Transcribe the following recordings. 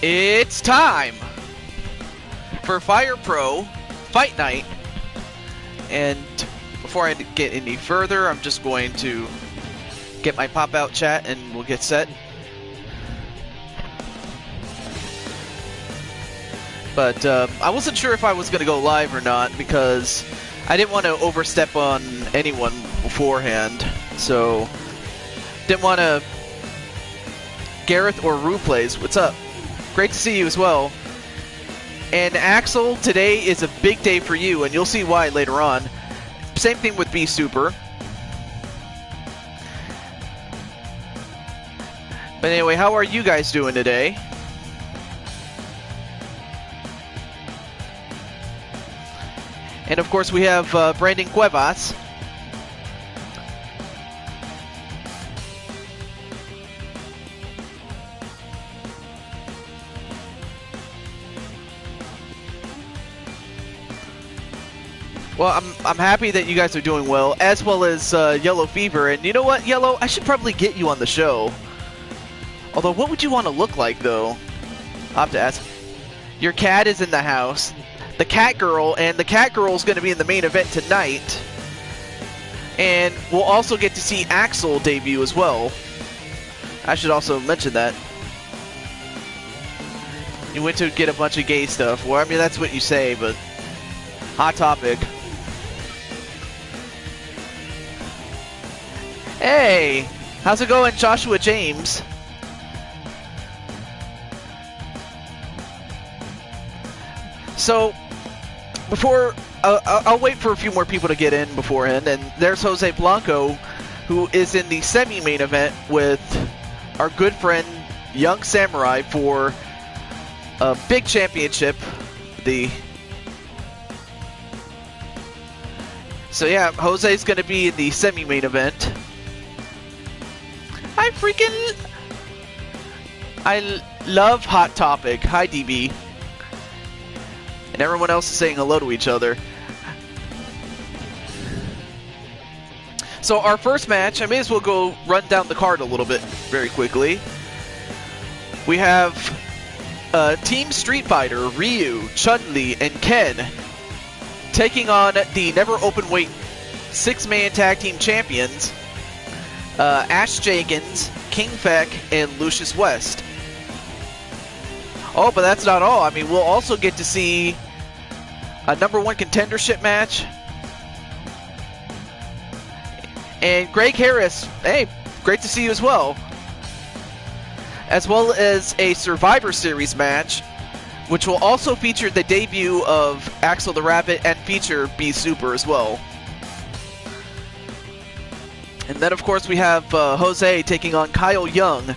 It's time for Fire Pro Fight Night. And before I get any further, I'm just going to get my pop-out chat and we'll get set. But I wasn't sure if I was going to go live or not because I didn't want to overstep on anyone beforehand. So, didn't want to... Gareth or Roleplays, what's up? Great to see you as well. And Axel, today is a big day for you, and you'll see why later on. Same thing with B Super. But anyway, how are you guys doing today? And of course we have Brandon Cuevas. Well, I'm happy that you guys are doing well as Yellow Fever. And you know what, Yellow? I should probably get you on the show. Although, what would you want to look like, though? I'll have to ask. Your cat is in the house. The Cat Girl, and the Cat Girl is going to be in the main event tonight. And we'll also get to see Axel debut as well. I should also mention that. You went to get a bunch of gay stuff. Well, I mean, that's what you say, but... Hot topic. Hey! How's it going, Joshua James? So, before... I'll wait for a few more people to get in beforehand, and there's Jose Blanco, who is in the semi-main event with our good friend, Young Samurai, for a big championship, So yeah, Jose's going to be in the semi-main event. I love Hot Topic. Hi, DB. And everyone else is saying hello to each other. So our first match, I may as well go run down the card a little bit very quickly. We have Team Street Fighter, Ryu, Chun-Li, and Ken taking on the Never Openweight 6-man tag team champions, Ash Jenkins, King Feck, and Lucius West. Oh, but that's not all. I mean, we'll also get to see a #1 contendership match. And Greg Harris, hey, great to see you as well. As well as a Survivor Series match, which will also feature the debut of Axel the Rabbit and feature B Super as well. And then, of course, we have Jose taking on Kyle Young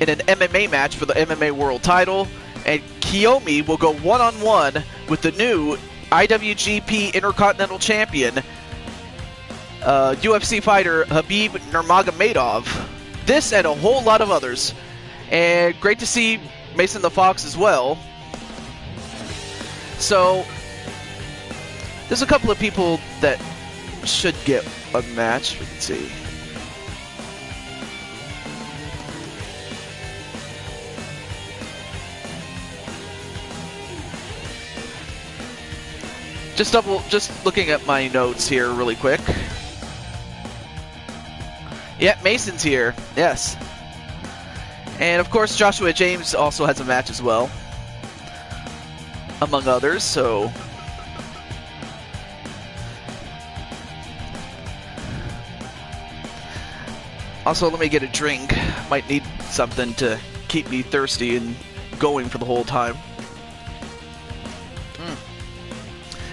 in an MMA match for the MMA World title. And Kiyomi will go one-on-one with the new IWGP Intercontinental Champion, UFC fighter Habib Nurmagomedov. This and a whole lot of others. And great to see Mason the Fox as well. So, there's a couple of people that should get a match. We can see. Just looking at my notes here really quick. Yep, Mason's here. Yes. And of course, Joshua James also has a match as well, among others, so... Also, let me get a drink. Might need something to keep me thirsty and going for the whole time.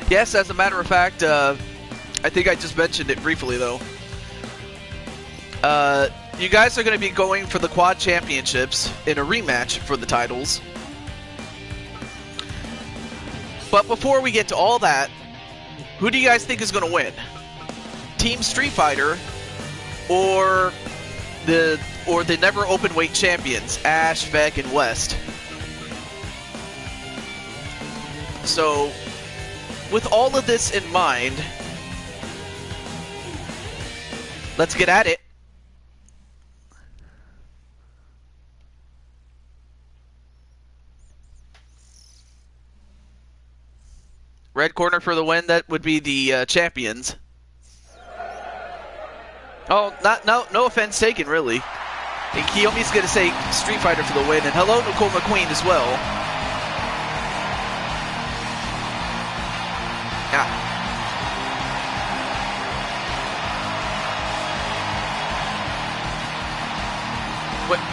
Yes, as a matter of fact, I think I just mentioned it briefly, though. You guys are going to be going for the Quad Championships in a rematch for the titles. But before we get to all that, who do you guys think is going to win? Team Street Fighter or the Never Openweight champions, Ash, Feck, and West? So, with all of this in mind, let's get at it. Red corner for the win. That would be the champions. Oh, no offense taken, really. And Kiyomi's going to say Street Fighter for the win. And hello, Nicole McQueen as well. Yeah.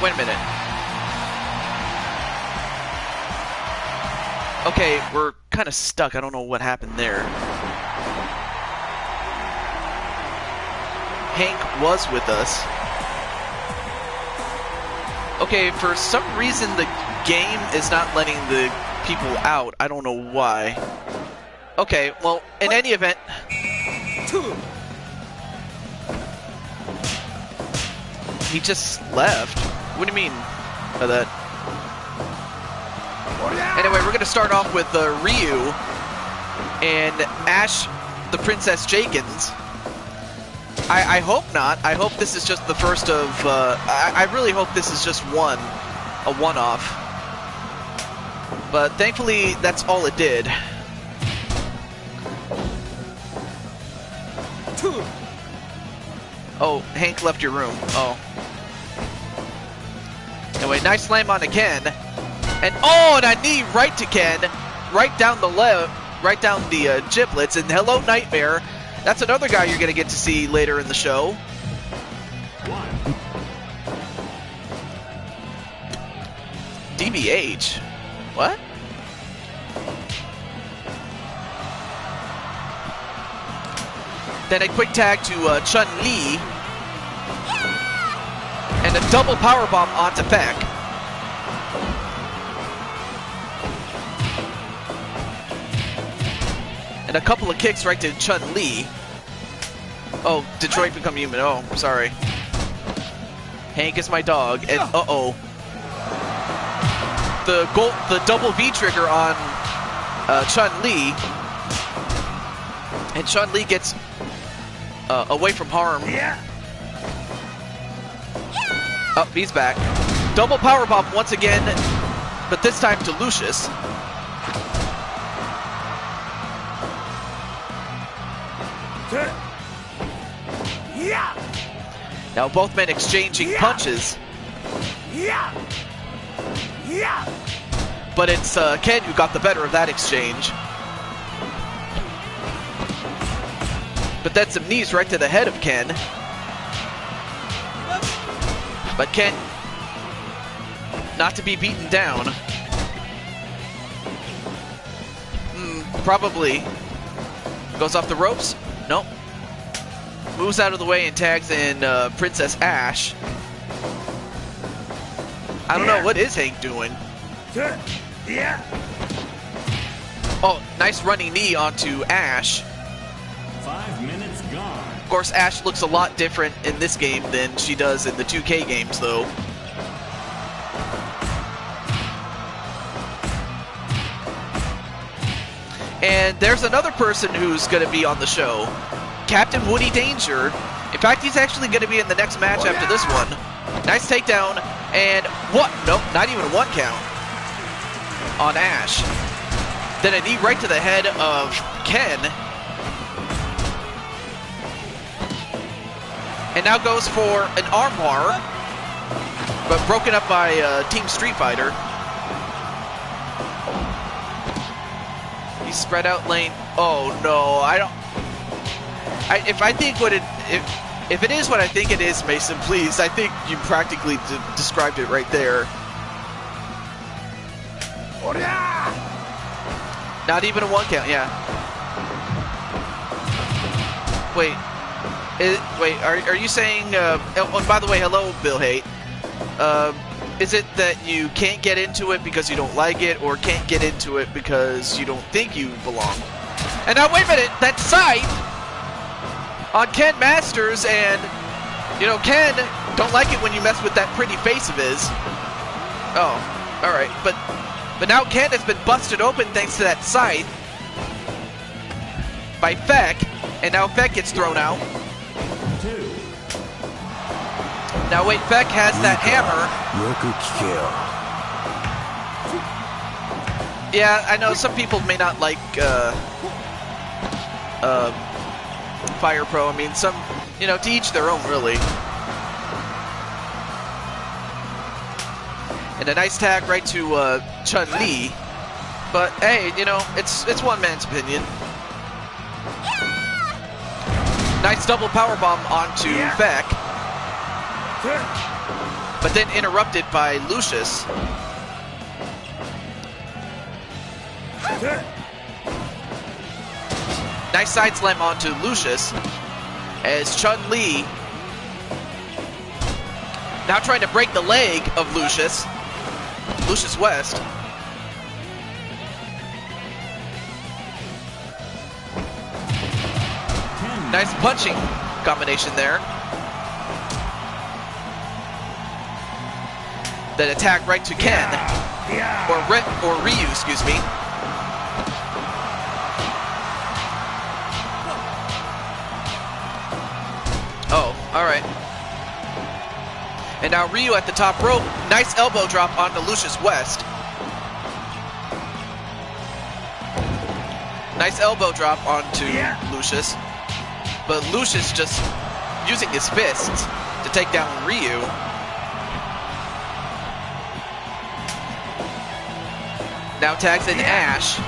Wait a minute. Okay, we're kind of stuck. I don't know what happened there. Hank was with us. Okay, for some reason the game is not letting the people out. I don't know why. Okay, well, in any event... He just left? What do you mean by that? Anyway, we're going to start off with Ryu and Ash, the Princess Jakins. I hope not. I hope this is just the first of... I really hope this is just a one-off. But thankfully, that's all it did. Oh, Hank left your room. Oh. Anyway, nice slam on to Ken. And oh, and a knee right to Ken. Right down the giblets. And hello, Nightmare. That's another guy you're going to get to see later in the show. DBH? What? Then a quick tag to Chun-Li. And a double powerbomb onto Feck. And a couple of kicks right to Chun-Li. Oh, Detroit become human. Oh, sorry. Hank is my dog. And uh-oh. The double V trigger on Chun-Li. And Chun-Li gets away from harm. Oh, he's back. Double powerbomb once again, but this time to Lucius. Now both men exchanging punches. But it's Ken who got the better of that exchange. But then some knees right to the head of Ken. But Ken, not to be beaten down. Probably. Goes off the ropes? Nope. Moves out of the way and tags in Princess Ash. I don't know, what is Hank doing? Oh, nice running knee onto Ash. 5 minutes gone. Of course, Ash looks a lot different in this game than she does in the 2K games, though. And there's another person who's going to be on the show. Captain Woody Danger. In fact, he's actually going to be in the next match after this one. Nice takedown. And what? Nope, not even a 1 count on Ash. Then a knee right to the head of Ken. And now goes for an armbar, but broken up by Team Street Fighter. He's spread out lane. Oh no, I don't. If it is what I think it is, Mason, please. I think you practically described it right there. Not even a 1 count, yeah. Wait. Are you saying, oh, by the way, hello, Bill Haight. Is it that you can't get into it because you don't like it, or can't get into it because you don't think you belong? And now, wait a minute, that scythe on Ken Masters, and, you know, Ken, don't like it when you mess with that pretty face of his. Oh, alright, but now Ken has been busted open thanks to that scythe by Feck, and now Feck gets thrown out. Now wait, Feck has that hammer. Yeah, I know some people may not like Fire Pro. I mean, some, you know, to each their own, really. And a nice tag right to Chun-Li. But hey, you know, it's one man's opinion. Nice double powerbomb onto Beck. But then interrupted by Lucius. Nice side slam onto Lucius. As Chun-Li now trying to break the leg of Lucius West. Nice punching combination there. Then attack right to Ken. Or Ryu, excuse me. Oh, alright. And now Ryu at the top rope. Nice elbow drop onto Lucius West. Nice elbow drop onto Lucius. But Lucius just using his fists to take down Ryu. Now tags in Ash.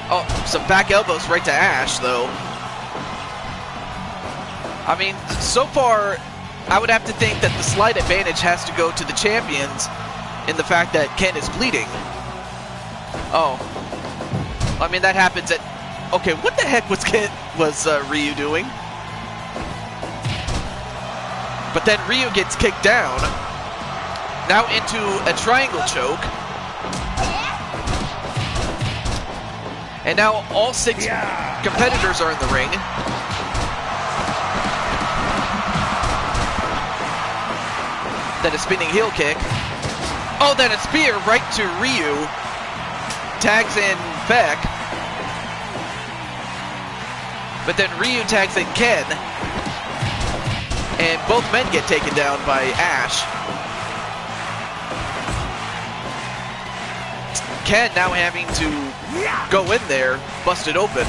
Oh, some back elbows right to Ash, though. I mean, so far, I would have to think that the slight advantage has to go to the champions in the fact that Ken is bleeding. Oh. I mean, that happens at... Okay, what the heck was Ryu doing? But then Ryu gets kicked down. Now into a triangle choke. And now all 6 competitors are in the ring. Then a spinning heel kick. Oh, then a spear right to Ryu. Tags in Beck. But then Ryu tags in Ken. And both men get taken down by Ash. Ken now having to go in there, bust it open.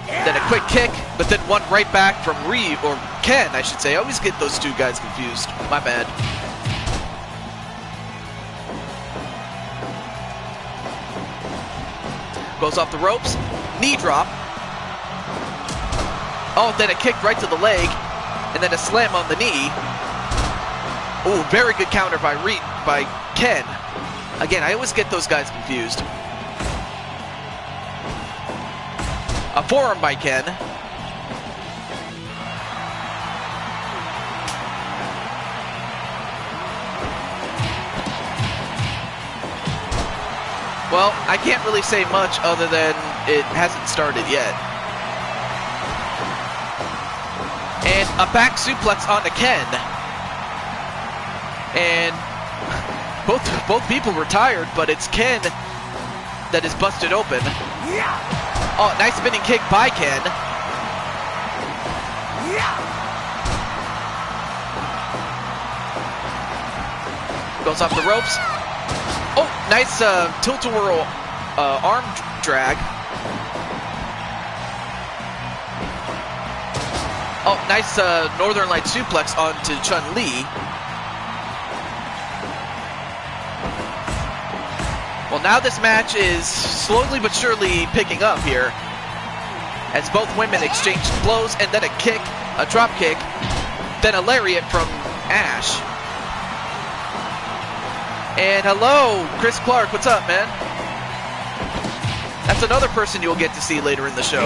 Then a quick kick, but then one right back from Ryu, or Ken, I should say. I always get those two guys confused. My bad. Goes off the ropes. Knee drop. Oh, then a kick right to the leg. And then a slam on the knee. Oh, very good counter by Ken. Again, I always get those guys confused. A forearm by Ken. Well, I can't really say much other than it hasn't started yet. And a back suplex onto Ken. And both people were tired, but it's Ken that is busted open. Oh, nice spinning kick by Ken. Goes off the ropes. Oh, nice tilt-a-whirl arm drag. Oh, nice Northern Light suplex onto Chun-Li. Well, now this match is slowly but surely picking up here, as both women exchange blows, and then a kick, a drop kick, then a lariat from Ash. And hello, Chris Clark, what's up, man? That's another person you'll get to see later in the show.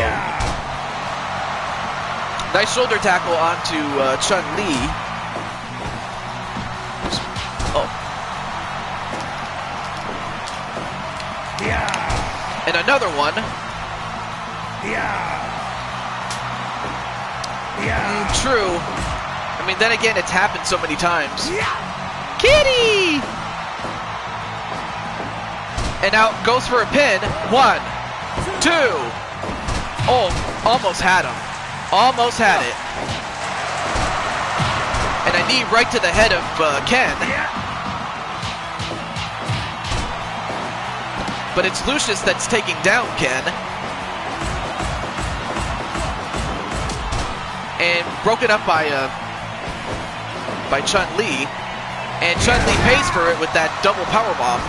Nice shoulder tackle onto Chun-Li. Oh. And another one. True. I mean, then again, it's happened so many times. Kitty! And now goes for a pin. 1, 2. Oh, almost had him. Almost had it. And a knee right to the head of Ken. But it's Lucius that's taking down Ken. And broken up by Chun-Li. And Chun-Li pays for it with that double powerbomb.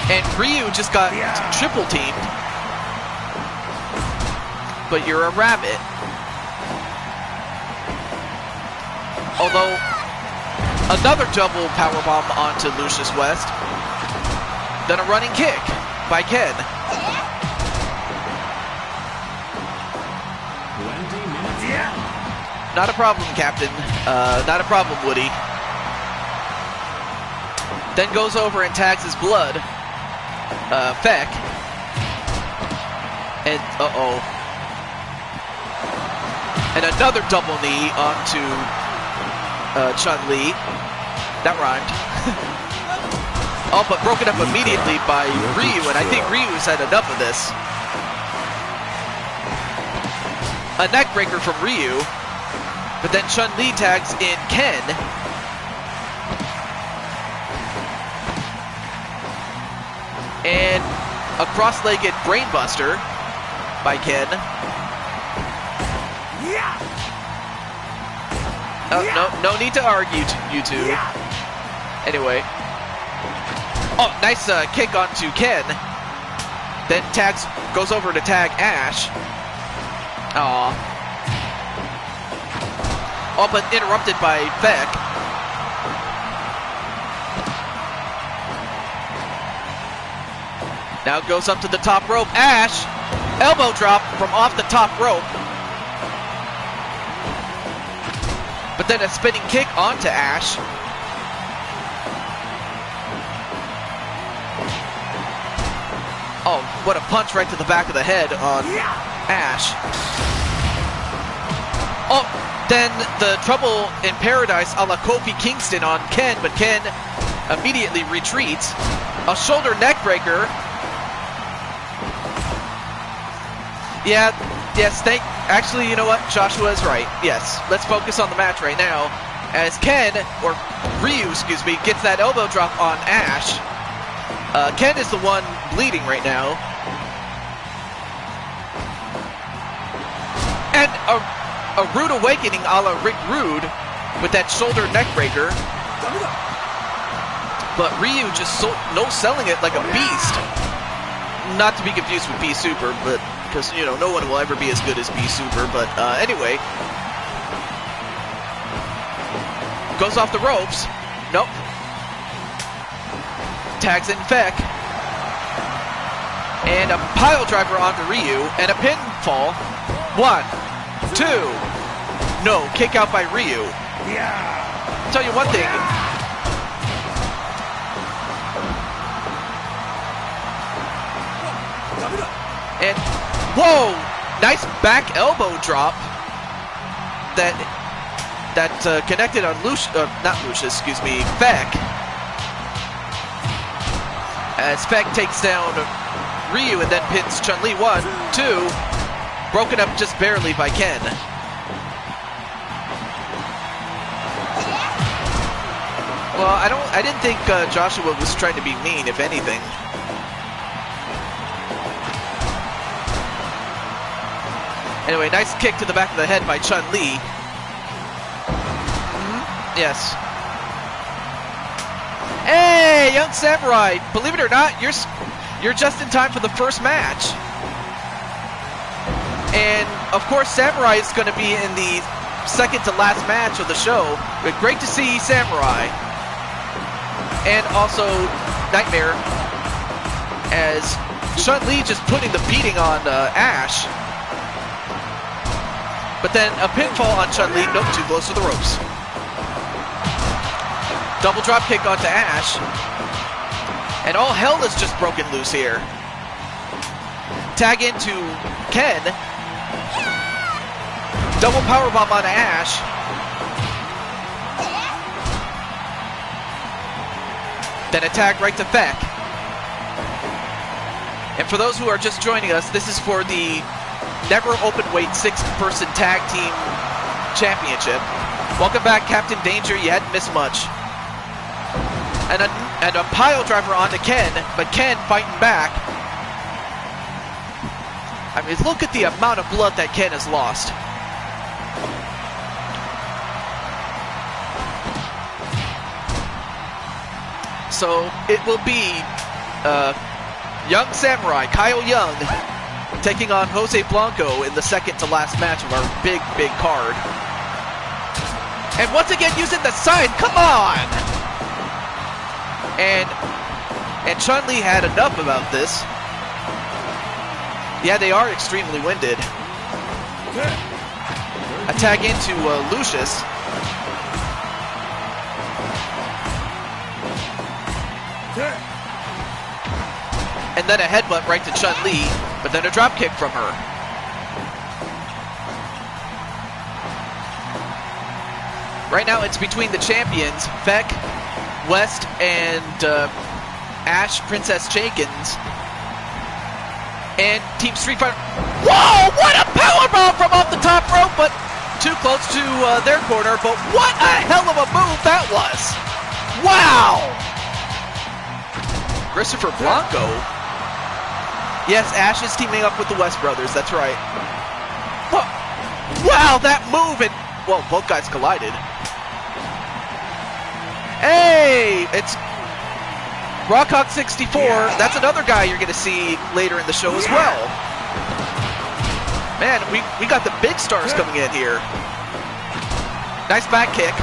And Ryu just got triple teamed. But you're a rabbit. Although, another double powerbomb onto Lucius West. Then a running kick by Ken. 20 minutes. Not a problem, Captain. Not a problem, Woody. Then goes over and tags his blood. Feck. And, uh-oh. And another double knee onto Chun-Li. That rhymed. Oh, but broken up immediately by Ryu, and I think Ryu's had enough of this. A neck breaker from Ryu. But then Chun-Li tags in Ken. And a cross-legged brainbuster by Ken. No need to argue, you two. Anyway. Oh, nice kick onto Ken. Then goes over to tag Ash. Aw. Oh, but interrupted by Feck. Now goes up to the top rope. Ash! Elbow drop from off the top rope. But then a spinning kick onto Ash. Oh, what a punch right to the back of the head on Ash. Oh, then the Trouble in Paradise a la Kofi Kingston on Ken, but Ken immediately retreats. A shoulder neck breaker. Yeah, yes, actually, you know what? Joshua is right. Yes, let's focus on the match right now. As Ken, or Ryu, excuse me, gets that elbow drop on Ash. Ken is the one bleeding right now. And a rude awakening a la Rick Rude with that shoulder neck breaker. But Ryu just no-selling it like a beast. Not to be confused with B-Super, but because, you know, no one will ever be as good as B-Super. But anyway. Goes off the ropes. Nope. Tags in Feck. And a pile driver onto Ryu. And a pinfall. 1, 2. No, kick out by Ryu. Yeah. Tell you one thing. And whoa, nice back elbow drop that connected on Feck. As Feck takes down Ryu and then pins Chun-Li. 1, 2, broken up just barely by Ken. Well, I didn't think Joshua was trying to be mean, if anything. Anyway, nice kick to the back of the head by Chun-Li. Yes. Hey, Young Samurai! Believe it or not, you're just in time for the first match. And of course, Samurai is going to be in the second to last match of the show. But great to see Samurai. And also Nightmare, as Chun-Li just putting the beating on Ash. But then a pinfall on Chun-Li. Nope, too close to the ropes. Double drop kick onto Ash. And all hell is just broken loose here. Tag into Ken. Double powerbomb on Ash. Then a tag right to Feck. And for those who are just joining us, this is for the never open weight 6-person tag team championship. Welcome back, Captain Danger. You hadn't missed much. And a pile driver onto Ken, but Ken fighting back. I mean, look at the amount of blood that Ken has lost. So it will be Young Samurai, Kyle Young, taking on Jose Blanco in the second to last match of our big card. And once again using the side, come on! And Chun-Li had enough about this. Yeah, they are extremely winded. A tag into Lucius. And then a headbutt right to Chun-Li, but then a drop kick from her. Right now it's between the champions, Feck, West, and Ash, Princess Jenkins, and Team Street Fighter. Whoa! What a powerbomb from off the top rope, but too close to their corner. But what a hell of a move that was! Wow! Christopher Blanco. Yes, Ash is teaming up with the West brothers. That's right. Wow, that move! And well, both guys collided. Hey, it's Rockhawk 64. That's another guy you're going to see later in the show as well. Man, we got the big stars coming in here. Nice back kick.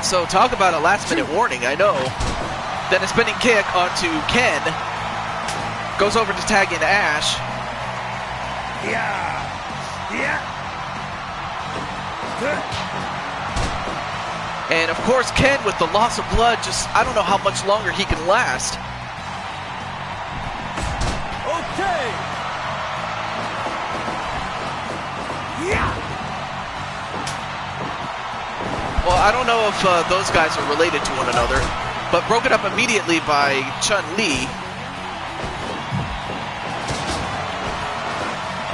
So talk about a last-minute warning, I know. Then a spinning kick onto Ken. Goes over to tag in Ash. And of course Ken, with the loss of blood, just I don't know how much longer he can last. Okay. Well, I don't know if those guys are related to one another, but broken up immediately by Chun-Li.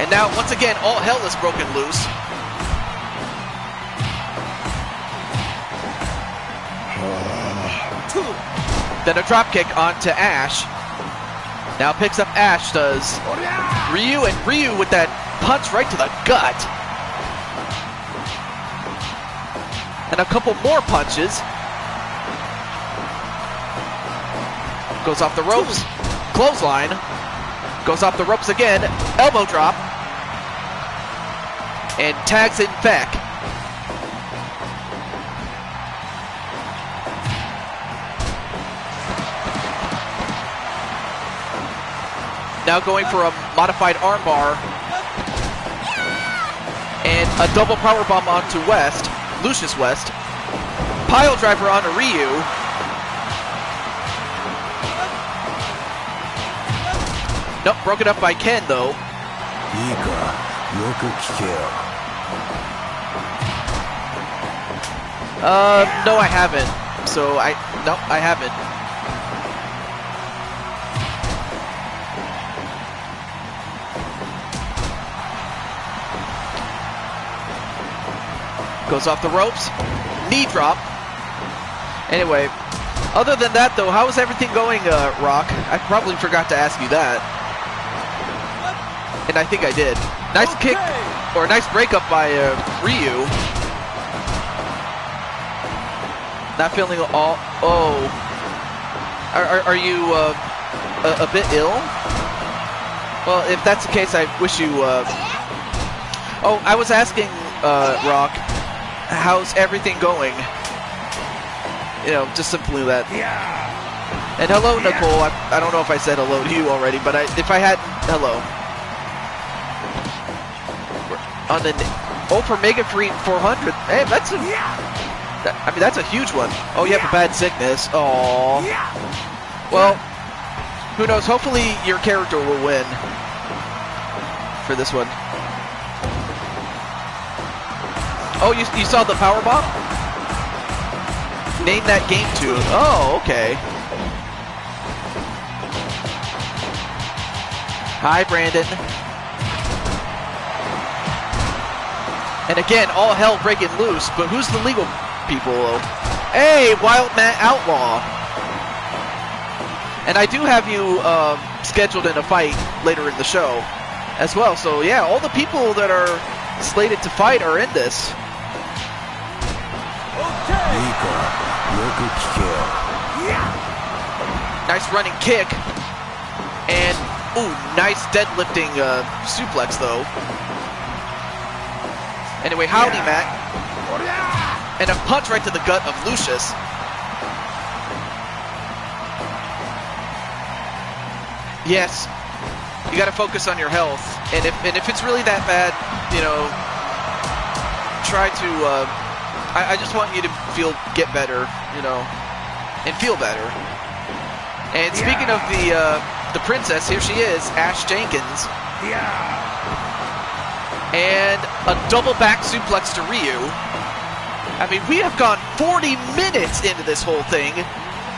And now, once again, all hell is broken loose. Then a dropkick onto Ash. Now picks up Ash, does Ryu, and Ryu with that punch right to the gut. And a couple more punches. Goes off the ropes. Clothesline. Goes off the ropes again. Elbow drop. And tags in Feck. Now going for a modified armbar. And a double powerbomb onto West. Lucius West. Pile driver onto Ryu. Nope, broken up by Ken though. No, I haven't. So no, I haven't. Goes off the ropes. Knee drop. Anyway, other than that though, how is everything going, Rock? I probably forgot to ask you that. And I think I did. Nice kick, or nice breakup by Ryu. Not feeling all. Oh, are you a bit ill? Well, if that's the case, I wish you. Oh, I was asking Rock, how's everything going? You know, just simply that. And hello, Nicole. I don't know if I said hello to you already, but if I hadn't, hello. On an for Mega Free 400. Hey, that's a. I mean, that's a huge one. Oh, you have a bad sickness. Aww. Well, who knows? Hopefully your character will win for this one. Oh, you saw the power bomb? Name that game tune. Oh, okay. Hi, Brandon. And again, all hell breaking loose, but who's the legal people? Hey, Wild Matt Outlaw. And I do have you scheduled in a fight later in the show as well. So yeah, all the people that are slated to fight are in this. Nice running kick. And, ooh, nice deadlifting suplex, though. Anyway, howdy, Matt. And a punch right to the gut of Lucius. Yes, you got to focus on your health. And if it's really that bad, you know, try to... I just want you to get better, you know, and feel better. And speaking of the princess, here she is, Ash Jenkins. And a double back suplex to Ryu. I mean, we have gone 40 minutes into this whole thing.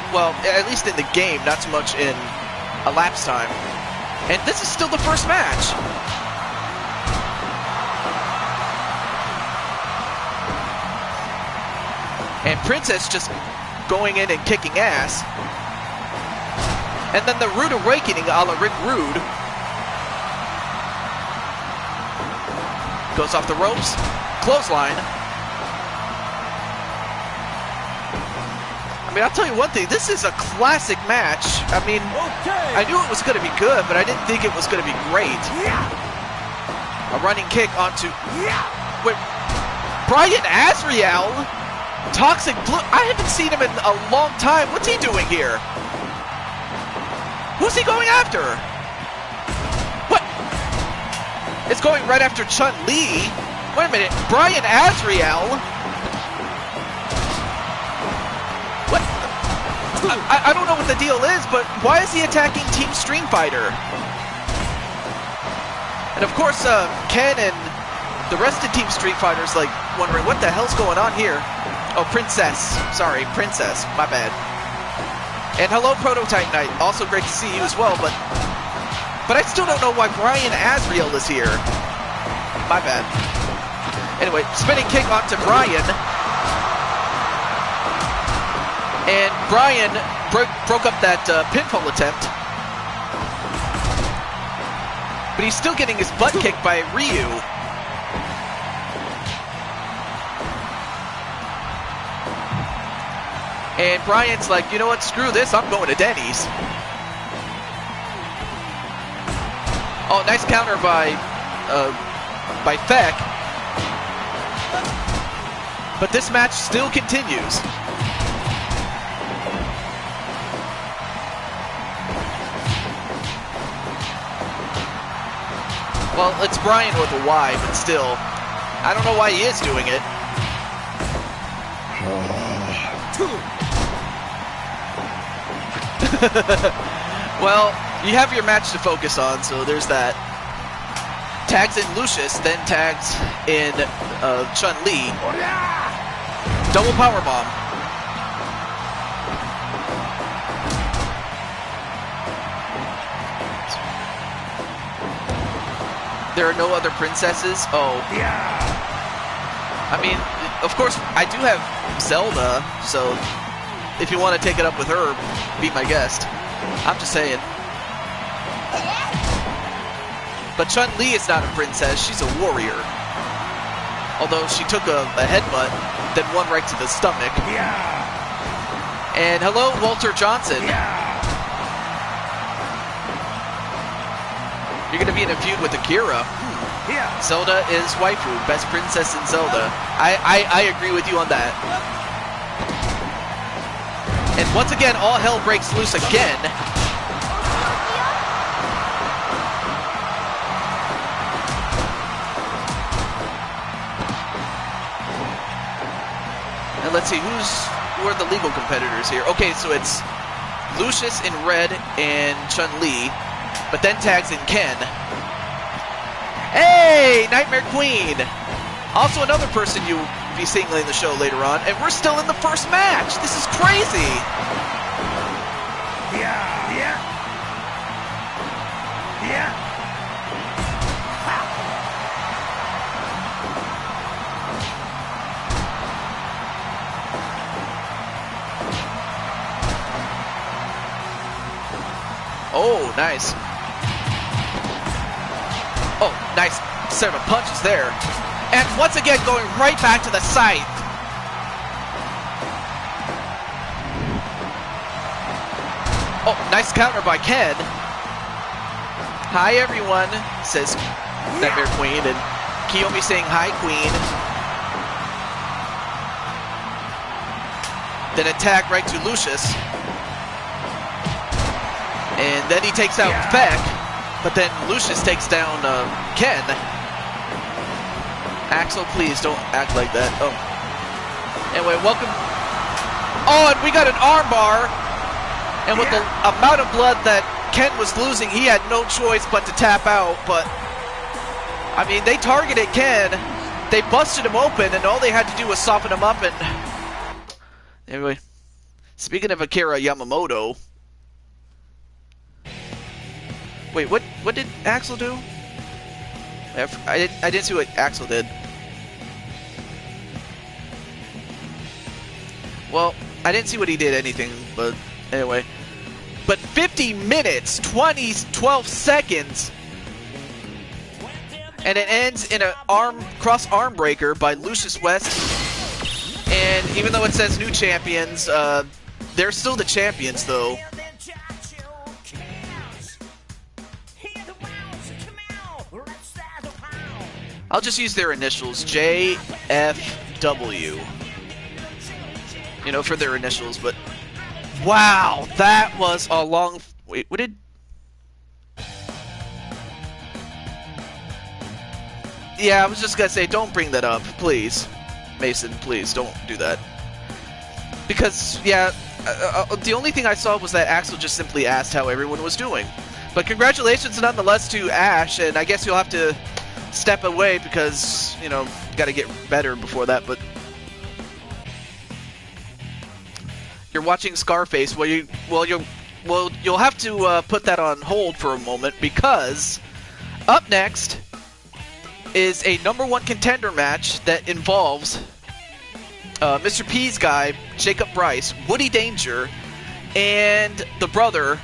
Well, at least in the game, not so much in elapsed time. And this is still the first match. And Princess just going in and kicking ass. And then the Rude Awakening a la Rick Rude. Goes off the ropes. Clothesline. I mean, I'll tell you one thing. This is a classic match. I mean, I knew it was going to be good, but I didn't think it was going to be great. A running kick onto... Wait, Brian Azriel? Toxic Blue. I haven't seen him in a long time. What's he doing here? Who's he going after? What? It's going right after Chun-Li. Wait a minute. Brian Azriel? What? I don't know what the deal is, but why is he attacking Team Street Fighter? And of course, Ken and the rest of Team Street Fighter's like wondering what the hell's going on here. Oh, Princess. Sorry, Princess. My bad. And hello, Prototype Knight. Also great to see you as well, but I still don't know why Brian Azriel is here. My bad. Anyway, spinning kick onto Brian. And Brian broke up that pinfall attempt. But he's still getting his butt kicked by Ryu. And Brian's like, you know what, screw this, I'm going to Denny's. Oh, nice counter by Feck. But this match still continues. Well, it's Brian with a Y, but still, I don't know why he is doing it. Well, you have your match to focus on, so there's that. Tags in Lucius, then tags in Chun-Li. Double powerbomb. There are no other princesses? Oh. I mean, of course, I do have Zelda, so if you want to take it up with her, be my guest. I'm just saying. But Chun-Li is not a princess, she's a warrior. Although she took a headbutt, then one right to the stomach. And hello, Walter Johnson. You're going to be in a feud with Akira. Zelda is waifu, best princess in Zelda. I agree with you on that. And once again, all hell breaks loose again. And let's see, who are the legal competitors here? Okay, so it's Lucius in red and Chun-Li, but then tags in Ken. Hey, Nightmare Queen! Also, another person you'll be seeing in the show later on, and we're still in the first match. This is crazy. Yeah. Oh, nice. Oh, nice set of punches there. And once again, going right back to the scythe. Oh, nice counter by Ken. Hi, everyone, says Nightmare Queen, and Kiyomi saying, hi, Queen. Then attack right to Lucius. And then he takes out Feck, but then Lucius takes down Ken. Axel, please don't act like that. Oh. Anyway, welcome. Oh, and we got an armbar. And with the amount of blood that Ken was losing, he had no choice but to tap out. But, I mean, they targeted Ken. They busted him open, and all they had to do was soften him up. And anyway, speaking of Akira Yamamoto. Wait, what did Axel do? I didn't see what Axel did. Well, I didn't see what he did anything, but anyway. But 50 minutes, 12 seconds, and it ends in a cross arm breaker by Lucius West. And even though it says new champions, they're still the champions though. I'll just use their initials, JFW. You know, for their initials, but wow, that was a long... Wait, what did... Yeah, I was just gonna say, don't bring that up, please. Mason, please, don't do that. Because, yeah, the only thing I saw was that Axel just simply asked how everyone was doing. But congratulations nonetheless to Ash, and I guess you'll have to step away because, you know, gotta get better before that, but... You're watching Scarface. Well, you'll have to put that on hold for a moment because up next is a #1 contender match that involves Mr. P's guy, Jacob Bryce, Woody Danger, and the brother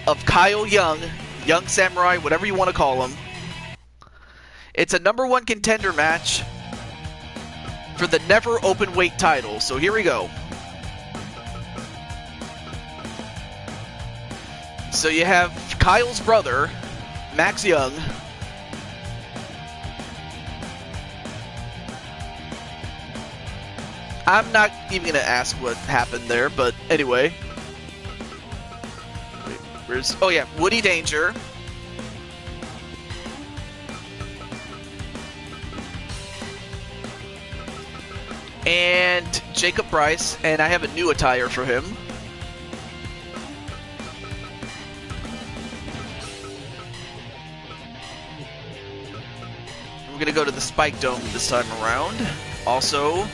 of Kyle Young, Young Samurai, whatever you want to call him. It's a #1 contender match for the Never Open Weight title. So here we go. So you have Kyle's brother, Max Young. I'm not even going to ask what happened there, but anyway. Where's... Oh yeah, Woody Danger. And Jacob Bryce, and I have a new attire for him. We're going to go to the Spike Dome this time around. Also...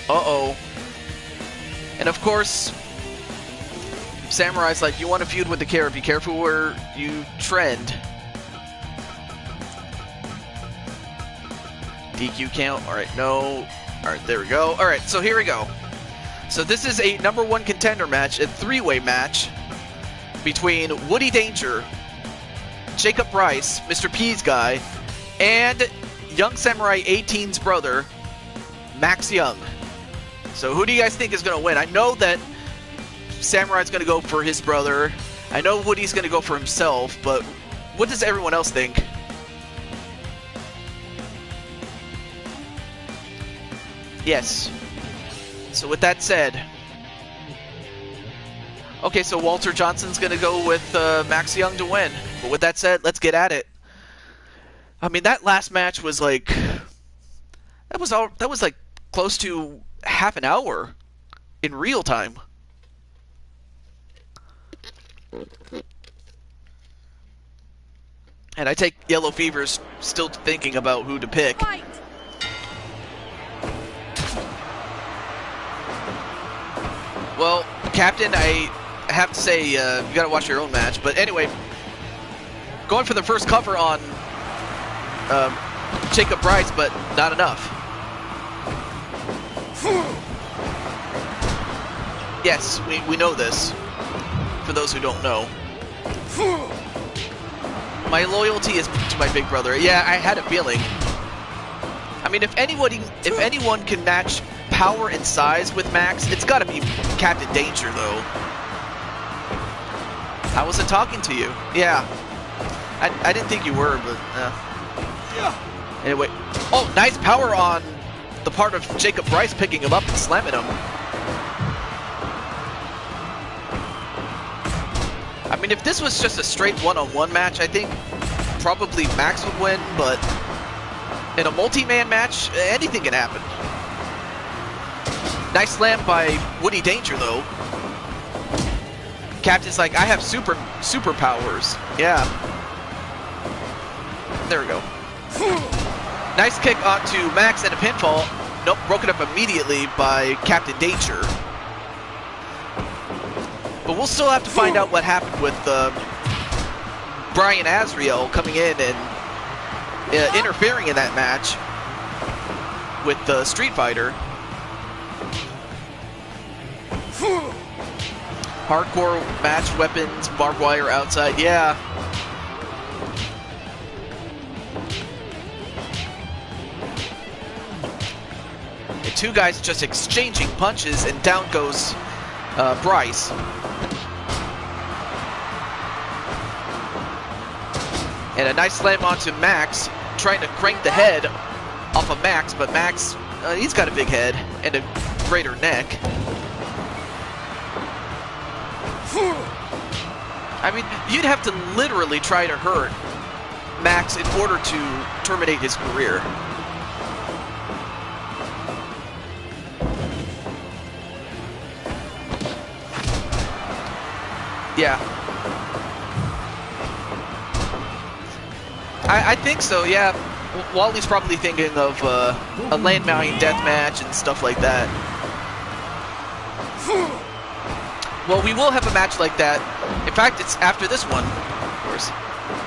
Uh-oh. And of course, Samurai's like, you want to feud with the Carrot, be careful where you trend. DQ count, alright, no. Alright, there we go. Alright, so here we go. So this is a #1 contender match, a three-way match between Woody Danger, Jacob Bryce, Mr. P's guy, and Young Samurai 18's brother, Max Young. So who do you guys think is going to win? I know that Samurai's going to go for his brother. I know Woody's going to go for himself, but what does everyone else think? Yes. So with that said... Okay, so Walter Johnson's going to go with Max Young to win. But with that said, let's get at it. I mean, that last match was like... That was like close to half an hour in real time. And I take Yellow Fever's still thinking about who to pick. Well, Captain, I have to say, you gotta watch your own match. But anyway, going for the first cover on Jacob Bryce, but not enough. Yes, we know this, for those who don't know. My loyalty is to my big brother. Yeah, I had a feeling. I mean, if anyone can match power and size with Max, it's gotta be Captain Danger, though. I wasn't talking to you. Yeah. I didn't think you were, but... Anyway. Oh, nice power on the part of Jacob Bryce picking him up and slamming him. I mean, if this was just a straight one-on-one match, I think probably Max would win, but in a multi-man match, anything can happen. Nice slam by Woody Danger, though. Captain's like, I have superpowers. Yeah. There we go. Nice kick onto Max and a pinfall. Nope, broken up immediately by Captain Danger. But we'll still have to find out what happened with Brian Azriel coming in and interfering in that match with Street Fighter. Hardcore match, weapons, barbed wire outside, yeah. And two guys just exchanging punches, and down goes Bryce. And a nice slam onto Max, trying to crank the head off of Max, but Max, he's got a big head and a greater neck. I mean, you'd have to literally try to hurt Max in order to terminate his career. Yeah. I think so, yeah. Wally's probably thinking of a landmine deathmatch and stuff like that. Well, we will have a match like that. In fact, it's after this one, of course.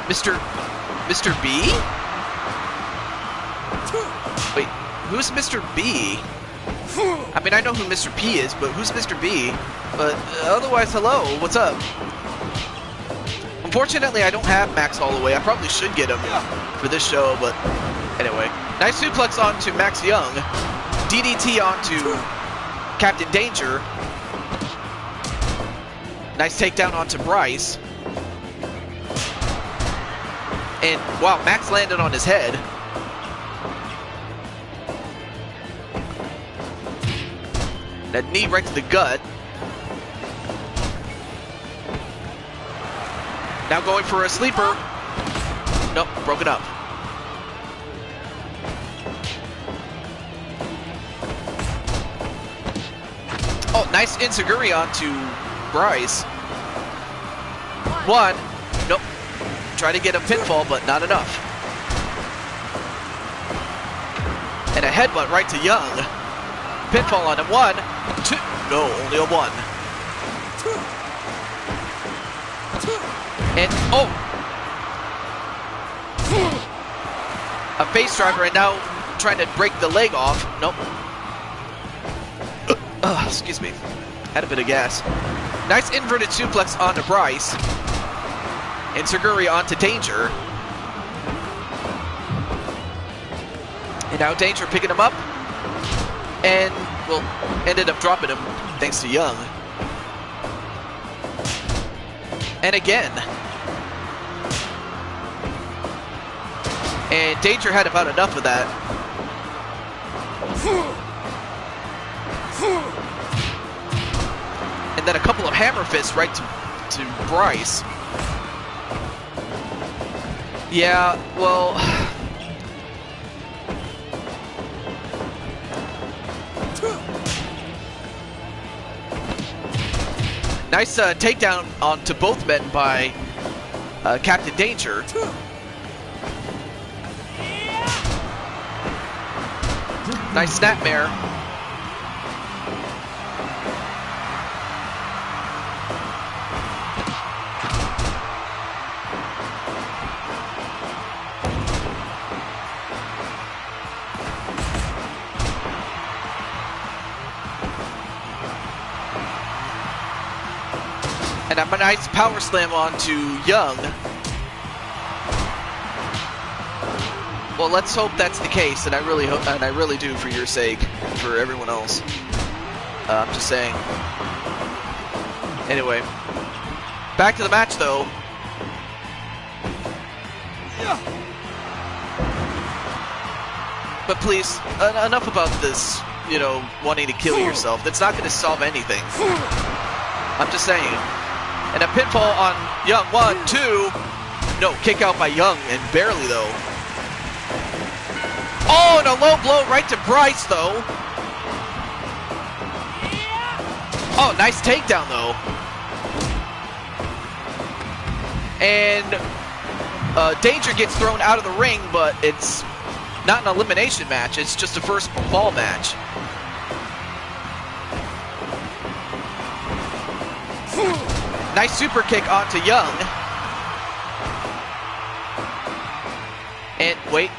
Mr. B? Wait, who's Mr. B? I mean, I know who Mr. P is, but who's Mr. B? But otherwise, hello, what's up? Unfortunately, I don't have Max Holloway. I probably should get him for this show, but anyway. Nice suplex onto Max Young. DDT onto Captain Danger. Nice takedown onto Bryce. And, wow, Max landed on his head. That knee right to the gut. Now going for a sleeper. Nope, broken up. Oh, nice enziguri onto Bryce. One. Nope. Try to get a pinfall, but not enough. And a headbutt right to Young. Pinfall on him. 1, 2. No, only a 1. And, oh! A face driver, and now trying to break the leg off. Nope. Excuse me. Had a bit of gas. Nice inverted suplex onto Bryce. Enziguri onto Danger. And now Danger picking him up. And, well, ended up dropping him thanks to Young. And again. And Danger had about enough of that. And then a couple of hammer fists right to Bryce. Yeah, well... Nice takedown onto both men by Captain Danger. Nice snapmare. And a nice power slam onto Young. Well, let's hope that's the case, and I really hope, and I really do for your sake, for everyone else. I'm just saying. Anyway, back to the match, though. But please, enough about this, you know, wanting to kill yourself. That's not going to solve anything. I'm just saying. And a pinfall on Young. 1, 2. No, kick out by Young, and barely, though. Oh, and a low blow right to Bryce, though. Oh, nice takedown, though. And Danger gets thrown out of the ring, but it's not an elimination match. It's just a first fall match. Nice super kick onto Young. And wait.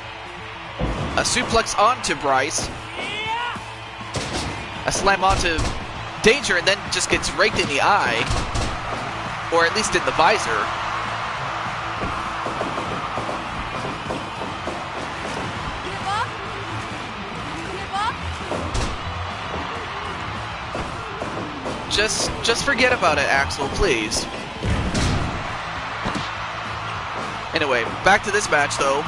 A suplex onto Bryce. A slam onto Danger, and then just gets raked in the eye. Or at least in the visor. Just forget about it, Axel, please. Anyway, back to this match, though.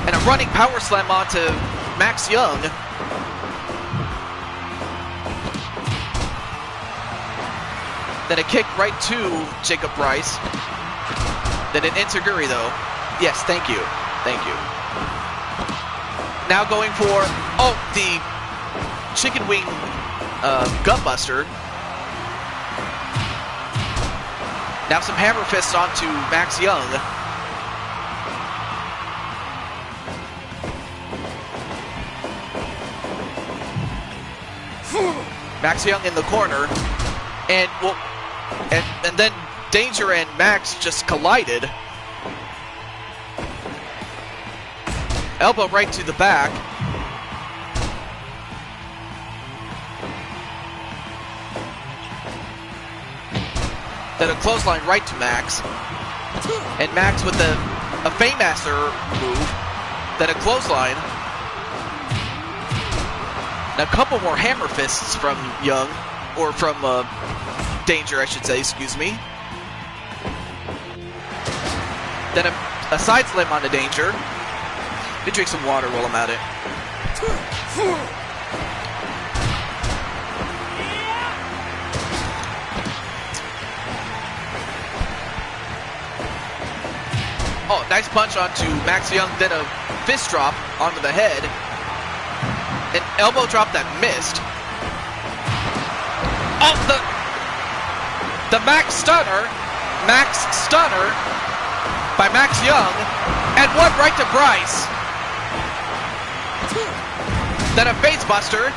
And a running power slam onto Max Young. Then a kick right to Jacob Bryce. Then an enziguri, though. Yes, thank you. Thank you. Now going for, oh, the chicken wing gutbuster. Now some hammer fists onto Max Young. Max Young in the corner. And, well, and then Danger and Max just collided. Elbow right to the back. Then a clothesline right to Max. And Max with a Faintmaster move. Then a clothesline. And a couple more hammer fists from Young. Or from Danger, I should say, excuse me. Then a side slam onto Danger. Let me drink some water while I'm at it. Oh, nice punch onto Max Young, then a fist drop onto the head. An elbow drop that missed. Oh, the Max Stunner. Max Stunner by Max Young. And one right to Bryce. Then a face buster.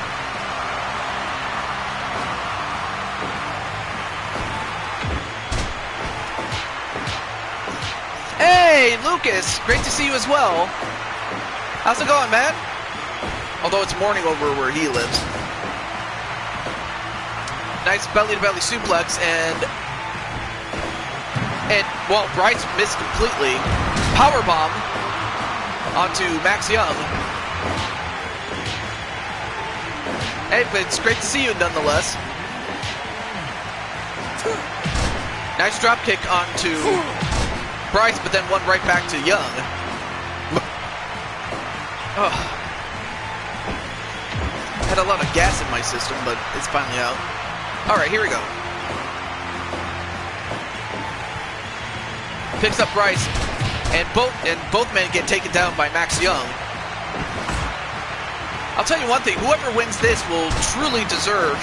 Hey, Lucas, great to see you as well. How's it going, man? Although it's morning over where he lives. Nice belly-to-belly suplex, and well, Bryce missed completely. Powerbomb onto Max Young. Hey, but it's great to see you nonetheless. Nice drop kick onto Bryce, but then one right back to Young. Oh. Had a lot of gas in my system, but it's finally out. Alright, here we go. Picks up Bryce, and both men get taken down by Max Young. I'll tell you one thing, whoever wins this will truly deserve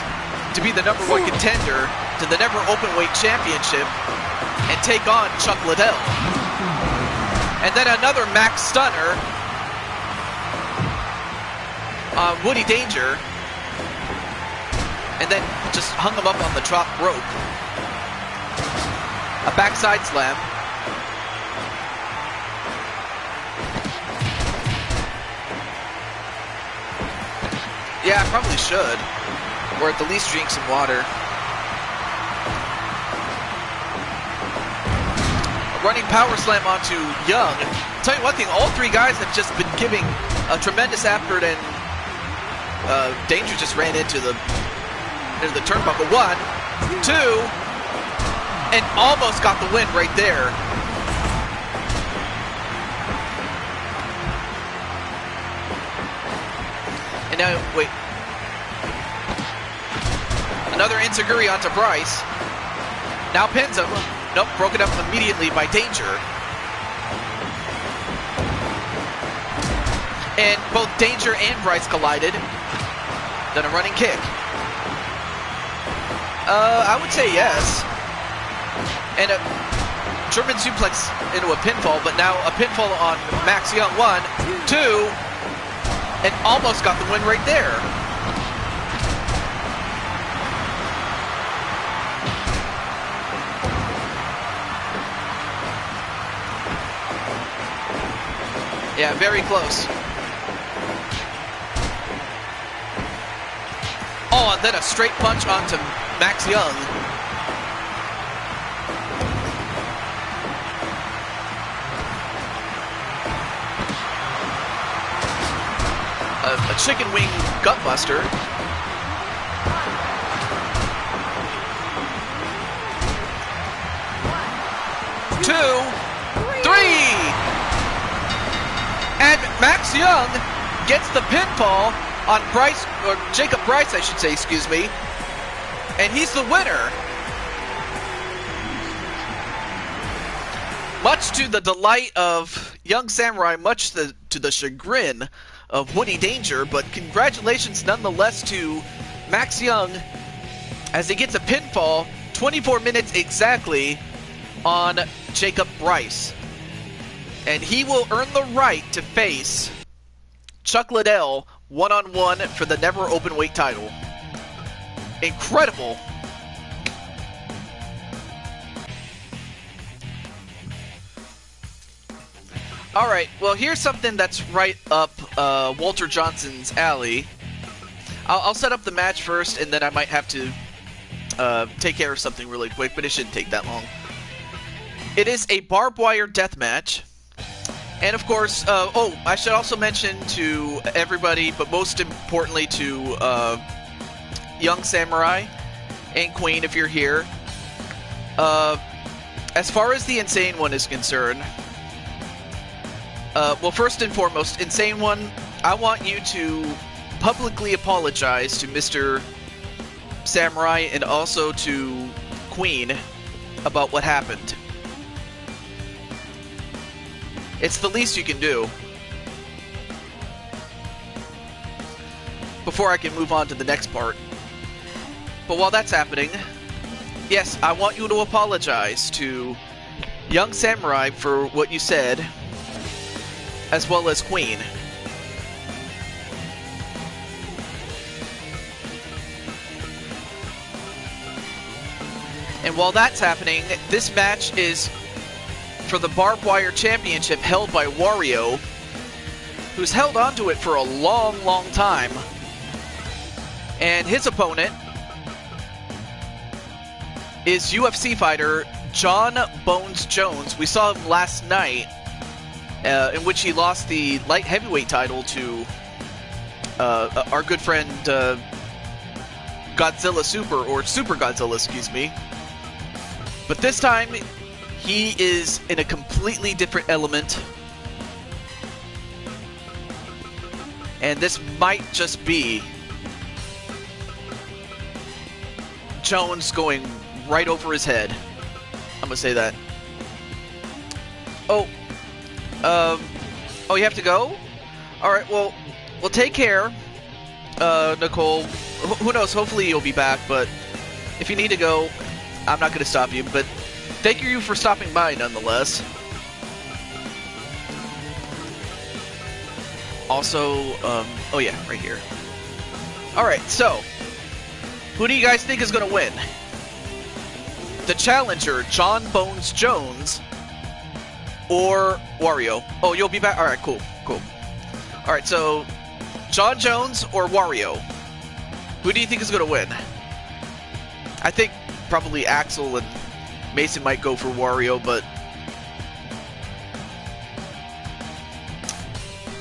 to be the #1 contender to the Never Openweight Championship and take on Chuck Liddell. And then another Max Stunner on Woody Danger, and then just hung him up on the top rope. A backside slam. Yeah, I probably should. Or at the least drink some water. A running power slam onto Young. I'll tell you one thing, all three guys have just been giving a tremendous effort, and Danger just ran into the turnbuckle. 1, 2, and almost got the win right there. And now, wait. Another enziguri onto Bryce. Now pins him. Nope, broken up immediately by Danger. And both Danger and Bryce collided. Then a running kick. I would say yes. And a German suplex into a pinfall, but now a pinfall on Max Young. 1, 2, and almost got the win right there. Yeah, very close. Oh, and then a straight punch onto Max Young. A chicken wing gutbuster. Two, three, and Max Young gets the pinfall on Bryce, or Jacob Bryce, I should say, excuse me, and he's the winner. Much to the delight of Young Samurai, much to the chagrin of Woody Danger, but congratulations nonetheless to Max Young as he gets a pinfall 24 minutes exactly on Jacob Bryce. And he will earn the right to face Chuck Liddell one-on-one for the Never Openweight title. Incredible. Alright, well here's something that's right up Walter Johnson's alley. I'll set up the match first, and then I might have to take care of something really quick, but it shouldn't take that long. It is a barbed wire death match. And of course, oh, I should also mention to everybody, but most importantly to Young Samurai and Queen, if you're here. As far as the Insane One is concerned, well, first and foremost, Insane One, I want you to publicly apologize to Mr. Samurai and also to Queen about what happened. It's the least you can do before I can move on to the next part. But while that's happening, yes, I want you to apologize to Young Samurai for what you said, as well as Queen. And while that's happening, this match is for the Barbed Wire Championship held by Wario, who's held onto it for a long, long time. And his opponent is UFC fighter John Bones Jones. We saw him last night, in which he lost the light heavyweight title to our good friend Godzilla Super, or Super Godzilla, excuse me. But this time, he is in a completely different element. And this might just be Jones going right over his head. I'm gonna say that. Oh, you have to go? Alright, well, take care. Nicole, who knows? Hopefully you'll be back, but if you need to go, I'm not going to stop you. But thank you for stopping by, nonetheless. Also, oh yeah, right here. Alright, so, who do you guys think is going to win? The challenger, John Bones Jones, or Wario? Oh, you'll be back? Alright, cool, cool. Alright, so, John Jones or Wario? Who do you think is going to win? I think probably Axel and Mason might go for Wario, but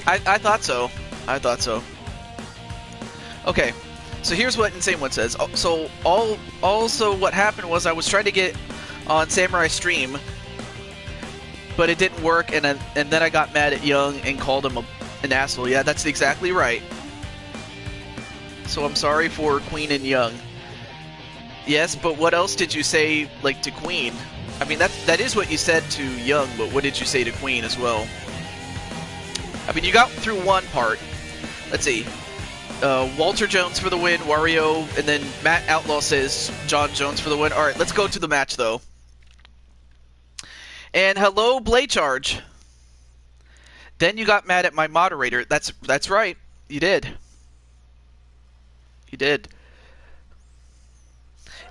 I thought so. I thought so. Okay, so here's what Insane One says. So also what happened was I was trying to get on Samurai Stream, but it didn't work, and then I got mad at Young and called him an asshole. Yeah, that's exactly right. So I'm sorry for Queen and Young. Yes, but what else did you say, like, to Queen? I mean, that is what you said to Young, but what did you say to Queen as well? I mean, you got through one part. Let's see. Walter Jones for the win, Wario, and then Matt Outlaw says John Jones for the win. Alright, let's go to the match, though. And hello, Blade Charge. Then you got mad at my moderator. That's right. You did. You did.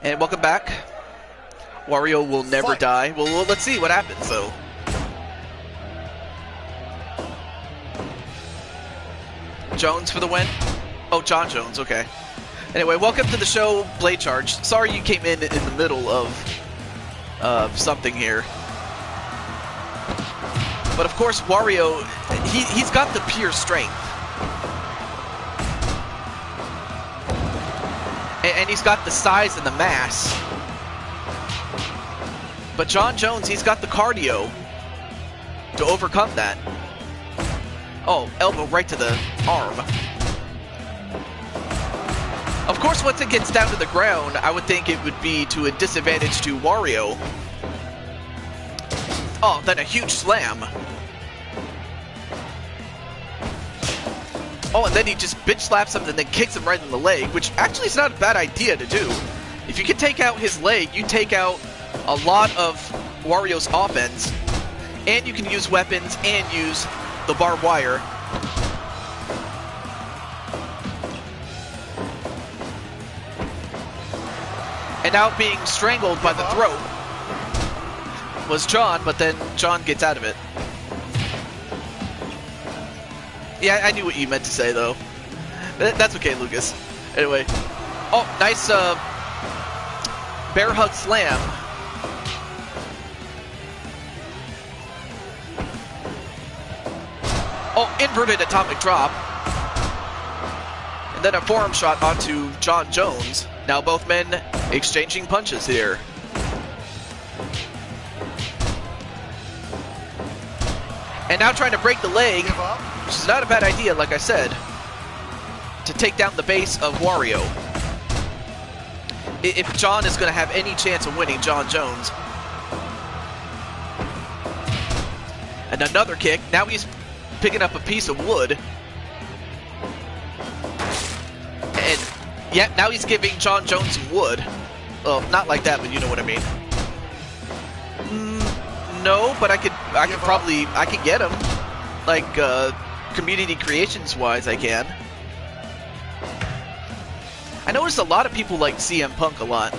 And welcome back. Wario will never die. Well, let's see what happens, though. Jones for the win? Oh, John Jones, okay. Anyway, welcome to the show, Blade Charge. Sorry you came in the middle of something here. But of course, Wario, he's got the pure strength. And he's got the size and the mass. But John Jones, he's got the cardio to overcome that. Oh, elbow right to the arm. Of course, once it gets down to the ground, I would think it would be to a disadvantage to Wario. Oh, then a huge slam. Oh, and then he just bitch slaps him and then kicks him right in the leg, which actually is not a bad idea to do. If you can take out his leg, you take out a lot of Wario's offense, and you can use weapons and use the barbed wire. And now being strangled by the throat was John, but then John gets out of it. Yeah, I knew what you meant to say, though. That's okay, Lucas. Anyway. Oh, nice bear hug slam. Oh, inverted atomic drop. And then a forearm shot onto John Jones. Now both men exchanging punches here. And now trying to break the leg, which is not a bad idea, like I said, to take down the base of Wario. If John is going to have any chance of winning, John Jones. And another kick. Now he's picking up a piece of wood. And yeah, now he's giving John Jones some wood. Well, not like that, but you know what I mean. No, but I could probably get him. Like, community creations wise, I can. I noticed a lot of people like CM Punk a lot.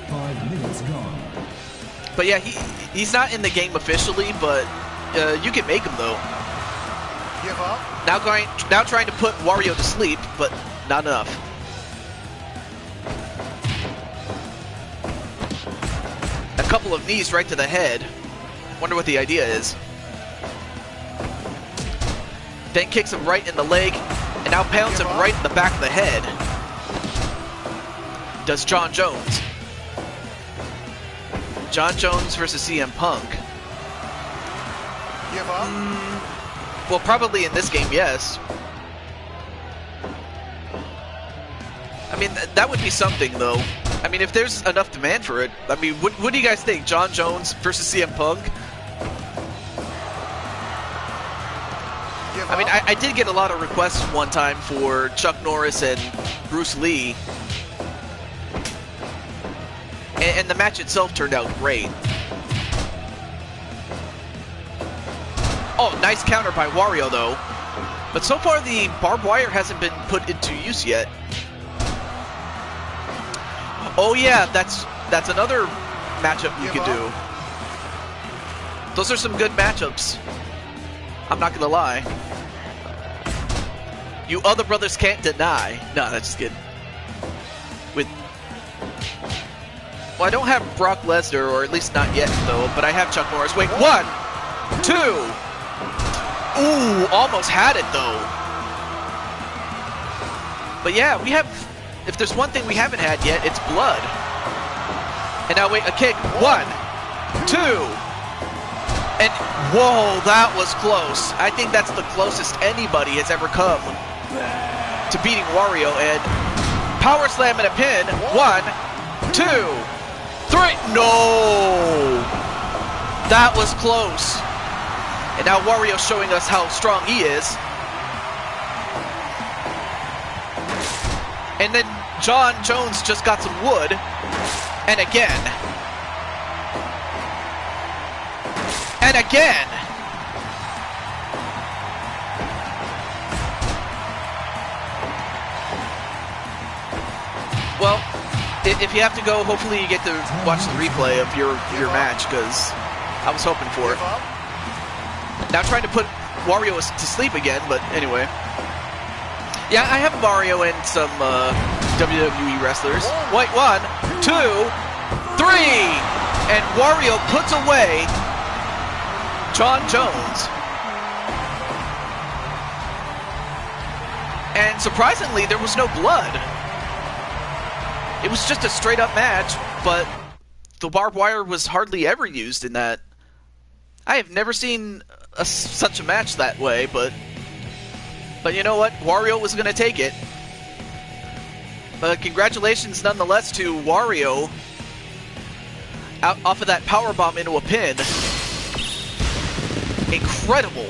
5 minutes gone. But yeah, he's not in the game officially, but you can make him though. Give up. Now trying to put Wario to sleep, but not enough. A couple of knees right to the head. Wonder what the idea is. Then kicks him right in the leg, and now pounds him right in the back of the head. Does John Jones. John Jones versus CM Punk. Give up. Well, probably in this game, yes. I mean, that would be something, though. I mean, if there's enough demand for it, I mean, what do you guys think? John Jones versus CM Punk? I mean, I did get a lot of requests one time for Chuck Norris and Bruce Lee. And the match itself turned out great. Oh, nice counter by Wario, though. But so far, the barbed wire hasn't been put into use yet. Oh yeah, that's another matchup you could do. Those are some good matchups. I'm not gonna lie. You other brothers can't deny. No, that's just kidding. Well, I don't have Brock Lesnar, or at least not yet, though, but I have Chuck Norris. Wait, 1, 2. Ooh, almost had it, though. But yeah, we have... If there's one thing we haven't had yet, it's blood. And now, wait, a kick. 1, 2. And, whoa, that was close. I think that's the closest anybody has ever come to beating Wario. And power slam and a pin. 1, 2. 3! No! That was close. And now Wario's showing us how strong he is. And then John Jones just got some wood. And again. And again. Well, if you have to go, hopefully you get to watch the replay of your match, because I was hoping for it. Now trying to put Wario to sleep again, but anyway. Yeah, I have Wario and some WWE wrestlers. Wait, 1, 2, 3! And Wario puts away John Jones. And surprisingly, there was no blood. It was just a straight-up match, but the barbed wire was hardly ever used in that. I have never seen such a match that way, but you know what? Wario was going to take it. But congratulations nonetheless to Wario off of that powerbomb into a pin. Incredible.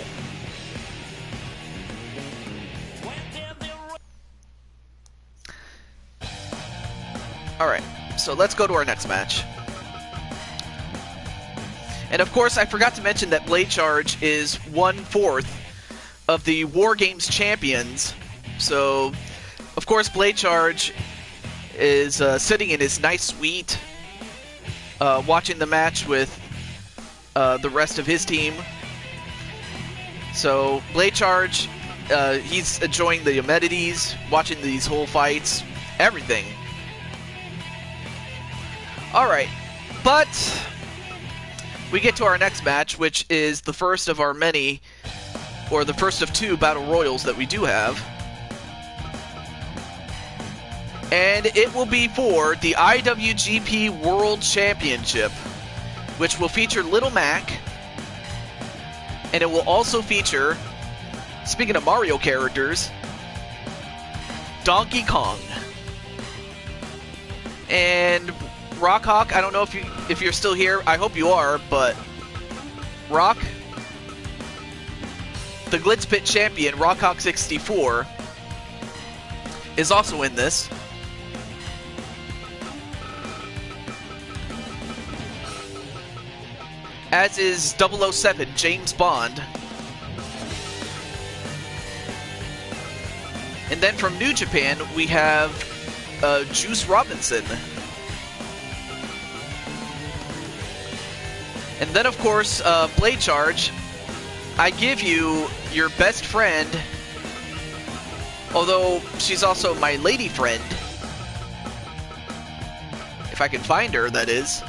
Alright, so let's go to our next match. And of course, I forgot to mention that Blade Charge is 1/4 of the War Games champions. So, of course, Blade Charge is sitting in his nice suite, watching the match with the rest of his team. So, Blade Charge, he's enjoying the amenities, watching these whole fights, everything. Alright, but we get to our next match, which is the first of our many, or the first of 2 Battle Royals that we do have. And it will be for the IWGP World Championship, which will feature Little Mac, and it will also feature, speaking of Mario characters, Donkey Kong. And Rock Hawk, I don't know if you're still here. I hope you are, but Rock, the Glitz Pit champion, Rock Hawk 64, is also in this. As is 007, James Bond. And then from New Japan, we have Juice Robinson. And then, of course, Blade Charge, I give you your best friend, although she's also my lady friend. If I can find her, that is.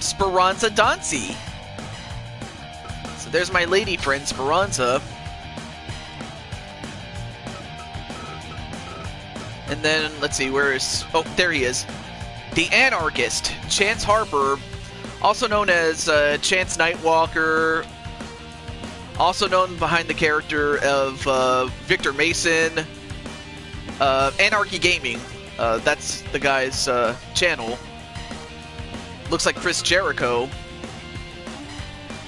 Speranza Dancy. So there's my lady friend, Speranza. And then, let's see, where is... Oh, there he is. The Anarchist, Chance Harper, also known as Chance Nightwalker, also known behind the character of Victor Mason, Anarchy Gaming. That's the guy's channel. Looks like Chris Jericho.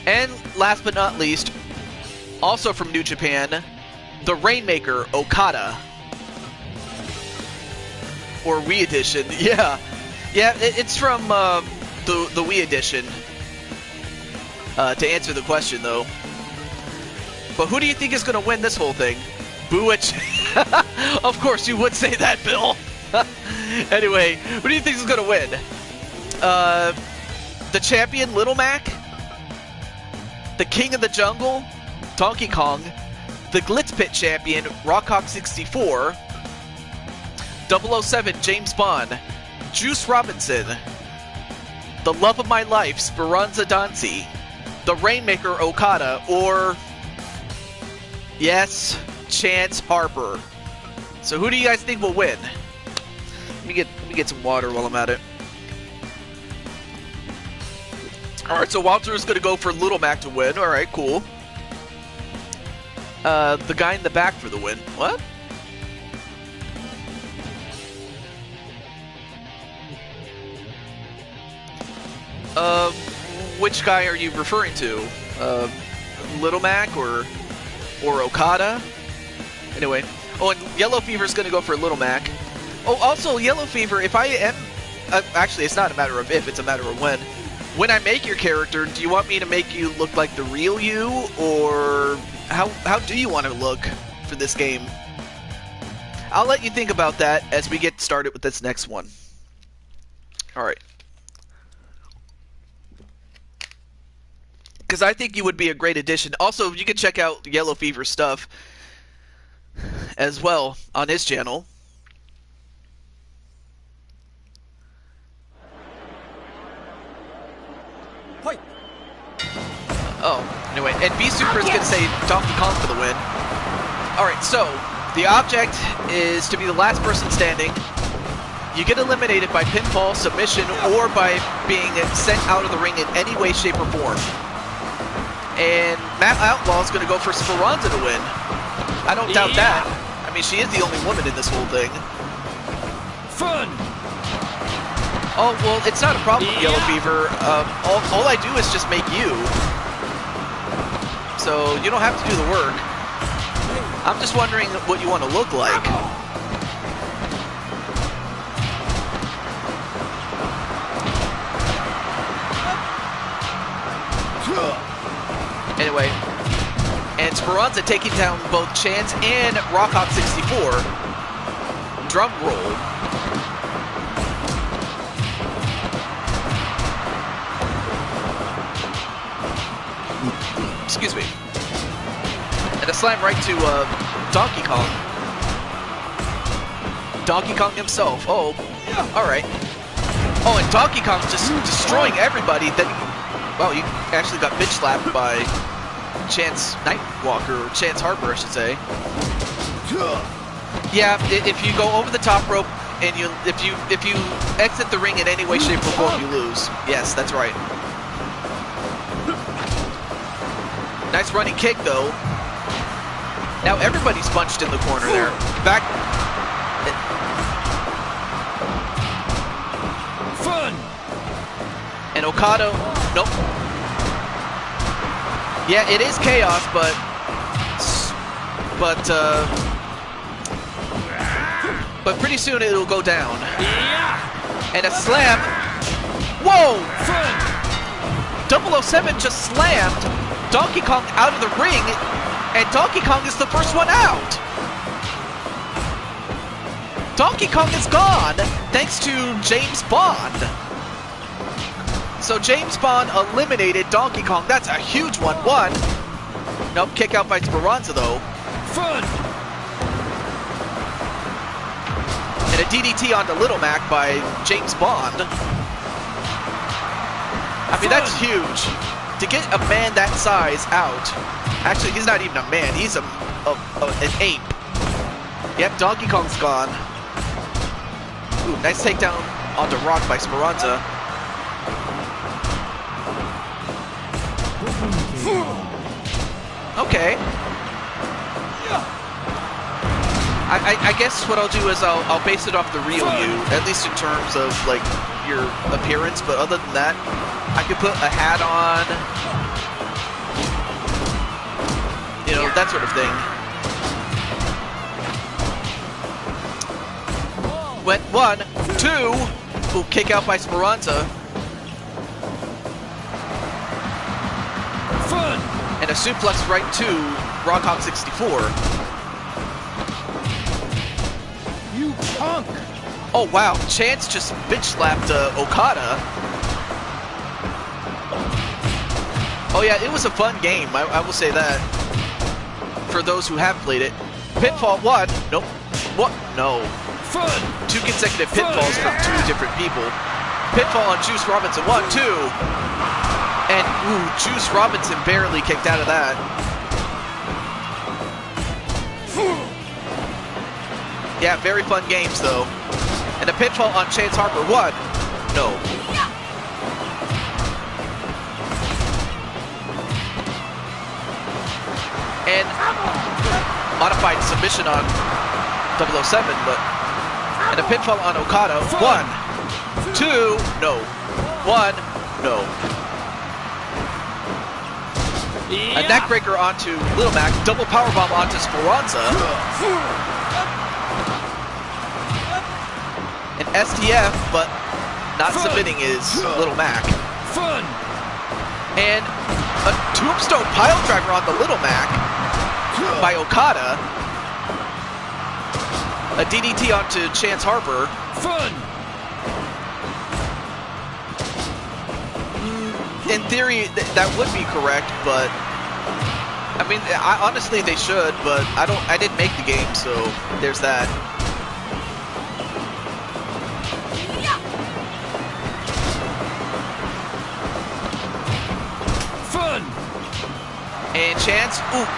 And last but not least, Also from New Japan, the Rainmaker Okada. Or Wii Edition. Yeah. Yeah, it's from the Wii Edition. To answer the question, though. But who do you think is going to win this whole thing? Buich. Of course, you would say that, Bill. Anyway, who do you think is going to win? The champion, Little Mac? The King of the Jungle, Donkey Kong? The Glitz Pit champion, Rockhawk 64? 007, James Bond? Juice Robinson? The Love of My Life, Speranza Dancy? The Rainmaker Okada? Or... yes, Chance Harper. So who do you guys think will win? Let me get some water while I'm at it. Alright, so Walter is going to go for Little Mac to win. Alright, cool. The guy in the back for the win. What? Which guy are you referring to? Little Mac or Okada? Anyway. Oh, and Yellow Fever is going to go for Little Mac. Oh, also, Yellow Fever, if I am... actually, it's not a matter of if, it's a matter of when. When I make your character, do you want me to make you look like the real you? Or how do you want to look for this game? I'll let you think about that as we get started with this next one. Alright. Because I think you would be a great addition. Also, you can check out Yellow Fever stuff as well on his channel. Oh, anyway, and V-Super is going to say Donkey Kong for the win. Alright, so, the object is to be the last person standing. You get eliminated by pinfall, submission, or by being sent out of the ring in any way, shape, or form. And Matt Outlaw is going to go for Speranza to win. I don't doubt that. I mean, she is the only woman in this whole thing. Fun! Oh, well, it's not a problem with Yellow Fever. All I do is just make you. So you don't have to do the work. I'm just wondering what you want to look like. Anyway, and Speranza taking down both Chance and Rockhawk 64. Drum roll. Excuse me. And a slam right to Donkey Kong. Donkey Kong himself. Oh, alright. Oh, and Donkey Kong's just destroying everybody. Then, well, you actually got bitch slapped by Chance Nightwalker, or Chance Harper, I should say. Yeah, if you go over the top rope and if you exit the ring in any way, shape, or form, you lose. Yes, that's right. Nice running kick, though. Now everybody's bunched in the corner there. Back. Fun! And Okada, nope. Yeah, it is chaos, but pretty soon it'll go down. And a slam. Whoa! 007 just slammed Donkey Kong out of the ring, and Donkey Kong is the first one out. Donkey Kong is gone, thanks to James Bond. So James Bond eliminated Donkey Kong. That's a huge one. Nope, kick out by Speranza, though. Fun! And a DDT onto Little Mac by James Bond. I mean, that's huge. To get a man that size out. Actually, he's not even a man. He's an ape. Yep, Donkey Kong's gone. Ooh, nice takedown onto Rock by Speranza. Okay. I guess what I'll do is I'll base it off the real you, at least in terms of like your appearance. But other than that, I could put a hat on. you know, that sort of thing. Went 1, 2. Ooh, kick out by Speranza. Fun! And a suplex right to Rockhawk 64. You punk! Oh wow, Chance just bitch slapped Okada. Oh yeah, it was a fun game, I will say that. For those who have played it. Pinfall 1. Nope. What? No. Fun! 2 consecutive pinfalls from 2 different people. Pinfall on Juice Robinson. 1, 2. And, ooh, Juice Robinson barely kicked out of that. Yeah, very fun games, though. And a pinfall on Chance Harper. 1. No. And modified submission on 007, but... And a pinfall on Okada. 1. 2. No. 1. No. A neckbreaker onto Little Mac, double powerbomb onto Speranza. An STF, but not submitting is Little Mac. Fun! And a tombstone pile driver on the Little Mac by Okada. A DDT onto Chance Harper. Fun! In theory, that would be correct, but I mean, honestly, they should. But I didn't make the game, so there's that. Fun! And Chance, ooh,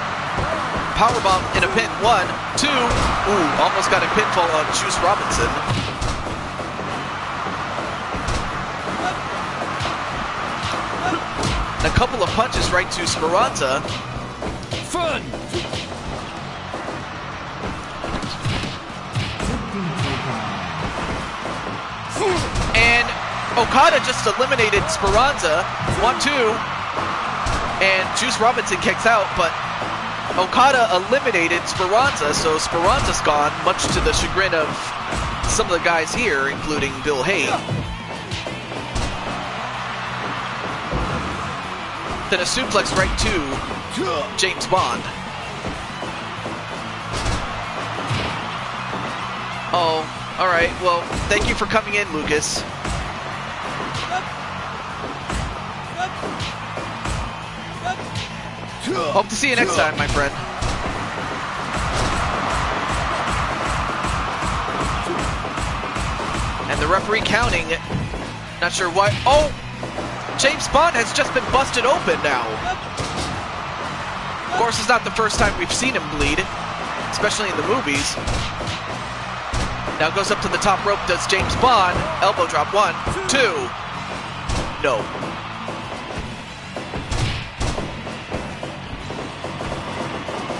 powerbomb in a pin. 1, 2, ooh, almost got a pinfall on Juice Robinson. A couple of punches right to Speranza. Fun! And Okada just eliminated Speranza. 1, 2. And Juice Robinson kicks out, but Okada eliminated Speranza, so Speranza's gone, much to the chagrin of some of the guys here, including Bill Hay. Then a suplex right to James Bond. Oh, alright, well, thank you for coming in, Lucas. Hope to see you next time, my friend. And the referee counting. Not sure why. Oh! James Bond has just been busted open now. Of course, it's not the first time we've seen him bleed, especially in the movies. Now goes up to the top rope, does James Bond. Elbow drop. 1, 2. No.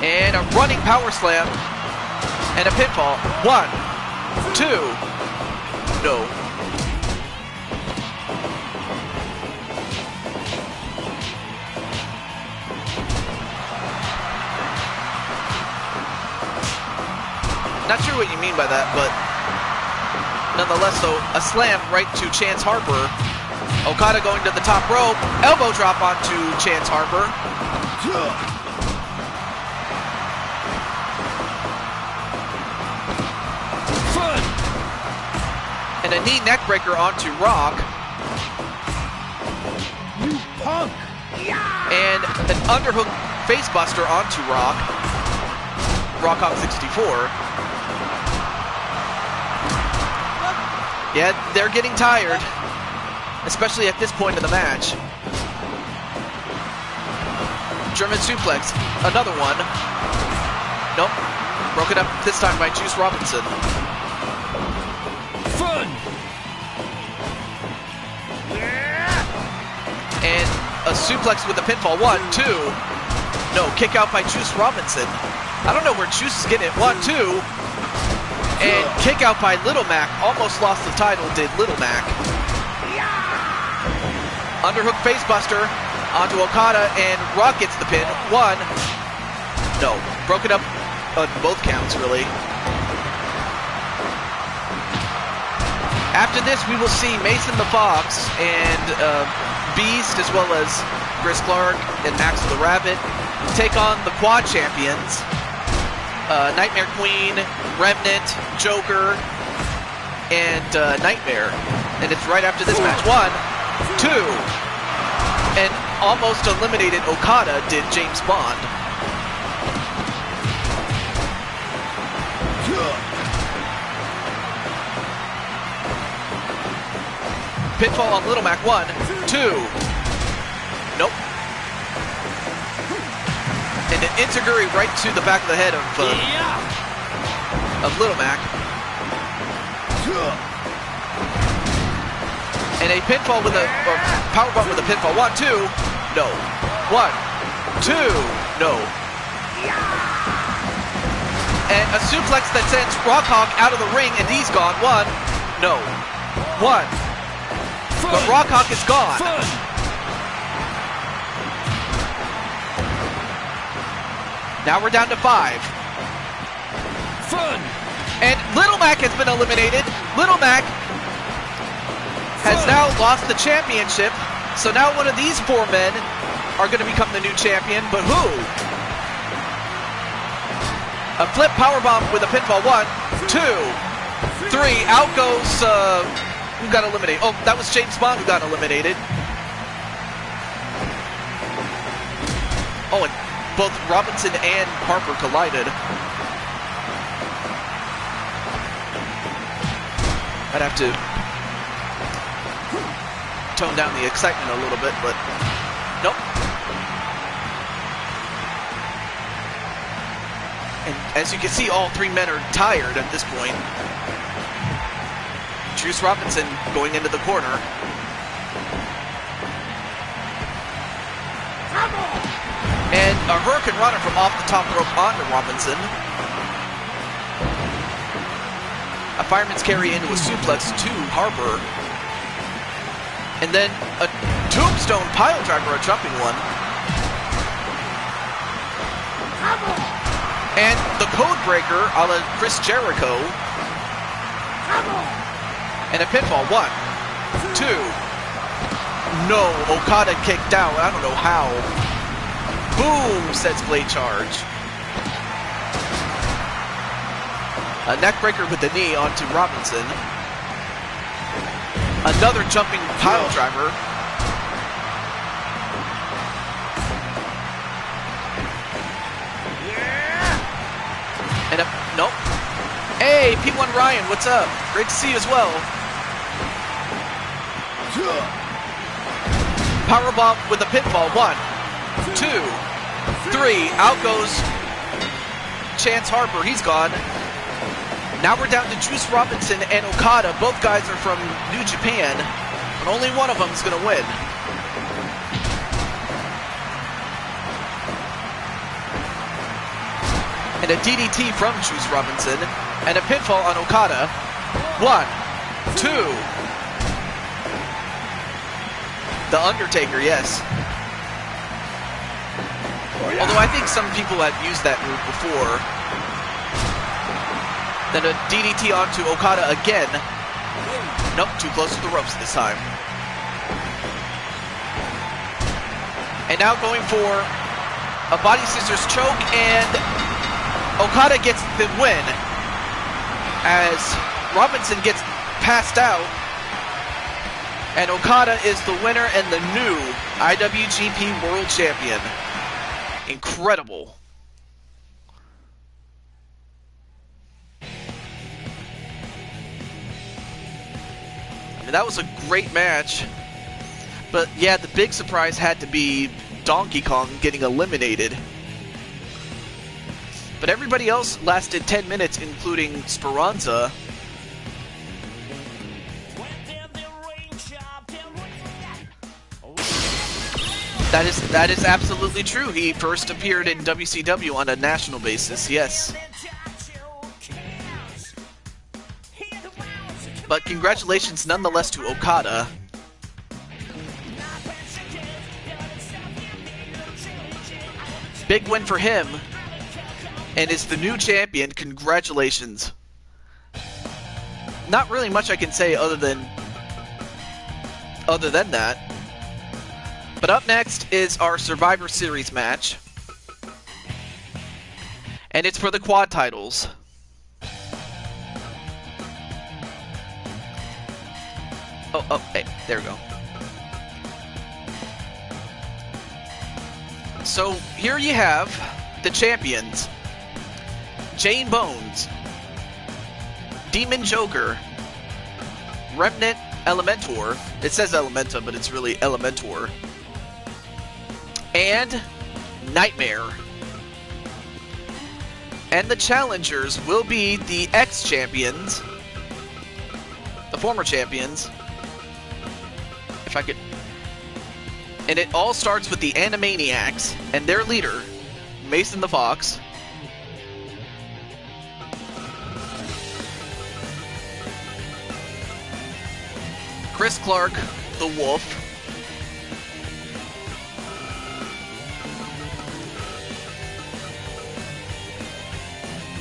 And a running power slam. And a pinfall. 1, 2. No. Not sure what you mean by that, but nonetheless, though, a slam right to Chance Harper. Okada going to the top rope. Elbow drop onto Chance Harper. Fun! And a knee neck breaker onto Rock. You punk! And an underhook face buster onto Rock. Rockhawk 64. Yeah, they're getting tired, especially at this point in the match. German suplex, another one. Nope, broken up this time by Juice Robinson. Fun! And a suplex with a pinfall. 1, 2. No, kick out by Juice Robinson. I don't know where Juice is getting it. 1, 2. And kick out by Little Mac. Almost lost the title, did Little Mac. Underhook facebuster onto Okada, and Rock gets the pin. 1, No. Broken up on both counts, really. After this, we will see Mason the Fox and Beast, as well as Chris Clark and Axel the Rabbit, take on the Quad Champions, Nightmare Queen, Remnant, Joker, and Nightmare. And it's right after this match. 1, 2, and almost eliminated Okada did James Bond. Pinfall on Little Mac. 1, 2. Nope. And an Integuri right to the back of the head of Little Mac. And a pinfall with a powerbomb with a pinfall. 1, 2. No. 1, 2. No. And a suplex that sends Rockhawk out of the ring, and he's gone. 1. No. 1. But Rockhawk is gone. Now we're down to 5. And Little Mac has been eliminated. Little Mac has now lost the championship. So now one of these 4 men are going to become the new champion. But who? A flip powerbomb with a pinfall. 1, 2, 3. Out goes... who got eliminated? Oh, that was James Bond who got eliminated. Oh, and both Robinson and Harper collided. I'd have to tone down the excitement a little bit, but nope. And as you can see, all 3 men are tired at this point. Juice Robinson going into the corner. And a Hurricane Runner from off the top rope onto Robinson. A Fireman's Carry into a suplex to Harper. And then a Tombstone pile driver, a jumping one. And the Code Breaker a la Chris Jericho. And a pinfall. 1, 2. No, Okada kicked out. I don't know how. Boom, says Blade Charge. A neckbreaker with the knee onto Robinson. Another jumping pile driver. And a, nope. Hey, P1 Ryan, what's up? Great to see you as well. Powerbomb with a pinfall. 1, 2, 3. Out goes Chance Harper. He's gone. Now we're down to Juice Robinson and Okada. Both guys are from New Japan, but only one of them is going to win. And a DDT from Juice Robinson, and a pinfall on Okada. 1, 2. The Undertaker, yes. Although I think some people have used that move before. Then a DDT onto Okada again. Nope, too close to the ropes this time. And now going for a body scissors choke, and Okada gets the win as Robinson gets passed out. And Okada is the winner and the new IWGP World Champion. Incredible. I mean, that was a great match. But yeah, the big surprise had to be Donkey Kong getting eliminated. But everybody else lasted 10 minutes, including Speranza. That is absolutely true. He first appeared in WCW on a national basis, yes. But congratulations nonetheless to Okada. Big win for him. and is the new champion. Congratulations. Not really much I can say other than that. But up next is our Survivor Series match. And it's for the quad titles. Oh, hey, there we go. So here you have the champions. Jane Bones, Demon Joker, Remnant Elementor. It says Elementa, but it's really Elementor. And Nightmare. And the challengers will be the ex-champions, the former champions. If I could... And it all starts with the Animaniacs and their leader, Mason the Fox. Chris Clark, the Wolf.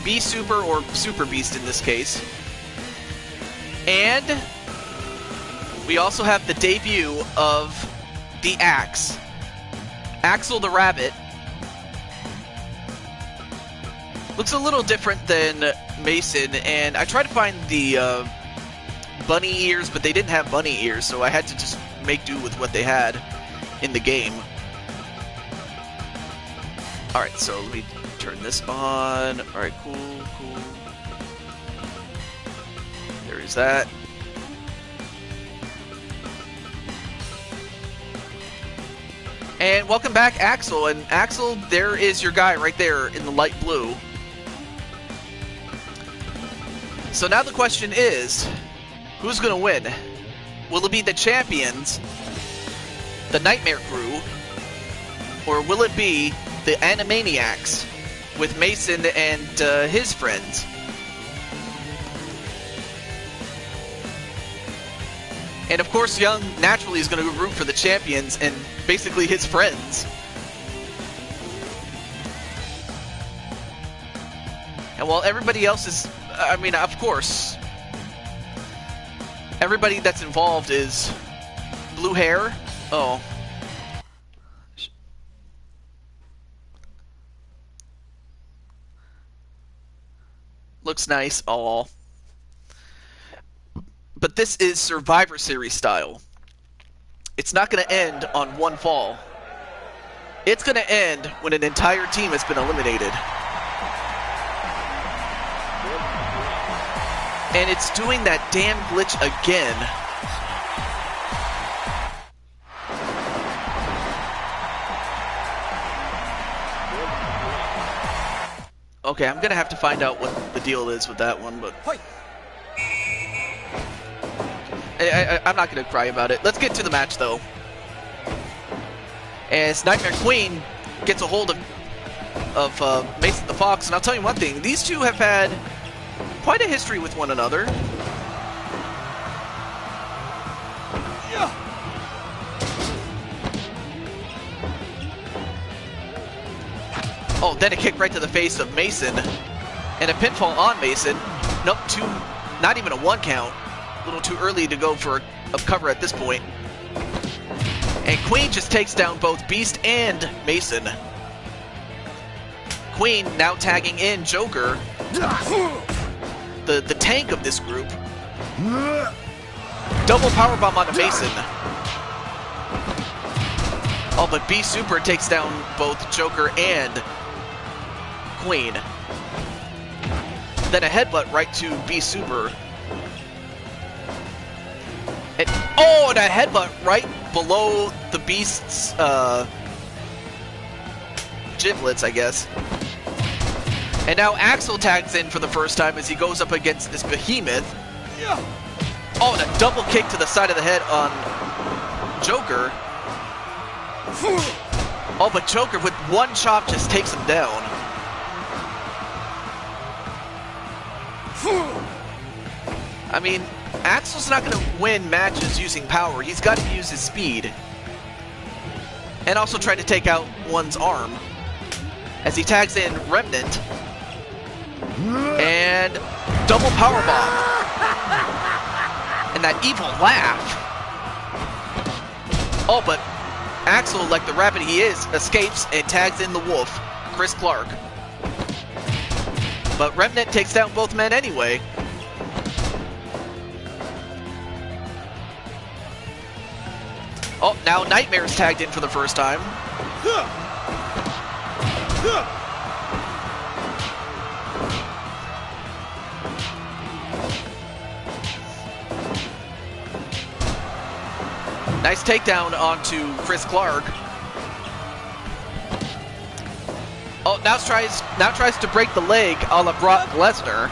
B-Super, or Super Beast in this case. And we also have the debut of the Axe. Axel the Rabbit. Looks a little different than Mason, and I tried to find the bunny ears, but they didn't have bunny ears, so I had to just make do with what they had in the game. Alright, so let me turn this on. Alright, cool. There is that. And welcome back, Axel. And Axel, there is your guy right there in the light blue. So now the question is, who's going to win? Will it be the champions, the Nightmare Crew, or will it be the Animaniacs with Mason and his friends? And of course, Young naturally is going to root for the champions and basically his friends. And while everybody else is, I mean, of course, everybody that's involved is blue hair. Oh. Looks nice. Oh. But this is Survivor Series style. It's not going to end on one fall. It's going to end when an entire team has been eliminated. And it's doing that damn glitch again. Okay, I'm going to have to find out what the deal is with that one, but... I'm not going to cry about it. Let's get to the match, though. As Nightmare Queen gets a hold of Mason the Fox, and I'll tell you one thing. These two have had quite a history with one another. Oh, then a kick right to the face of Mason. And a pinfall on Mason. Nope, not even a one count. A little too early to go for a cover at this point. And Queen just takes down both Beast and Mason. Queen now tagging in Joker, the tank of this group. Double powerbomb onto Mason. Oh, but B-Super takes down both Joker and Queen. Then a headbutt right to B-Super. And, oh, and a headbutt right below the Beast's giblets, I guess. And now Axel tags in for the first time as he goes up against this behemoth. Oh, and a double kick to the side of the head on Joker. Oh, but Joker with one chop just takes him down. I mean, Axel's not going to win matches using power. He's got to use his speed. And also try to take out one's arm. As he tags in Remnant. And double power bomb. And that evil laugh. Oh, but Axel, like the rabbit he is, escapes and tags in the wolf, Chris Clark. But Remnant takes down both men anyway. Oh, now Nightmare's tagged in for the first time. Nice takedown onto Chris Clark. Oh, now tries to break the leg a la Brock Lesnar.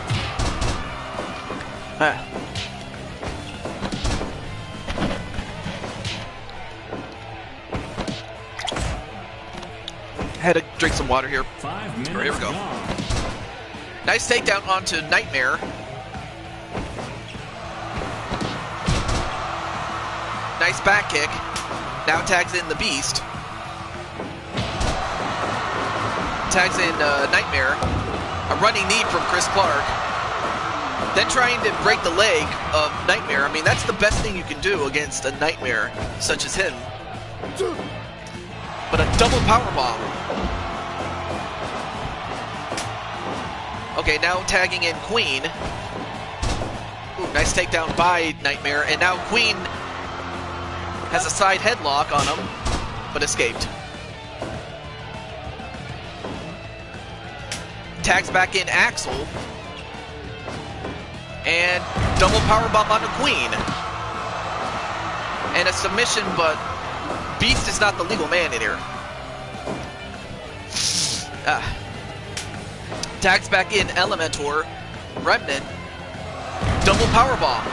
Had to drink some water here. 5 minutes Here we go. gone. Nice takedown onto Nightmare. Nice back kick. Now tags in the Beast. Tags in Nightmare. A running knee from Chris Clark. Then trying to break the leg of Nightmare. I mean, that's the best thing you can do against a Nightmare such as him. But a double power bomb. Okay, now tagging in Queen. Ooh, nice takedown by Nightmare. And now Queen has a side headlock on him, but escaped. Tags back in Axel. And double powerbomb onto Queen. And a submission, but Beast is not the legal man in here. Tags back in Elementor. Remnant. Double powerbomb.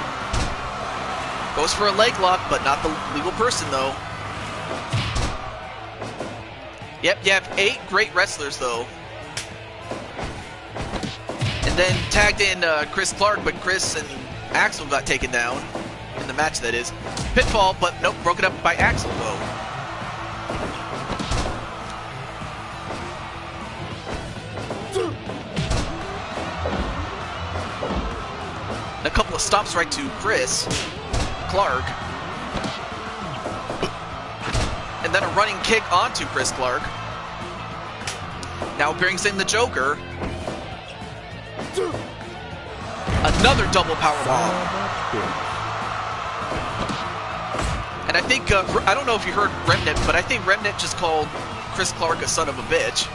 Goes for a leg lock, but not the legal person, though. Yep, you have 8 great wrestlers, though. And then tagged in Chris Clark, but Chris and Axel got taken down. In the match, that is. Pitfall, but nope, broken up by Axel, though. And a couple of stops right to Chris Clark. And then a running kick onto Chris Clark. Now brings in the Joker. Another double powerbomb. And I think, I don't know if you heard Remnant, but I think Remnant just called Chris Clark a son of a bitch.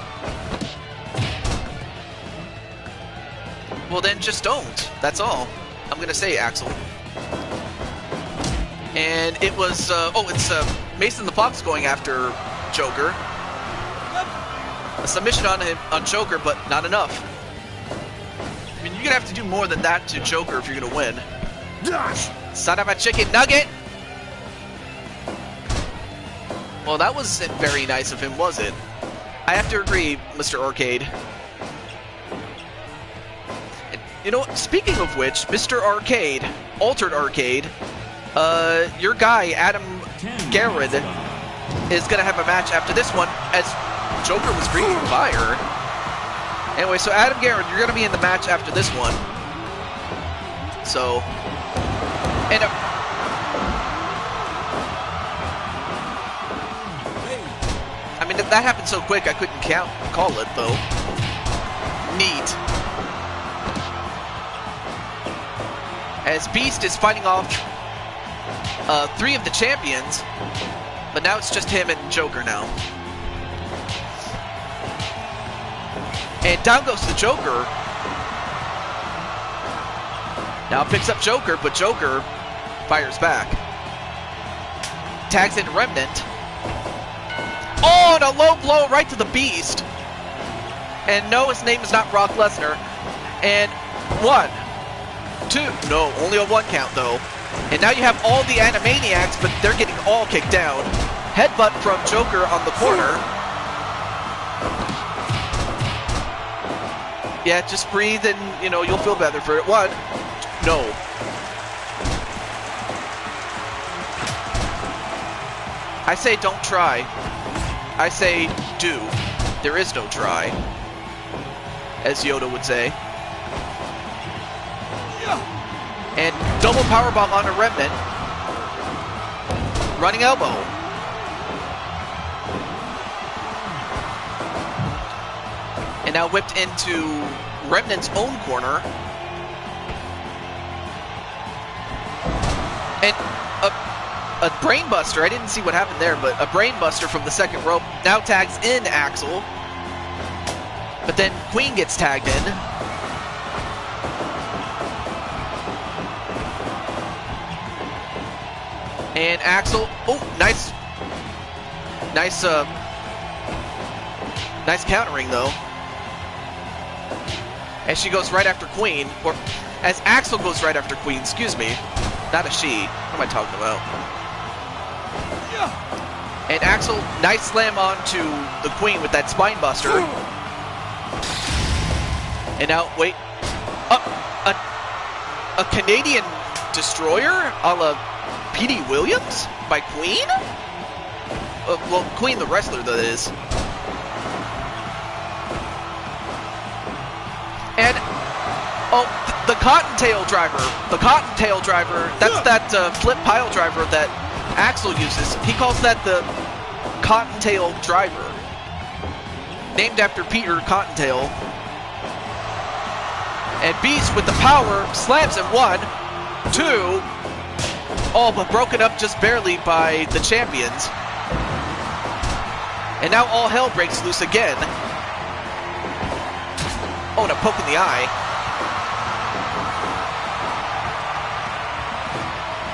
Well then, just don't. That's all I'm gonna say, Axel. And it was, it's Mason the Fox going after Joker. A submission on him, on Joker, but not enough. I mean, you're gonna have to do more than that to Joker if you're gonna win. Son of a chicken nugget! Well, that wasn't very nice of him, was it? I have to agree, Mr. Arcade. You know what? Speaking of which, Mr. Arcade, Altered Arcade, your guy, Adam Garrett, is going to have a match after this one, as Joker was breathing fire. Anyway, so Adam Garrett, you're going to be in the match after this one. So, and I mean, that happened so quick, I couldn't call it, though. Neat. As Beast is fighting off 3 of the champions, but now it's just him and Joker now. And down goes the Joker. Now picks up Joker, but Joker fires back. Tags in Remnant. Oh, and a low blow right to the Beast. And no, his name is not Brock Lesnar. And 1, 2, no, only a 1 count though. And now you have all the Animaniacs, but they're getting all kicked down. Headbutt from Joker on the corner. Yeah, just breathe and, you know, you'll feel better for it. 1, no. I say don't try. I say do. There is no try, as Yoda would say. Double powerbomb onto Remnant. Running elbow. And now whipped into Remnant's own corner. And a brainbuster. I didn't see what happened there, but a brainbuster from the second rope now tags in Axel. But then Queen gets tagged in. And Axel, oh, nice countering though. As she goes right after Queen, or as Axel goes right after Queen, excuse me. Not a she. What am I talking about? And Axel, nice slam onto the Queen with that spine buster. And now, wait. A Canadian destroyer a la P.D. Williams by Queen? Well, Queen the wrestler, that is. And, oh, the Cottontail driver. The Cottontail driver, that's that flip pile driver that Axel uses. He calls that the Cottontail driver. Named after Peter Cottontail. And Beast with the power slams him 1, 2. Oh, but broken up just barely by the champions. And now all hell breaks loose again. Oh, and a poke in the eye.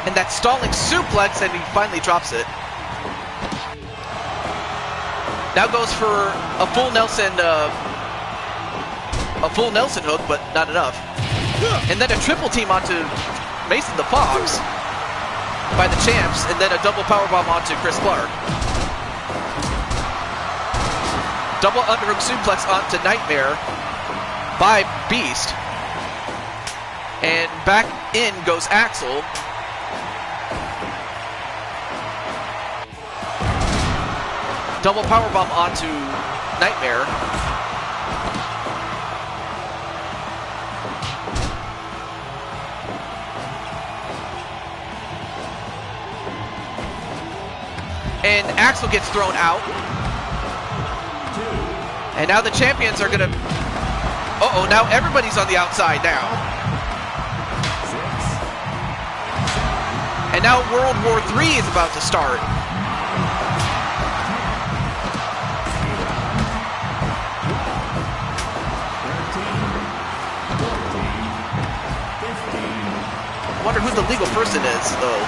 And that stalling suplex, and he finally drops it. Now goes for a full Nelson hook, but not enough. And then a triple team onto Mason the Fox by the champs, and then a double powerbomb onto Chris Clark. Double underhook suplex onto Nightmare by Beast. And back in goes Axel. Double powerbomb onto Nightmare. And Axel gets thrown out. And now the champions are gonna... Uh-oh, now everybody's on the outside now. And now World War III is about to start. I wonder who the legal person is, though.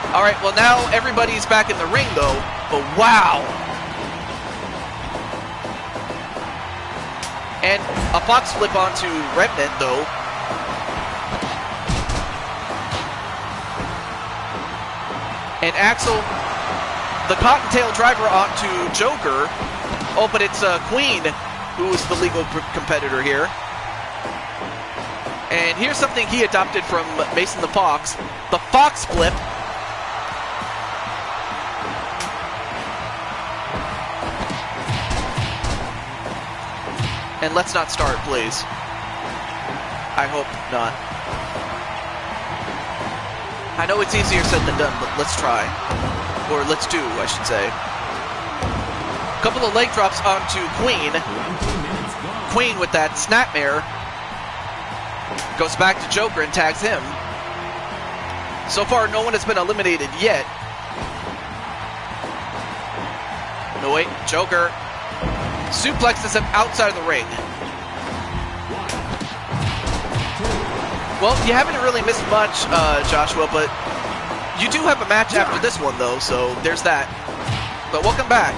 Alright, well now everybody's back in the ring, though. But wow! And a Fox flip onto Remnant, though. And Axel, the Cottontail driver onto Joker. Oh, but it's Queen who is the legal competitor here. And here's something he adopted from Mason the Fox. The Fox flip. And let's not start, please. I hope not. I know it's easier said than done, but let's try. Or let's do, I should say. Couple of leg drops onto Queen. Queen with that snapmare. Goes back to Joker and tags him. So far, no one has been eliminated yet. No, wait. Joker suplexes him outside of the ring. Well, you haven't really missed much, Joshua, but you do have a match after this one, though, so there's that. But welcome back.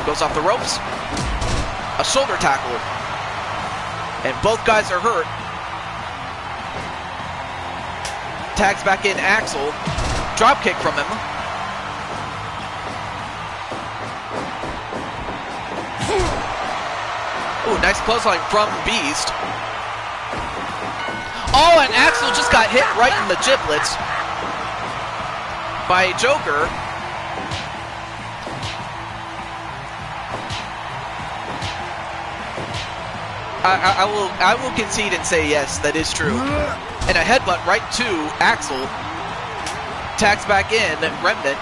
Goes off the ropes. A shoulder tackle. And both guys are hurt. Tags back in Axel. Drop kick from him. Ooh, nice clothesline from Beast. Oh, and Axel just got hit right in the giblets by Joker. I will concede and say yes, that is true. And a headbutt right to Axel. Tags back in Remnant.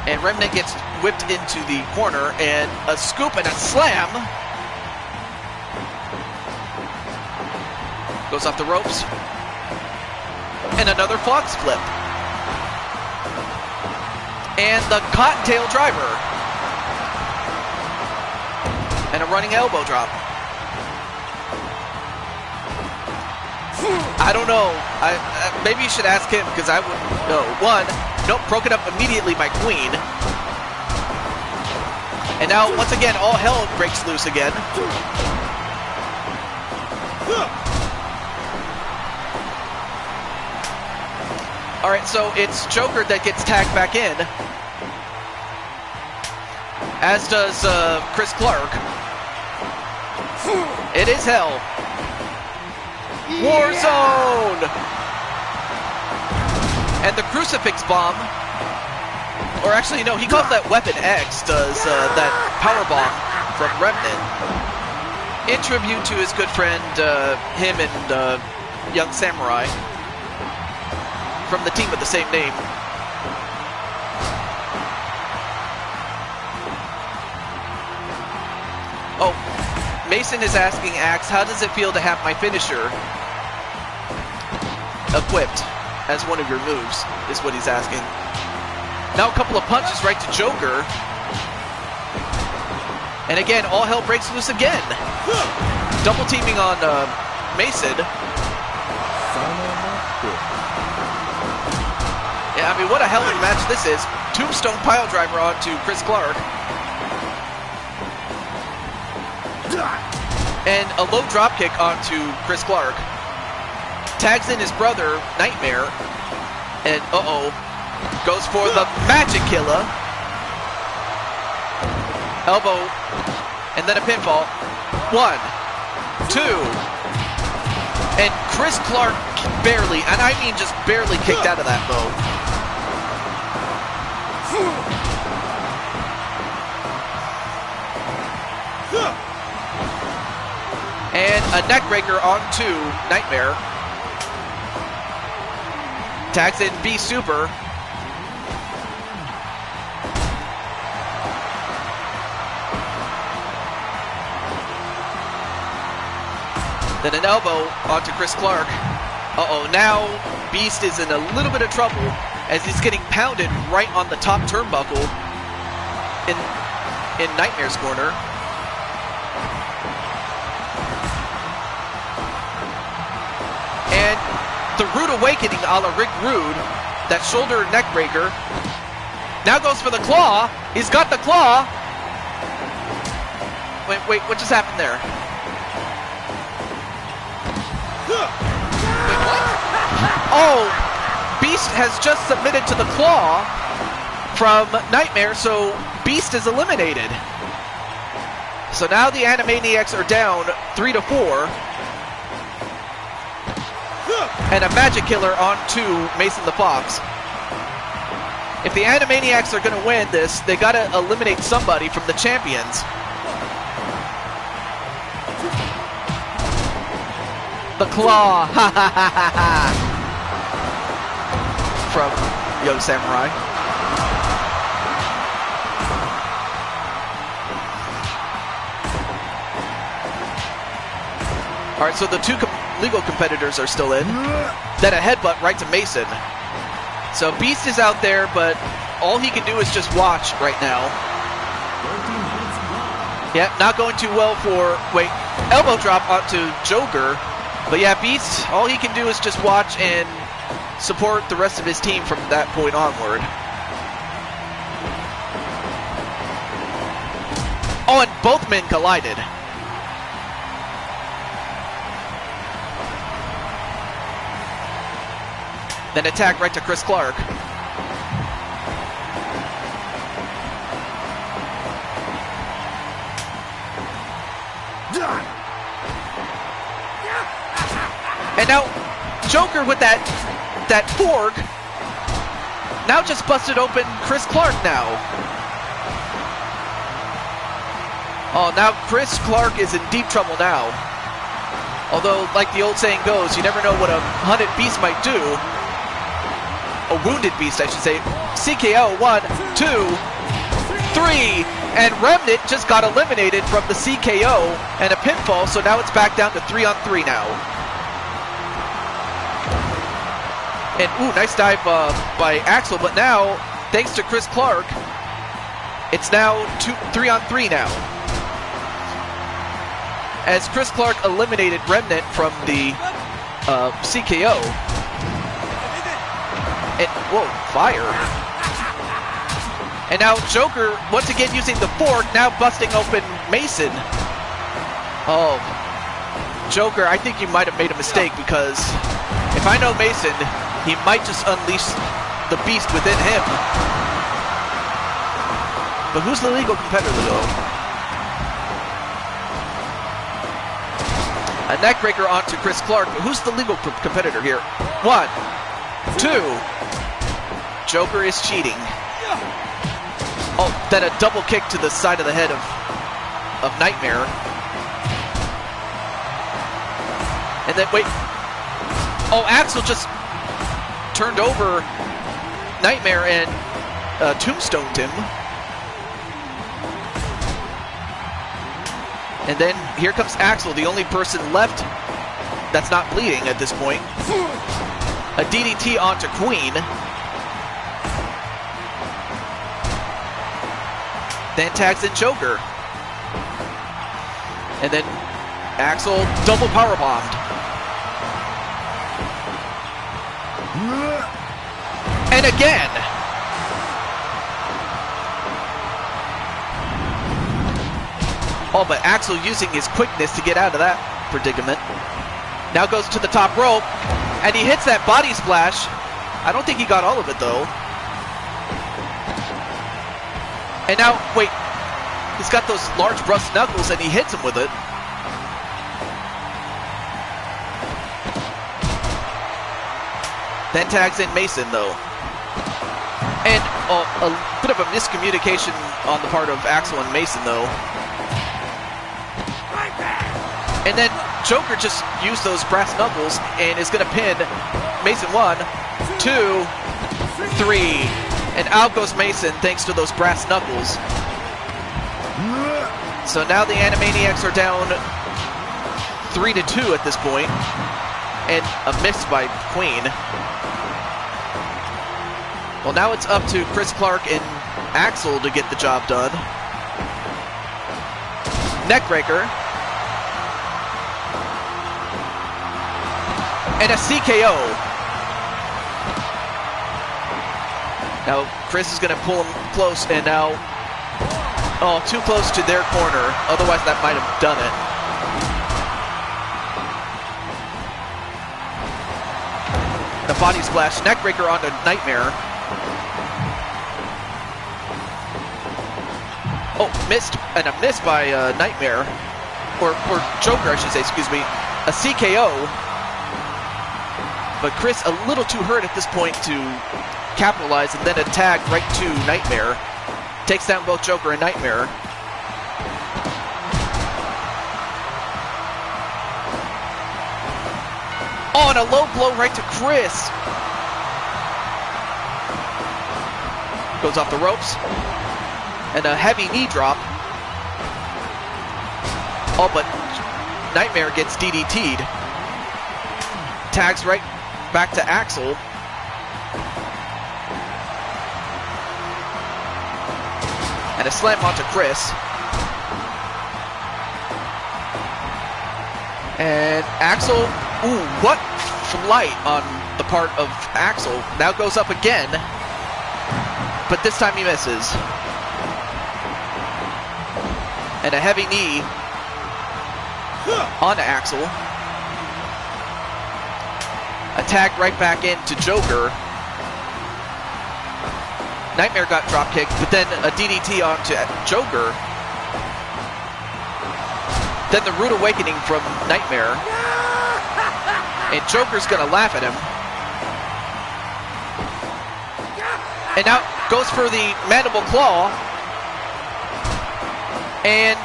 And Remnant gets whipped into the corner, and a scoop and a slam. Goes off the ropes. And another fox flip. And the cottontail driver. And a running elbow drop. I don't know. Maybe you should ask him, because I wouldn't know. One, nope, broken up immediately by Queen. And now, once again, all hell breaks loose again. Alright, so it's Joker that gets tagged back in. As does Chris Clark. It is hell. Warzone! And the crucifix bomb, or actually no, he calls that Weapon X, does that power bomb from Remnant. In tribute to his good friend, him and Young Samurai, from the team with the same name. Oh, Mason is asking Axe, how does it feel to have my finisher equipped as one of your moves, is what he's asking. Now a couple of punches right to Joker. And again, all hell breaks loose again. Double teaming on Mason. Yeah, I mean, what a hell of a match this is. Tombstone pile driver onto Chris Clark. And a low drop kick onto Chris Clark. Tags in his brother, Nightmare. And, goes for the Magic Killer. Elbow. And then a pinfall. 1, 2. And Chris Clark barely, and I mean just barely, kicked out of that mode. And a neckbreaker onto Nightmare. Tags in B Super. Then an elbow onto Chris Clark. Now Beast is in a little bit of trouble as he's getting pounded right on the top turnbuckle in Nightmare's corner. And the Rude Awakening a la Rick Rude, that shoulder neck breaker, now goes for the claw. He's got the claw. Wait, what just happened there? Wait, what? Oh, Beast has just submitted to the claw from Nightmare, so Beast is eliminated. So now the Animaniacs are down 3-4. And a Magic Killer onto Mason the Fox. If the Animaniacs are going to win this, they got to eliminate somebody from the champions. The claw, ha ha ha ha ha, from Young Samurai. All right, so the two legal competitors are still in. Then a headbutt right to Mason. So Beast is out there, but all he can do is just watch right now. Yeah, not going too well for, elbow drop onto Joker. But yeah, Beast, all he can do is just watch and support the rest of his team from that point onward. Oh, and both men collided. Then attack right to Chris Clark. And now, Joker with that fork, now just busted open Chris Clark now. Oh, now Chris Clark is in deep trouble now. Although, like the old saying goes, you never know what a hunted beast might do. A wounded beast, I should say. CKO, 1, 2, 3, and Remnant just got eliminated from the CKO and a pinfall, so now it's back down to 3-on-3 now. And, ooh, nice dive by Axel, but now, thanks to Chris Clark, it's now 3-on-3 now. As Chris Clark eliminated Remnant from the CKO. And, whoa, fire. And now Joker, once again using the fork, now busting open Mason. Oh, Joker, I think you might have made a mistake because if I know Mason, he might just unleash the beast within him. But who's the legal competitor though? A neckbreaker onto Chris Clark, but who's the legal competitor here? 1, 2. Joker is cheating. Oh, then a double kick to the side of the head of Nightmare. And then, wait. Oh, Axel just turned over Nightmare and tombstoned him. And then here comes Axel, the only person left that's not bleeding at this point. A DDT onto Queen. Then tags in Joker. And then Axel double powerbombed. And again. Oh, but Axel using his quickness to get out of that predicament. Now goes to the top rope, and he hits that body splash. I don't think he got all of it, though. And now, wait, he's got those large brushed knuckles, and he hits him with it. Then tags in Mason, though. And a bit of a miscommunication on the part of Axel and Mason, though. And then Joker just used those brass knuckles and is going to pin Mason. 1, 2, 3. And out goes Mason thanks to those brass knuckles. So now the Animaniacs are down 3-2 at this point. And a miss by Queen. Well, now it's up to Chris Clark and Axel to get the job done. Neckbreaker. And a CKO. Now, Chris is going to pull him close, and now... Oh, too close to their corner. Otherwise, that might have done it. The body splash. Neckbreaker onto Nightmare. Oh, missed. And a miss by Nightmare. Or Joker, I should say, excuse me. A CKO. But Chris a little too hurt at this point to capitalize, and then a tag right to Nightmare. Takes down both Joker and Nightmare. Oh, and a low blow right to Chris. Goes off the ropes. And a heavy knee drop. Oh, but Nightmare gets DDT'd. Tags right back to Axel. And a slam onto Chris. And Axel, ooh, what flight on the part of Axel. Now goes up again. But this time he misses. And a heavy knee on Axel. A tag right back into Joker. Nightmare got drop kicked, but then a DDT onto Joker. Then the Rude Awakening from Nightmare. And Joker's gonna laugh at him. And now goes for the Mandible Claw. And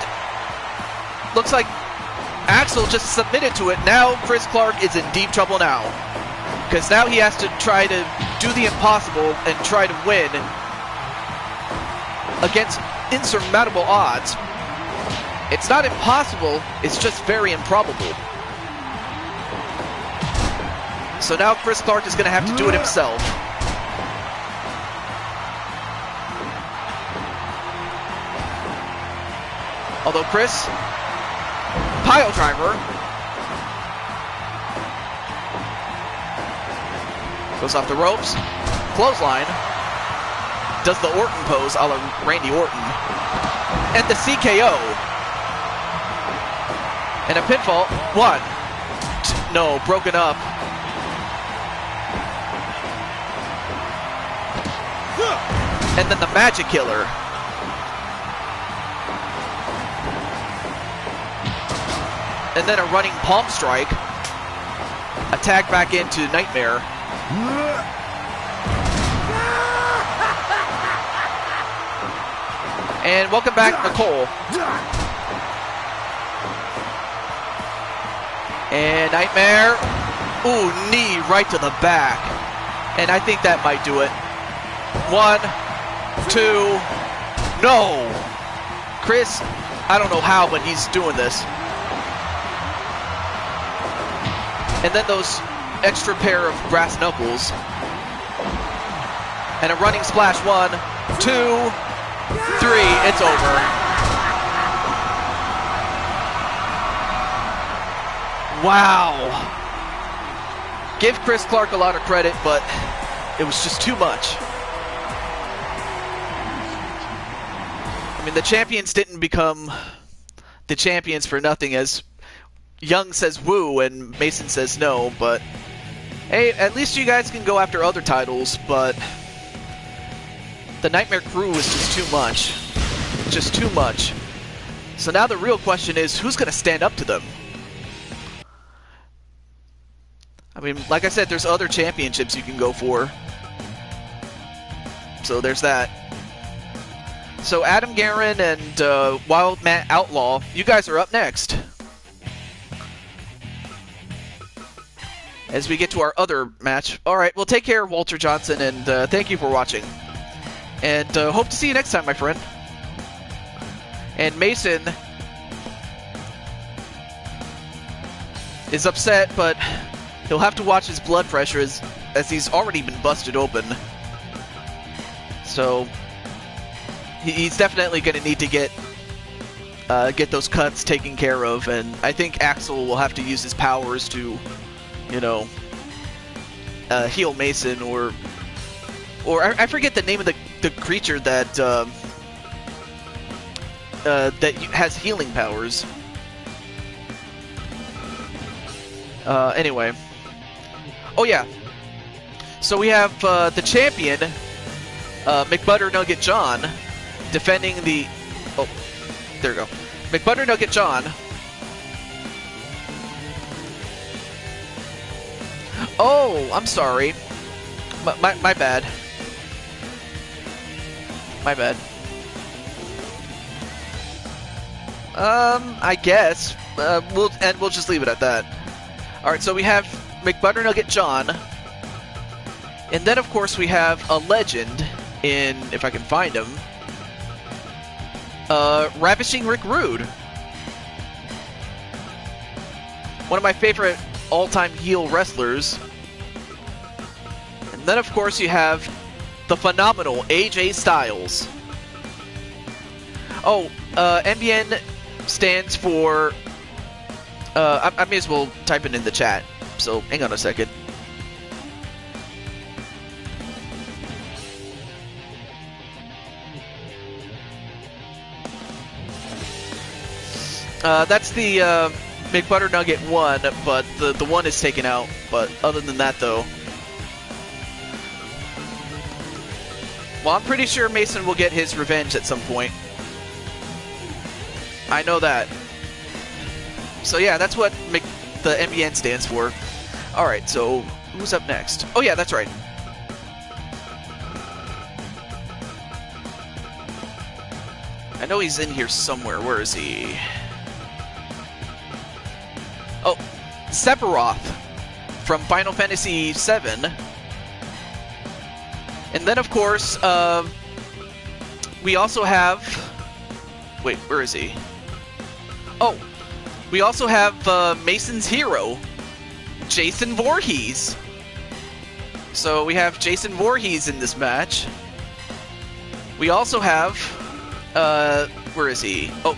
looks like Axel just submitted to it. Now Chris Clark is in deep trouble now. Because now he has to try to do the impossible and try to win against insurmountable odds. It's not impossible, it's just very improbable. So now Chris Clark is going to have to do it himself. Although Chris, pile driver, goes off the ropes, clothesline, does the Orton pose a la Randy Orton, and the CKO, and a pinfall. One, no, broken up. And then the Magic Killer. And then a running palm strike. A tag back into Nightmare. And welcome back, Nicole. And Nightmare. Ooh, knee right to the back. And I think that might do it. 1, 2, no! Chris, I don't know how, but he's doing this. And then those extra pair of brass knuckles. And a running splash. 1, 2, 3. It's over. Wow. Give Chris Clark a lot of credit, but it was just too much. I mean, the champions didn't become the champions for nothing, as Young says woo and Mason says no, but hey, at least you guys can go after other titles, but the Nightmare Crew was just too much. Just too much. So now the real question is, who's going to stand up to them? I mean, like I said, there's other championships you can go for. So there's that. So Adam Guerin and Wild Matt Outlaw, you guys are up next. As we get to our other match. Alright, well, take care, Walter Johnson, and thank you for watching. And hope to see you next time, my friend. And Mason is upset, but he'll have to watch his blood pressure as he's already been busted open. So he's definitely going to need to get those cuts taken care of, and I think Axel will have to use his powers to, you know, heal Mason, or I forget the name of the creature that that has healing powers. Anyway, oh yeah. So we have the champion, McButternugget John, defending the. Oh, there we go. McButternugget John. Oh, I'm sorry. My bad. My bad. I guess. We'll just leave it at that. Alright, so we have McButternugget John. And then, of course, we have a legend in, if I can find him, Ravishing Rick Rude. One of my favorite all-time heel wrestlers. And then, of course, you have the phenomenal AJ Styles. Oh, MBN stands for... I may as well type it in the chat, so hang on a second. That's the McButternugget 1, but the 1 is taken out. But other than that, though... Well, I'm pretty sure Mason will get his revenge at some point. I know that. So yeah, that's what the MBN stands for. Alright, so who's up next? Oh yeah, that's right. I know he's in here somewhere. Where is he? Sephiroth from Final Fantasy VII. And then, of course, we also have... Wait, where is he? Oh, we also have Mason's hero, Jason Voorhees. So we have Jason Voorhees in this match. We also have... where is he? Oh,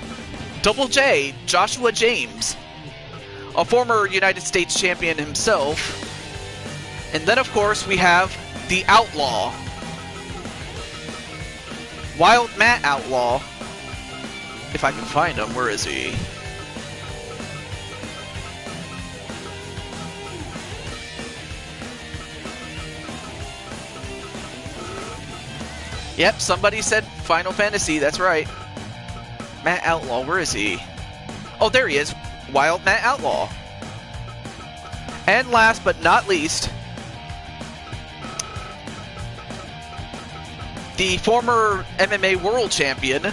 Double J, Joshua James, a former United States champion himself. And then, of course, we have the Outlaw, Wild Matt Outlaw. If I can find him, where is he? Yep, somebody said Final Fantasy, that's right. Matt Outlaw, where is he? Oh, there he is. Wild Matt Outlaw. And last but not least, the former MMA World Champion,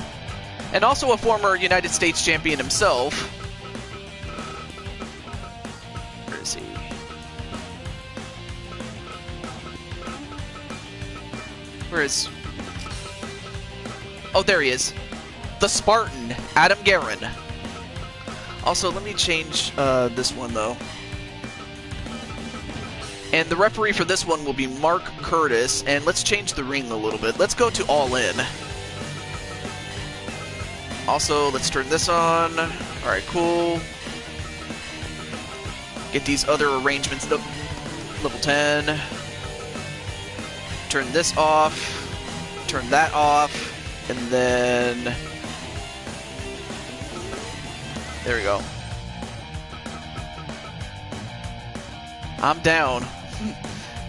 and also a former United States Champion himself. Where is he? Where is... Oh, there he is. The Spartan, Adam Guerin. Also, let me change this one, though. And the referee for this one will be Mark Curtis. And let's change the ring a little bit. Let's go to All In. Also, let's turn this on. Alright, cool. Get these other arrangements up. Level 10. Turn this off. Turn that off. And then... There we go. I'm down.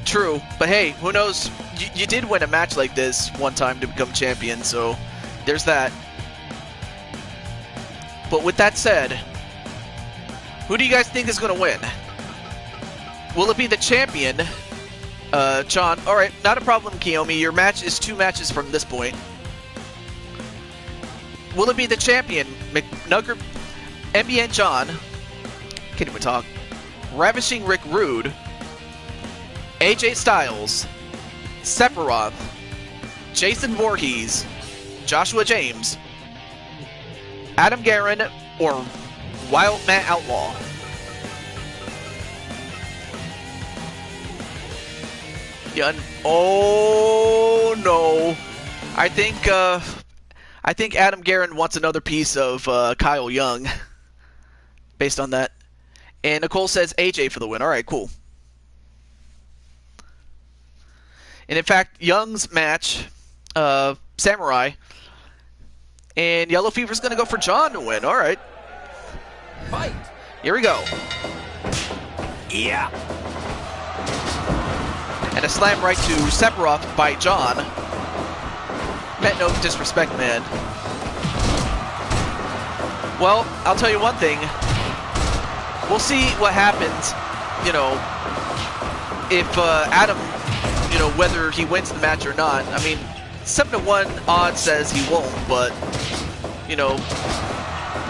True, but hey, who knows? You did win a match like this one time to become champion, so there's that. But with that said, who do you guys think is going to win? Will it be the champion, John? Alright, not a problem, Kiyomi. Your match is 2 matches from this point. Will it be the champion, McNugger, MBN John, can't even talk, Ravishing Rick Rude, AJ Styles, Sephiroth, Jason Voorhees, Joshua James, Adam Guerin, or Wild Matt Outlaw? Yeah. Oh no! I think Adam Guerin wants another piece of Kyle Young, based on that. And Nicole says AJ for the win. All right, cool. And in fact, Young's match, Samurai, and Yellow Fever's going to go for John to win. All right. Fight! Here we go. Yeah! And a slam right to Sephiroth by John. Met no disrespect, man. Well, I'll tell you one thing. We'll see what happens, you know, if Adam, you know, whether he wins the match or not. I mean, 7-to-1 odds says he won't, but, you know,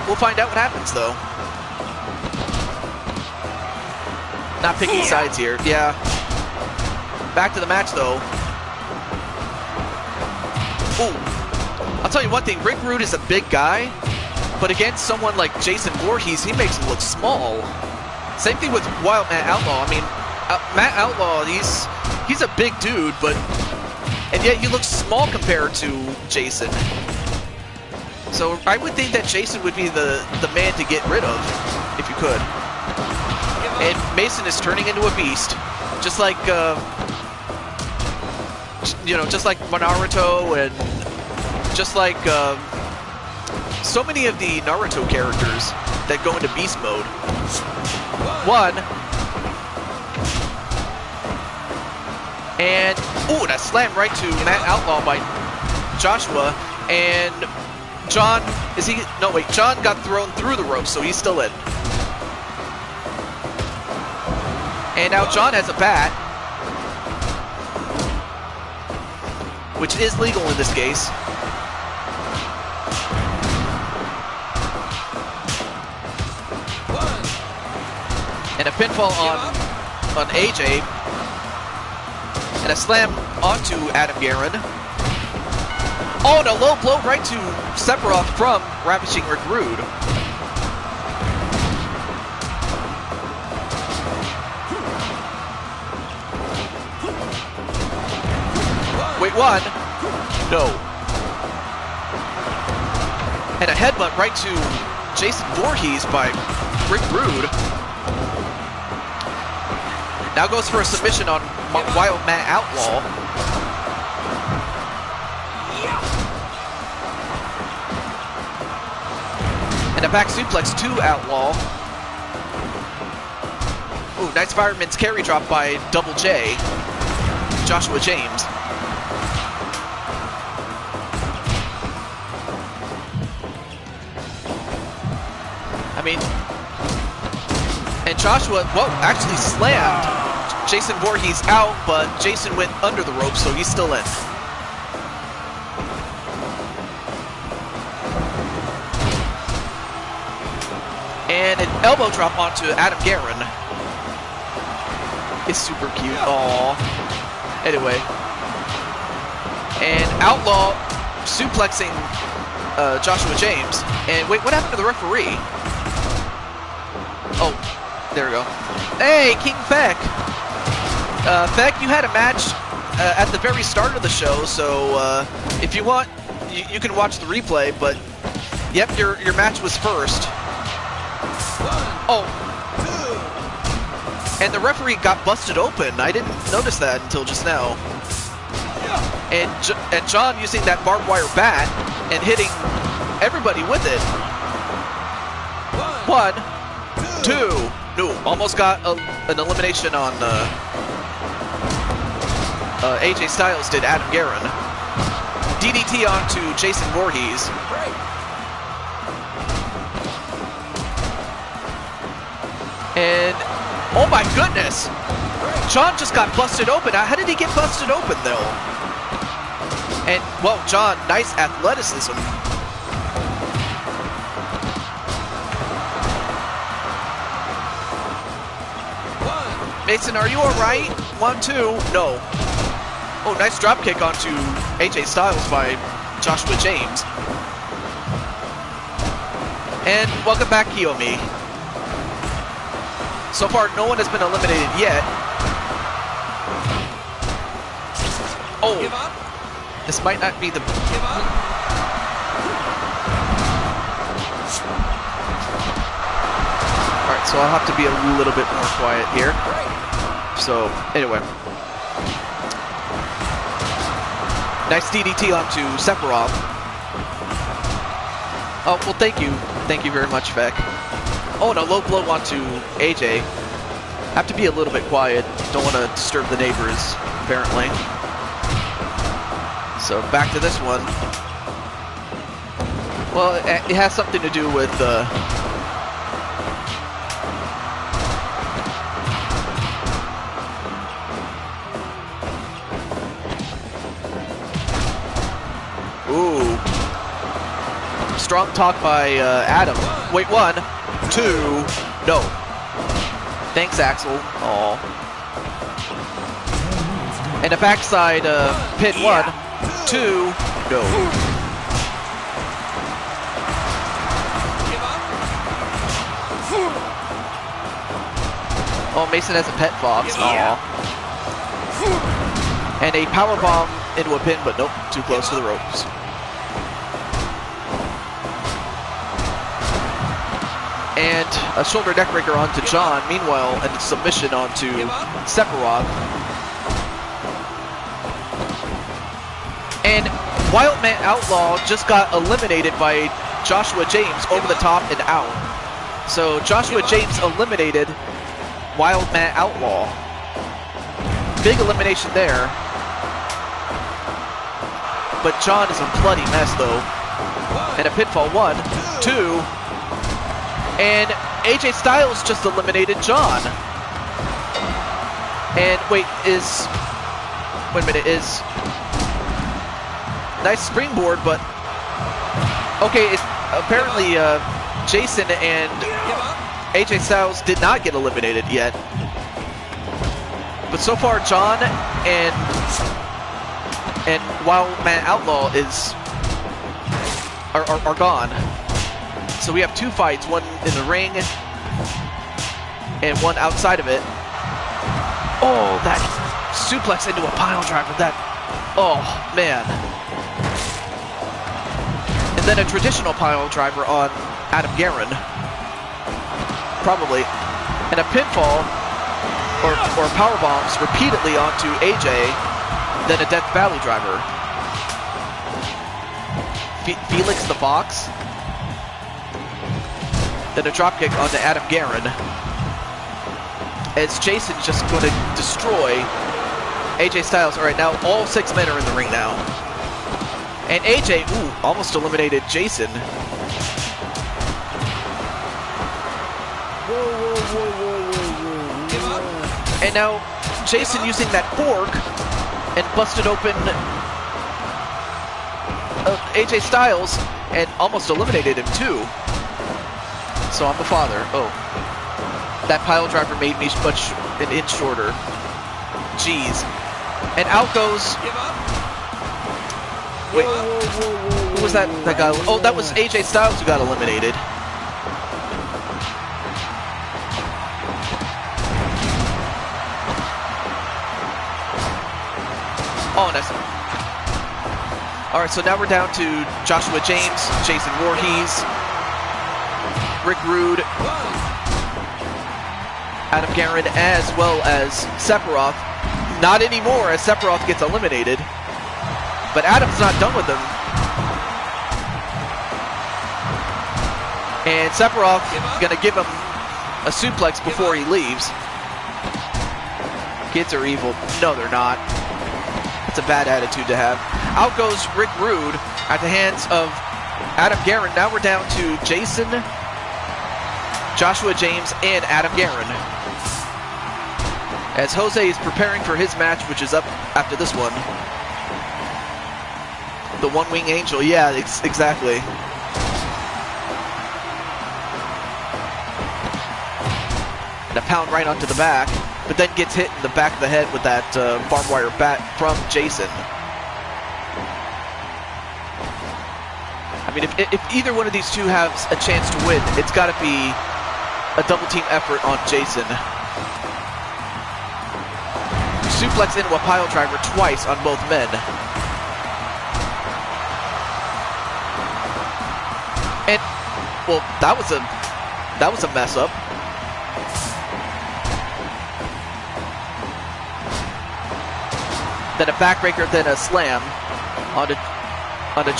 we'll find out what happens, though. Not picking sides here. Yeah. Back to the match, though. Ooh. I'll tell you one thing. Rick Rude is a big guy, but against someone like Jason Voorhees, he makes him look small. Same thing with Wild Matt Outlaw. I mean, Matt Outlaw, he's a big dude, but... And yet he looks small compared to Jason. So I would think that Jason would be the man to get rid of, if you could. And Mason is turning into a beast. Just like, you know, just like Naruto and just like so many of the Naruto characters that go into beast mode. One. And, ooh, that slam right to Matt Outlaw by Joshua. And John, is he? No, wait, John got thrown through the ropes, so he's still in. And now John has a bat, which is legal in this case. And a pinfall on AJ. And a slam onto Adam Guerin. Oh, and a low blow right to Sephiroth from Ravishing Rick Rude. Wait, one. No. And a headbutt right to Jason Voorhees by Rick Rude. Now goes for a submission on Wild Matt Outlaw. And a back suplex to Outlaw. Ooh, nice fireman's carry drop by Double J, Joshua James. I mean, and Joshua, well, actually slammed Jason Voorhees out, but Jason went under the rope, so he's still in. And an elbow drop onto Adam Guerin. It's super cute. Aww. Anyway. And Outlaw suplexing Joshua James. And wait, what happened to the referee? Oh, there we go. Hey, King Feck. Feck, you had a match at the very start of the show, so if you want, you can watch the replay, but yep, your match was first. Oh, and the referee got busted open. I didn't notice that until just now. And John using that barbed wire bat and hitting everybody with it. 1, 2. No, almost got an elimination on AJ Styles did Adam Guerin. DDT onto Jason Voorhees. And, oh my goodness! John just got busted open. How did he get busted open, though? And, well, John, nice athleticism. Mason, are you alright? 1, 2, no. Oh, nice drop kick onto AJ Styles by Joshua James. And welcome back, Kiyomi. So far, no one has been eliminated yet. Oh, this might not be the... Alright, so I'll have to be a little bit more quiet here. So, anyway. Nice DDT onto Sephiroth. Oh, well, thank you. Thank you very much, Feck. Oh, and a low blow onto AJ. Have to be a little bit quiet. Don't want to disturb the neighbors, apparently. So, back to this one. Well, it has something to do with... Ooh. Strong talk by Adam. Wait, 1, 2, no. Thanks, Axel. Aw. And a backside pin. 1, 2, no. Oh, Mason has a pet fox. Aw. And a power bomb into a pin, but nope, too close to the ropes. And a shoulder neckbreaker onto John. Meanwhile, a submission onto Sephiroth. And Wild Man Outlaw just got eliminated by Joshua James over the top and out. So Joshua James eliminated Wild Man Outlaw. Big elimination there. But John is a bloody mess though. And a pinfall. 1, 2. And AJ Styles just eliminated John. And wait a minute, is nice springboard, but okay, it's apparently Jason and AJ Styles did not get eliminated yet. But so far, John and Wild Man Outlaw are gone. So we have 2 fights, one in the ring and one outside of it. Oh, that suplex into a pile driver. That, oh man. And then a traditional pile driver on Adam Guerin. Probably. And a pinfall or power bombs repeatedly onto AJ, then a Death Valley driver. Felix the Fox. Then a dropkick onto Adam Guerin. As Jason's just going to destroy AJ Styles. Alright, now all 6 men are in the ring now. And AJ, ooh, almost eliminated Jason. And now Jason using that fork and busted open AJ Styles and almost eliminated him too. So I'm the father. Oh. That pile driver made me much an inch shorter. Jeez. And out goes... Wait. Who was that guy? Oh, that was AJ Styles who got eliminated. Oh, nice. Alright, so now we're down to Joshua James, Jason Voorhees, Rick Rude, Adam Guerin, as well as Sephiroth. Not anymore, as Sephiroth gets eliminated. But Adam's not done with him. And Sephiroth gonna give him a suplex before he leaves. Kids are evil. No, they're not. It's a bad attitude to have. Out goes Rick Rude at the hands of Adam Guerin. Now we're down to Jason, Joshua James, and Adam Guerin. As Jose is preparing for his match, which is up after this one. The One-Wing Angel, yeah, exactly. And a pound right onto the back, but then gets hit in the back of the head with that barbed wire bat from Jason. I mean, if either one of these two has a chance to win, it's got to be a double team effort on Jason. Suplex into a pile driver twice on both men. And, well, that was a mess up. Then a backbreaker, then a slam onto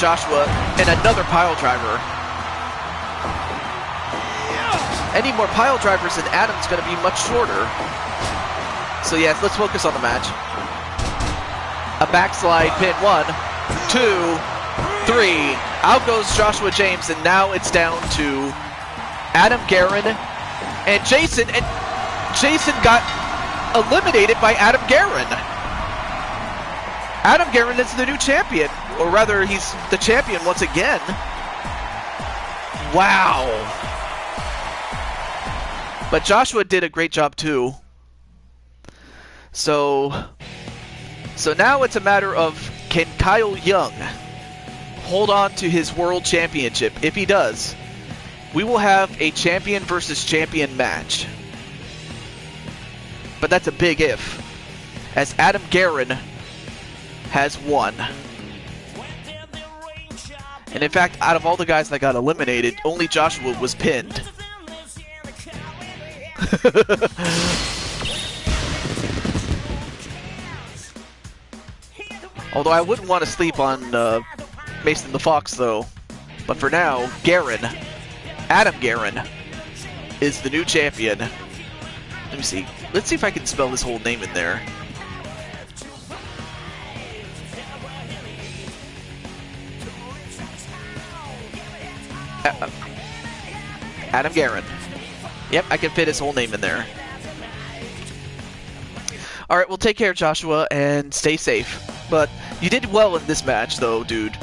Joshua, and another pile driver. Any more pile drivers, and Adam's going to be much shorter. So yes, let's focus on the match. A backslide pin, 1, 2, 3. Out goes Joshua James, and now it's down to Adam Guerin and Jason. And Jason got eliminated by Adam Guerin. Adam Guerin is the new champion, or rather, he's the champion once again. Wow. But Joshua did a great job too. So now it's a matter of, can Kyle Young hold on to his world championship? If he does, we will have a champion versus champion match. But that's a big if, as Adam Guerin has won. And in fact, out of all the guys that got eliminated, only Joshua was pinned. Although I wouldn't want to sleep on Mason the Fox, though. But for now, Guerin, Adam Guerin, is the new champion. Let me see. Let's see if I can spell his whole name in there. Adam Guerin. Yep, I can fit his whole name in there. Alright, well, take care, Joshua, and stay safe. But you did well in this match, though, dude.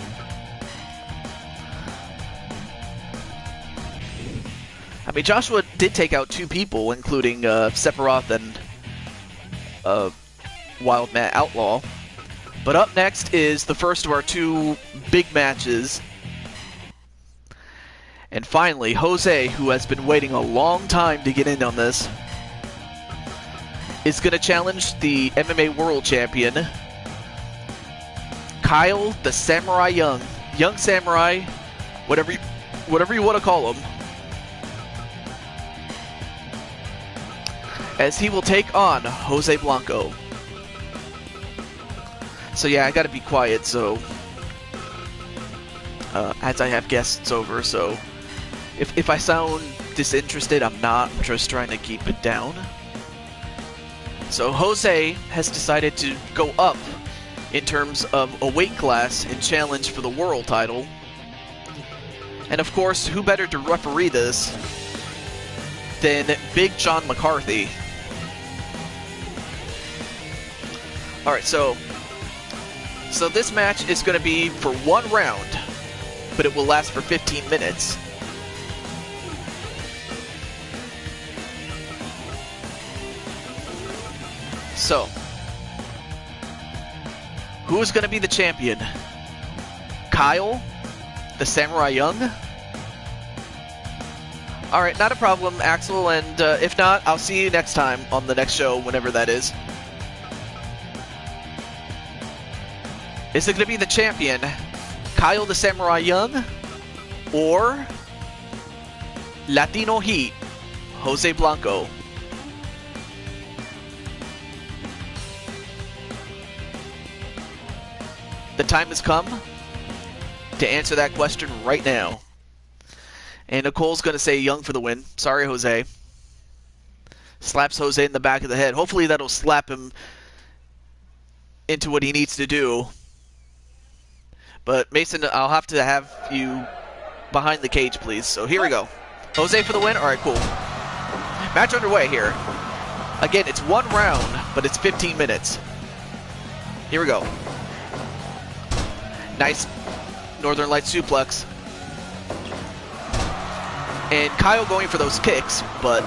I mean, Joshua did take out 2 people, including Sephiroth and Wild Matt Outlaw. But up next is the first of our 2 big matches. And finally, Jose, who has been waiting a long time to get in on this, is going to challenge the MMA World Champion, Kyle the Samurai Young. Young Samurai, whatever you want to call him. As he will take on Jose Blanco. So yeah, I gotta be quiet, so as I have guests over, so if I sound disinterested, I'm not. I'm just trying to keep it down. So Jose has decided to go up in terms of a weight class and challenge for the world title. And of course, who better to referee this than Big John McCarthy. Alright, so this match is going to be for 1 round, but it will last for 15 minutes. So, who is going to be the champion? Kyle, the Samurai Young? Alright, not a problem, Axel, and if not, I'll see you next time on the next show, whenever that is. Is it going to be the champion, Kyle the Samurai Young, or Latino Heat, Jose Blanco? The time has come to answer that question right now. And Nicole's going to say Young for the win. Sorry, Jose. Slaps Jose in the back of the head. Hopefully that'll slap him into what he needs to do. But Mason, I'll have to have you behind the cage, please. So here we go. Jose for the win? Alright, cool. Match underway here. Again, it's 1 round, but it's 15 minutes. Here we go. Nice Northern Light suplex. And Kyle going for those kicks, but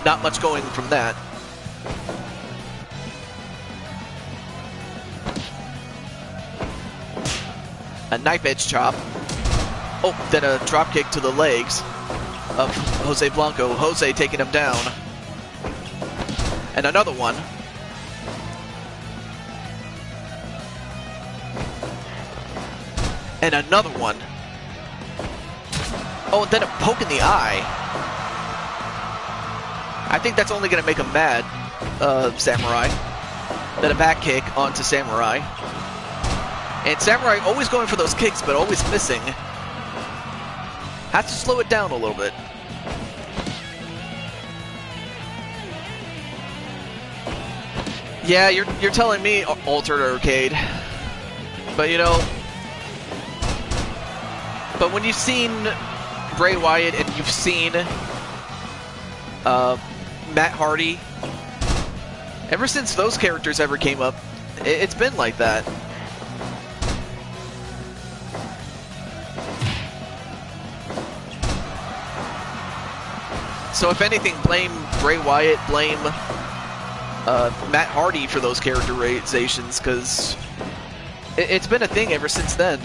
not much going from that. A knife edge chop. Oh, then a drop kick to the legs of Jose Blanco. Jose taking him down. And another one. And another one. Oh, and then a poke in the eye. I think that's only going to make him mad, Samurai. Then a back kick onto Samurai. And Samurai always going for those kicks, but always missing. Has to slow it down a little bit. Yeah, you're telling me, Altered Arcade. But you know, but when you've seen Bray Wyatt and you've seen Matt Hardy, ever since those characters ever came up, it's been like that. So if anything, blame Bray Wyatt, blame Matt Hardy for those characterizations, because it's been a thing ever since then.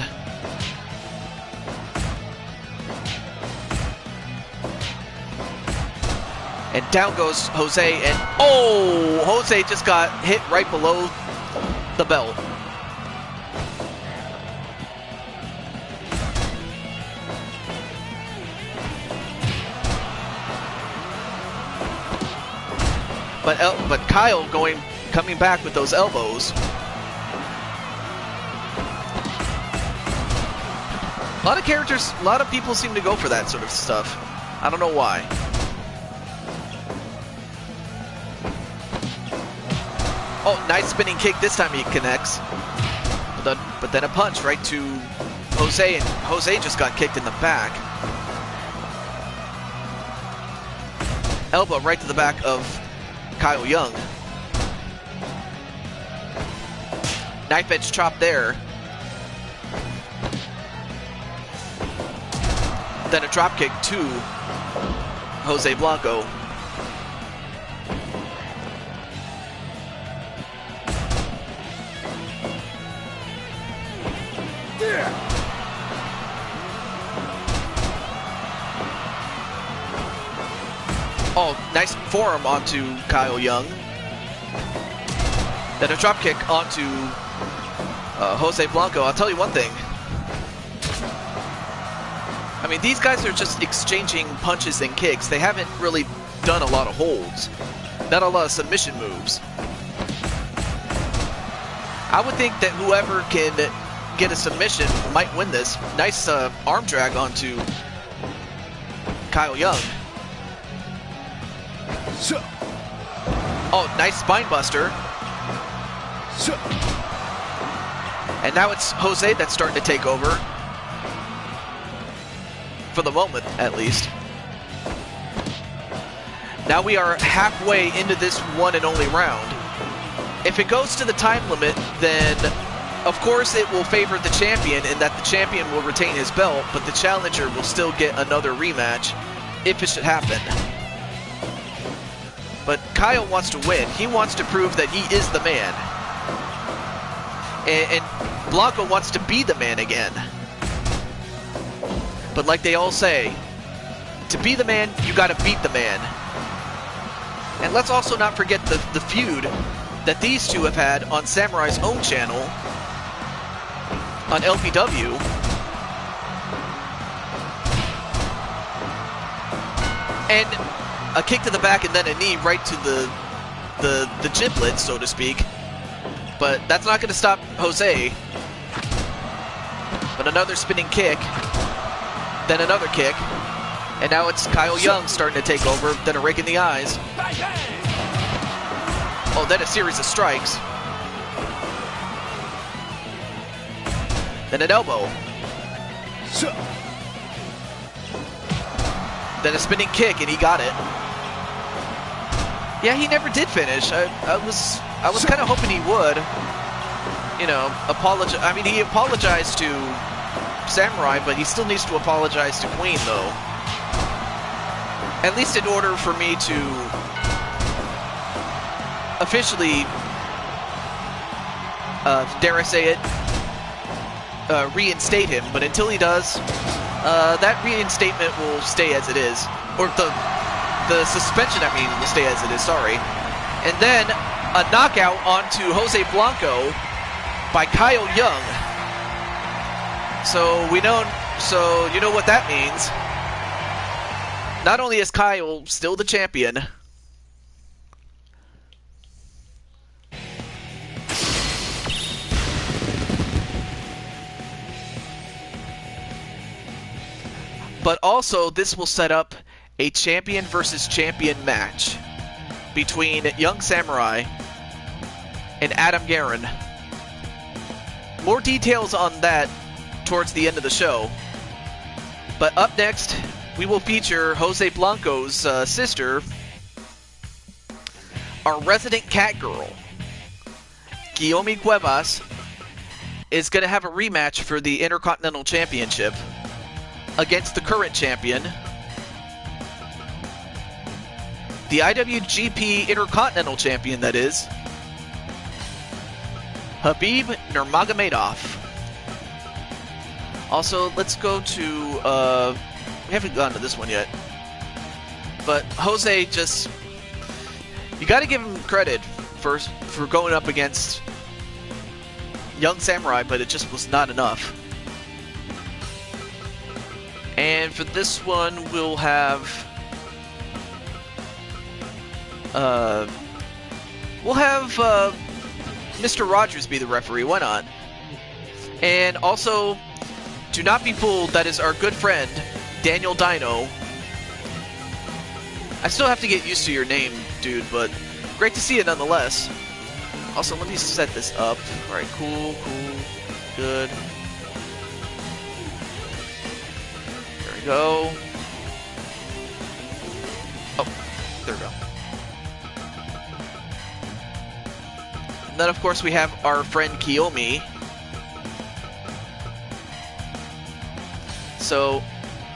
And down goes Jose, and oh! Jose just got hit right below the belt. But Kyle coming back with those elbows. A lot of characters, a lot of people seem to go for that sort of stuff. I don't know why. Oh, nice spinning kick. This time he connects. But then a punch right to Jose, and Jose just got kicked in the back. Elbow right to the back of Kyle Young. Knife edge chop there. Then a drop kick to Jose Blanco. Oh, nice forearm onto Kyle Young. Then a drop kick onto Jose Blanco. I'll tell you one thing. I mean, these guys are just exchanging punches and kicks. They haven't really done a lot of holds. Not a lot of submission moves. I would think that whoever can get a submission might win this. Nice arm drag onto Kyle Young. Oh, nice spine buster. And now it's Jose that's starting to take over. For the moment, at least. Now we are halfway into this one and only round. If it goes to the time limit, then of course it will favor the champion in that the champion will retain his belt, but the challenger will still get another rematch if it should happen. But Kyle wants to win. He wants to prove that he is the man. And Blanco wants to be the man again. But like they all say, to be the man, you gotta beat the man. And let's also not forget the feud that these two have had on Samurai's own channel, on LPW. And a kick to the back and then a knee right to the giblet, so to speak. But that's not going to stop Jose. But another spinning kick. Then another kick. And now it's Kyle Young starting to take over. Then a rake in the eyes. Oh, then a series of strikes. Then an elbow. Then a spinning kick, and he got it. Yeah, he never did finish. I was kind of hoping he would. You know, apologize. I mean, he apologized to Samurai, but he still needs to apologize to Queen, though. At least in order for me to officially, dare I say it, reinstate him. But until he does, that reinstatement will stay as it is. Or the suspension, I mean, will stay as it is, sorry. And then a knockout onto Jose Blanco by Kyle Young. So you know what that means. Not only is Kyle still the champion, but also this will set up a champion versus champion match between Young Samurai and Adam Guerin. More details on that towards the end of the show. But up next, we will feature Jose Blanco's sister, our resident cat girl. Guillaume Cuevas is going to have a rematch for the Intercontinental Championship against the current champion, the IWGP Intercontinental Champion, that is, Habib Nurmagomedov. Also, let's go to, we haven't gone to this one yet, but Jose just, you gotta give him credit first for going up against Young Samurai, but it just was not enough. And for this one, we'll have Mr. Rogers be the referee. Why not? And also, do not be fooled. That is our good friend Daniel Dino. I still have to get used to your name, dude, but great to see you nonetheless. Also, let me set this up. All right, cool, good. Go. Oh, there we go. And then, of course, we have our friend Kiyomi. So,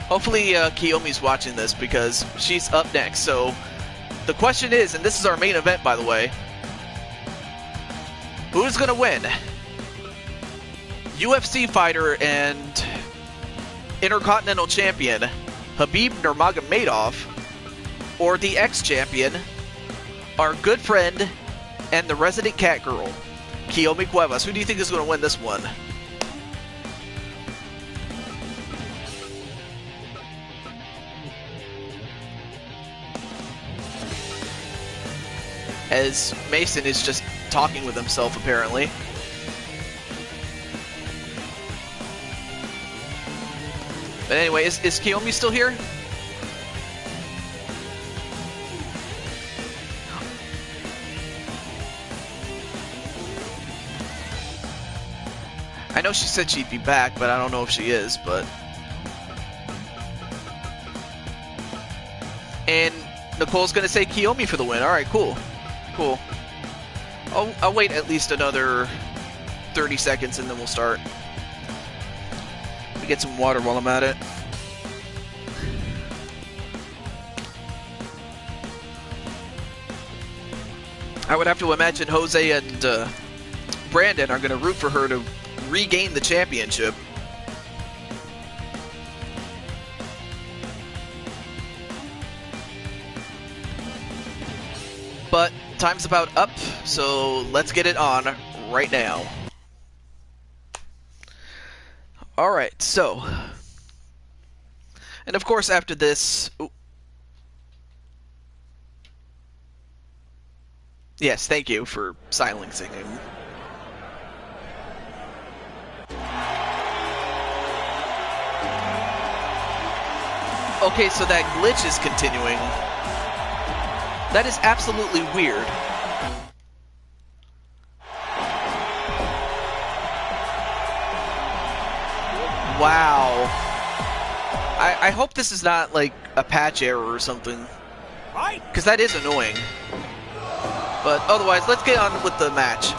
Hopefully Kiyomi's watching this because she's up next. So the question is, and this is our main event, by the way, who's going to win? UFC fighter and Intercontinental Champion Khabib Nurmagomedov, or the ex-champion, our good friend and the resident cat girl, Kiyomi Cuevas? Who do you think is going to win this one? As Mason is just talking with himself, apparently. But anyway, is Kiyomi still here? I know she said she'd be back, but I don't know if she is, but... And Nicole's gonna say Kiyomi for the win. Alright, cool. Cool. I'll wait at least another 30 seconds and then we'll start. Let me get some water while I'm at it. I would have to imagine Jose and Brandon are going to root for her to regain the championship. But time's about up, so let's get it on right now. Alright, so... And of course after this... Ooh. Yes, thank you for silencing him. Okay, so that glitch is continuing. That is absolutely weird. Wow. I hope this is not like a patch error or something. Because that is annoying. But otherwise, let's get on with the match.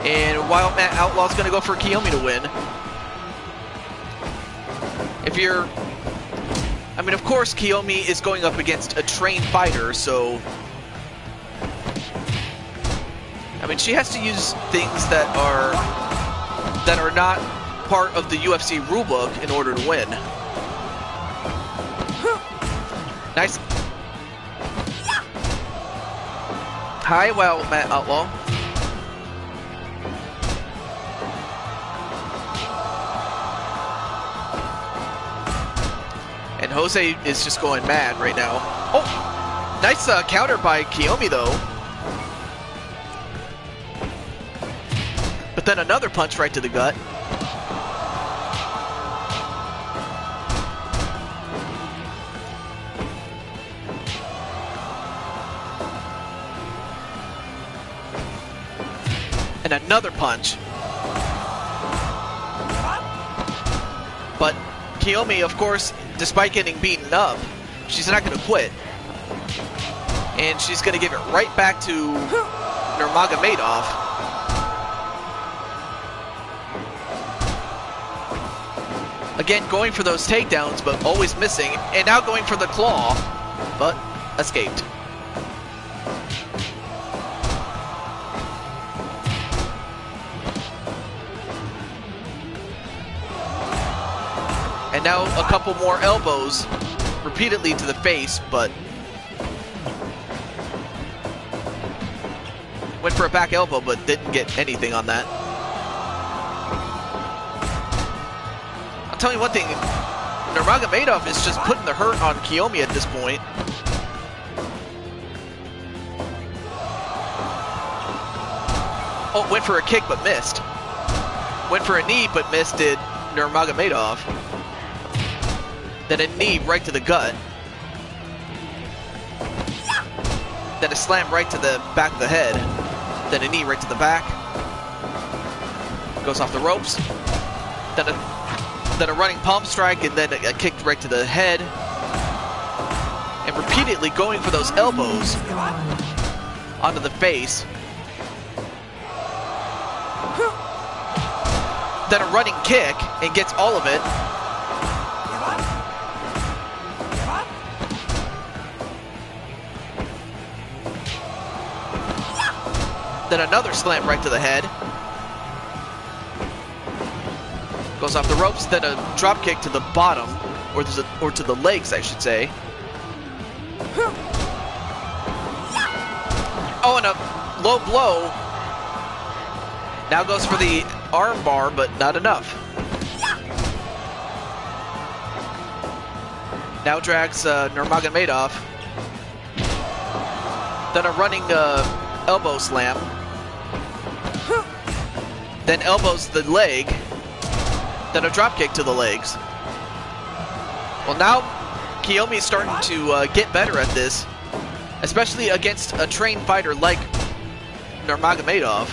And Wild Matt Outlaw's going to go for Kiyomi to win. If you're... I mean, of course, Kiyomi is going up against a trained fighter, so... I mean, she has to use things that are not part of the UFC rulebook in order to win. Nice. Hi, Wild Matt Outlaw. And Jose is just going mad right now. Oh, nice counter by Kiyomi, though. But then another punch right to the gut. And another punch. But Kiyomi, of course, despite getting beaten up, she's not going to quit. And she's going to give it right back to Nurmagomedov. Again, going for those takedowns, but always missing. And now going for the claw, but escaped. And now a couple more elbows repeatedly to the face, but went for a back elbow, but didn't get anything on that. I'll tell you one thing, Nurmagomedov is just putting the hurt on Kiyomi at this point. Oh, went for a kick but missed. Went for a knee but missed did Nurmagomedov. Then a knee right to the gut. Then a slam right to the back of the head. Then a knee right to the back. Goes off the ropes. Then a running palm strike and then a kick right to the head. And repeatedly going for those elbows onto the face. Then a running kick and gets all of it. Then another slam right to the head. Goes off the ropes, then a drop kick to the bottom, or to the legs, I should say. Oh, and a low blow. Now goes for the arm bar, but not enough. Now drags Nurmagomedov. Then a running elbow slam. Then elbows the leg. Then a drop kick to the legs. Well, now Kiyomi's starting to get better at this, especially against a trained fighter like Nurmagomedov.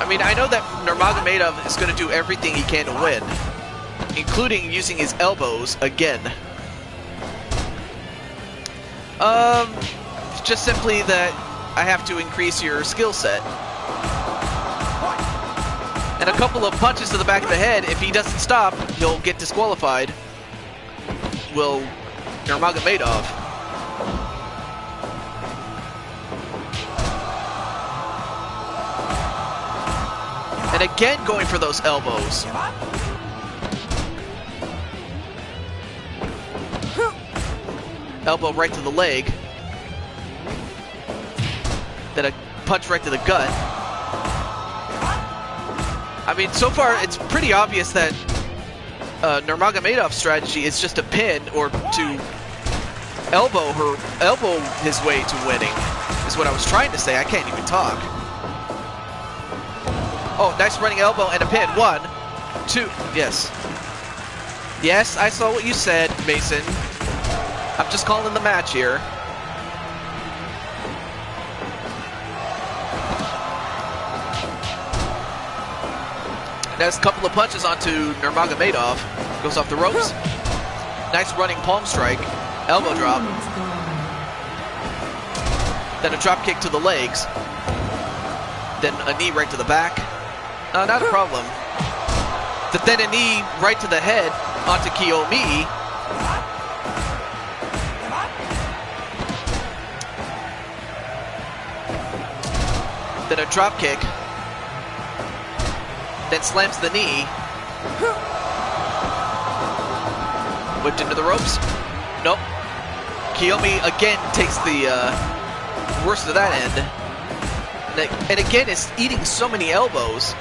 I mean, I know that Nurmagomedov is going to do everything he can to win, including using his elbows again. Just simply that I have to increase your skill set. And a couple of punches to the back of the head, if he doesn't stop, he'll get disqualified. Will Nurmagomedov. And again going for those elbows. Elbow right to the leg. Then a punch right to the gut. I mean, so far it's pretty obvious that Nurmagomedov's strategy is just a pin or to elbow his way to winning, is what I was trying to say. I can't even talk. Oh, nice running elbow and a pin. 1, 2, yes. Yes, I saw what you said, Mason. I'm just calling the match here. That's a couple of punches onto Nurmagomedov. Goes off the ropes. Nice running palm strike. Elbow drop. Then a drop kick to the legs. Then a knee right to the back. Not a problem. But then a knee right to the head onto Kiyomi. Then a drop kick. Then slams the knee. Whipped into the ropes. Nope. Kiyomi again takes the worst of that end. And again is eating so many elbows.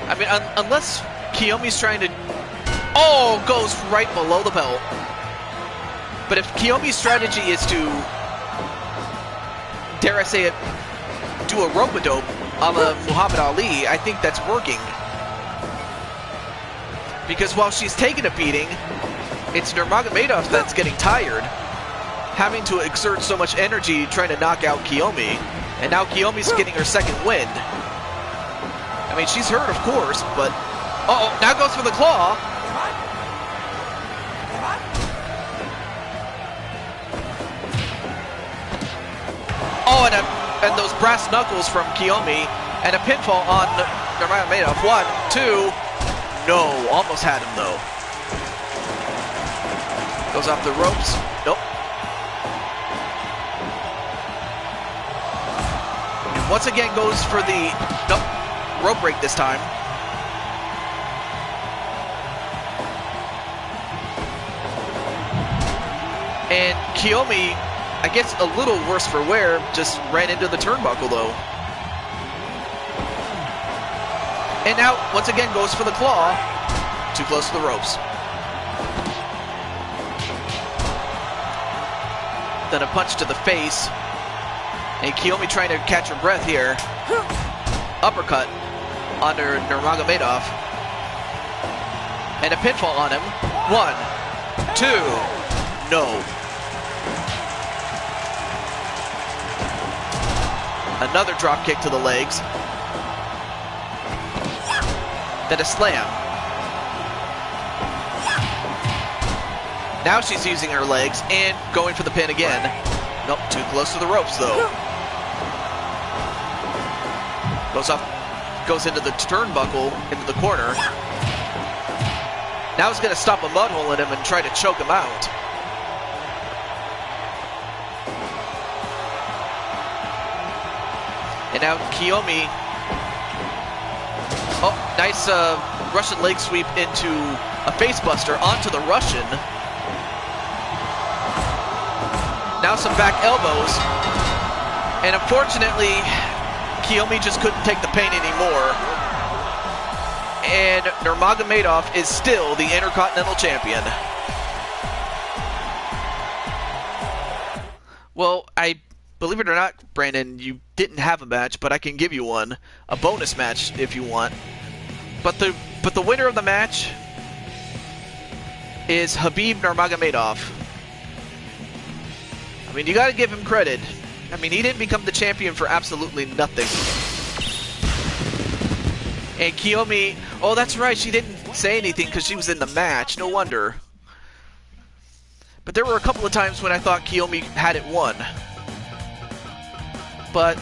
I mean, unless Kiyomi's trying to... Oh, goes right below the belt. But if Kiyomi's strategy is to, dare I say it, do a rope-a-dope a la Muhammad Ali, I think that's working. Because while she's taking a beating, it's Nurmagomedov that's getting tired, having to exert so much energy trying to knock out Kiyomi. And now Kiyomi's getting her second wind. I mean, she's hurt, of course, but... Uh-oh, now goes for the claw. Oh, and those brass knuckles from Kiyomi, and a pinfall on Nurmagomedov. 1, 2, no, almost had him though. Goes off the ropes. Nope. And once again goes for the rope break this time. And Kiyomi, I guess a little worse for wear, just ran into the turnbuckle though. And now, once again, goes for the claw. Too close to the ropes. Then a punch to the face. And Kiyomi trying to catch her breath here. Uppercut under Nurmagomedov. And a pinfall on him. 1, 2, no. Another drop kick to the legs. Then a slam. Now she's using her legs and going for the pin again. Nope, too close to the ropes though. Goes into the turnbuckle, into the corner. Now he's going to stop a mud hole in him and try to choke him out. now Kiyomi. Oh, nice Russian leg sweep into a facebuster onto the Russian. Now some back elbows. And unfortunately, Kiyomi just couldn't take the pain anymore. And Nurmagomedov is still the Intercontinental Champion. Well, believe it or not, Brandon, you didn't have a match, but I can give you one. A bonus match if you want. But the winner of the match is Khabib Nurmagomedov. I mean, you gotta give him credit. I mean, he didn't become the champion for absolutely nothing. And Kiyomi, oh, that's right, she didn't say anything because she was in the match. No wonder. But there were a couple of times when I thought Kiyomi had it won. But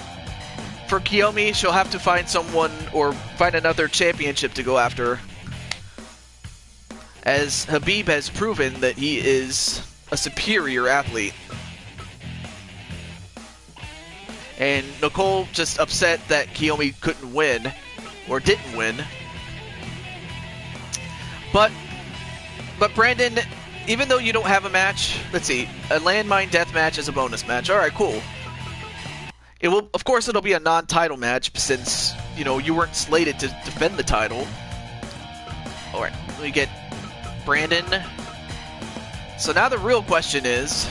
for Kiyomi, she'll have to find someone or find another championship to go after. As Khabib has proven that he is a superior athlete. And Nicole just upset that Kiyomi couldn't win, or didn't win. But Brandon, even though you don't have a match, let's see, a landmine death match is a bonus match. All right, cool. It will, of course, it'll be a non-title match since, you know, you weren't slated to defend the title. All right, we get Brandon. So now the real question is,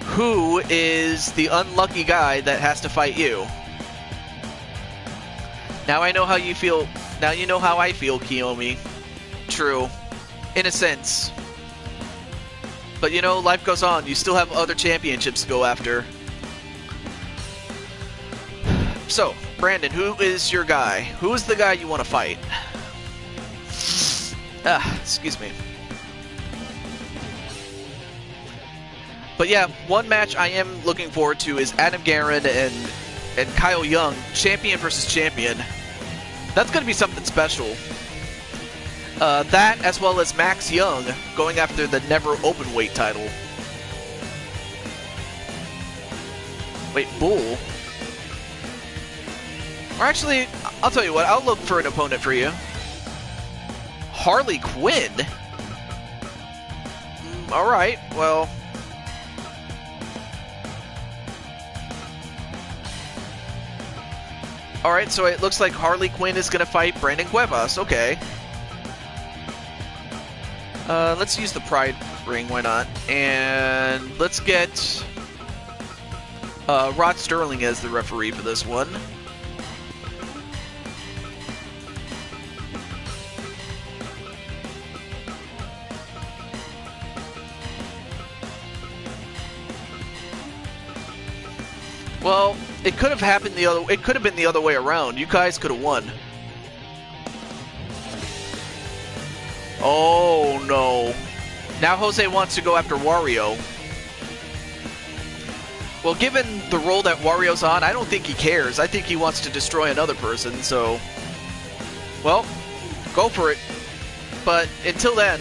who is the unlucky guy that has to fight you? Now I know how you feel. Now you know how I feel, Kiyomi. True. In a sense. But you know, life goes on. You still have other championships to go after. So, Brandon, who is your guy? Who is the guy you want to fight? Excuse me. But yeah, one match I am looking forward to is Adam Guerin and Kyle Young, champion versus champion. That's going to be something special. That, as well as Max Young going after the never openweight title. Wait, Bull? Or actually, I'll tell you what, I'll look for an opponent for you. Harley Quinn? Alright, well... Alright, so it looks like Harley Quinn is going to fight Brandon Cuevas. Okay. Let's use the Pride ring, why not? And let's get Rod Sterling as the referee for this one. Well, it could have happened the other. It could have been the other way around. You guys could have won. Oh no! Now Jose wants to go after Wario. Well, given the role that Wario's on, I don't think he cares. I think he wants to destroy another person. So, well, go for it. But until then,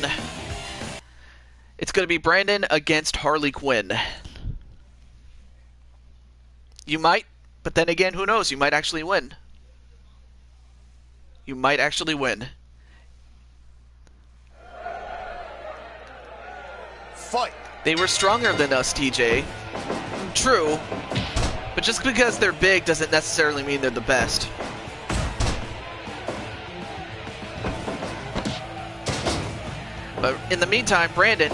it's going to be Brandon against Harley Quinn. You might, but then again, who knows? You might actually win. You might actually win. Fight! They were stronger than us, TJ. True, but just because they're big doesn't necessarily mean they're the best. But in the meantime, Brandon...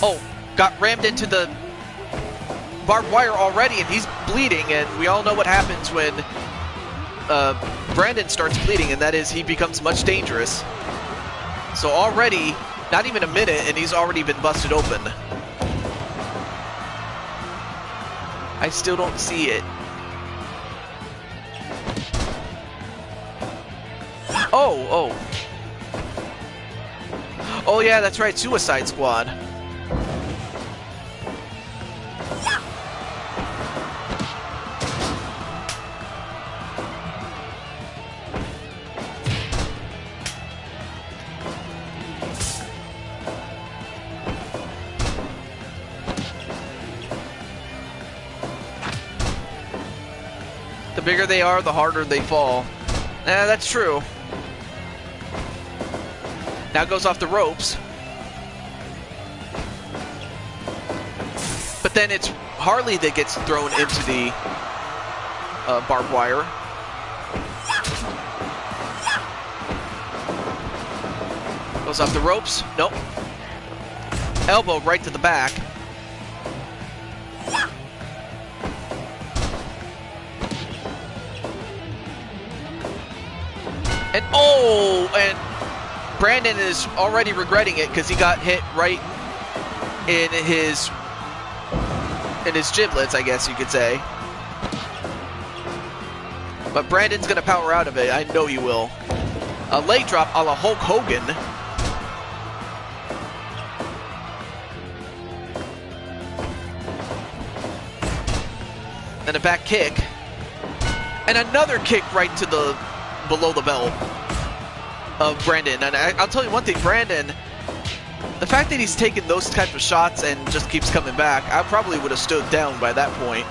Oh, got rammed into the barbed wire already, and he's bleeding, and we all know what happens when Brandon starts bleeding, and that is he becomes much dangerous. So already, not even a minute, and he's already been busted open. I still don't see it. Oh. Oh yeah, that's right, Suicide Squad. bigger they are, the harder they fall. That's true. Now goes off the ropes. But then it's Harley that gets thrown into the barbed wire. Goes off the ropes. Nope. Elbow right to the back. And Brandon is already regretting it because he got hit right in his giblets, I guess you could say. But Brandon's gonna power out of it. I know he will. A leg drop a la Hulk Hogan. Then a back kick. And another kick right to the below the belt of Brandon. And I'll tell you one thing, Brandon, the fact that he's taken those types of shots and just keeps coming back, I probably would have stood down by that point.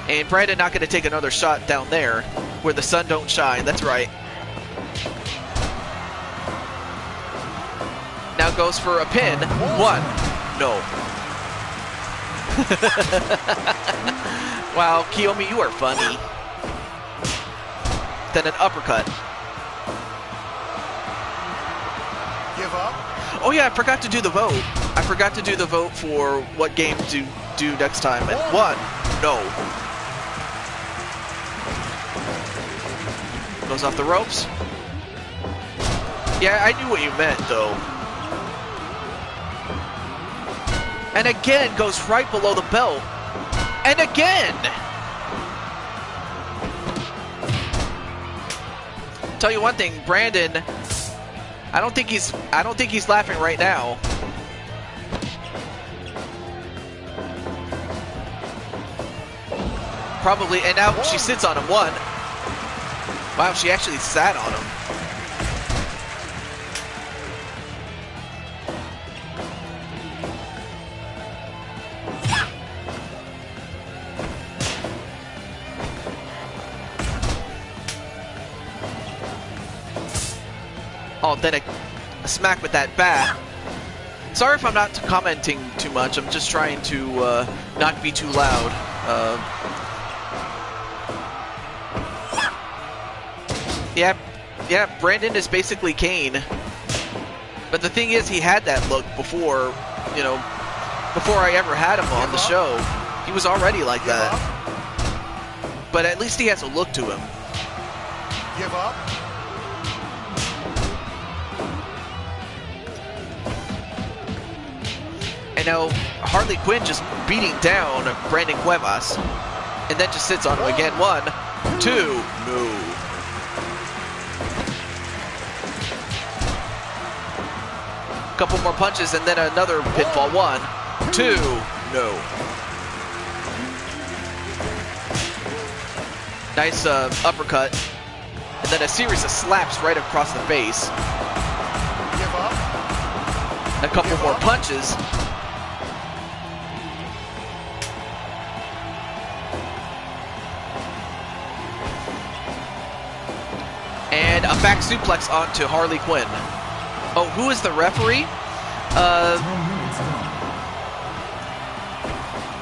And Brandon not going to take another shot down there where the sun don't shine. That's right. Now goes for a pin. One. No. Wow, Kiyomi, you are funny. Then an uppercut. Give up. Oh yeah, I forgot to do the vote. I forgot to do the vote for what game to do next time. And one. No. Goes off the ropes. Yeah, I knew what you meant, though. And again, goes right below the belt. And again! Tell you one thing, Brandon, I don't think he's laughing right now. Probably, and now she sits on him. One. Wow, she actually sat on him. Oh, then a smack with that bat. Sorry if I'm not commenting too much. I'm just trying to not be too loud. Yeah, Brandon is basically Kane. But the thing is, he had that look before, you know, before I ever had him on the show. He was already like that. But at least he has a look to him. Give up. And now Harley Quinn just beating down Brandon Cuevas. And then just sits on him again. One, two, no. Couple more punches and then another pinfall. One, two, no. Nice uppercut. And then a series of slaps right across the face. Give up. A couple more punches. And a back suplex onto Harley Quinn. Oh, who is the referee? 10 minutes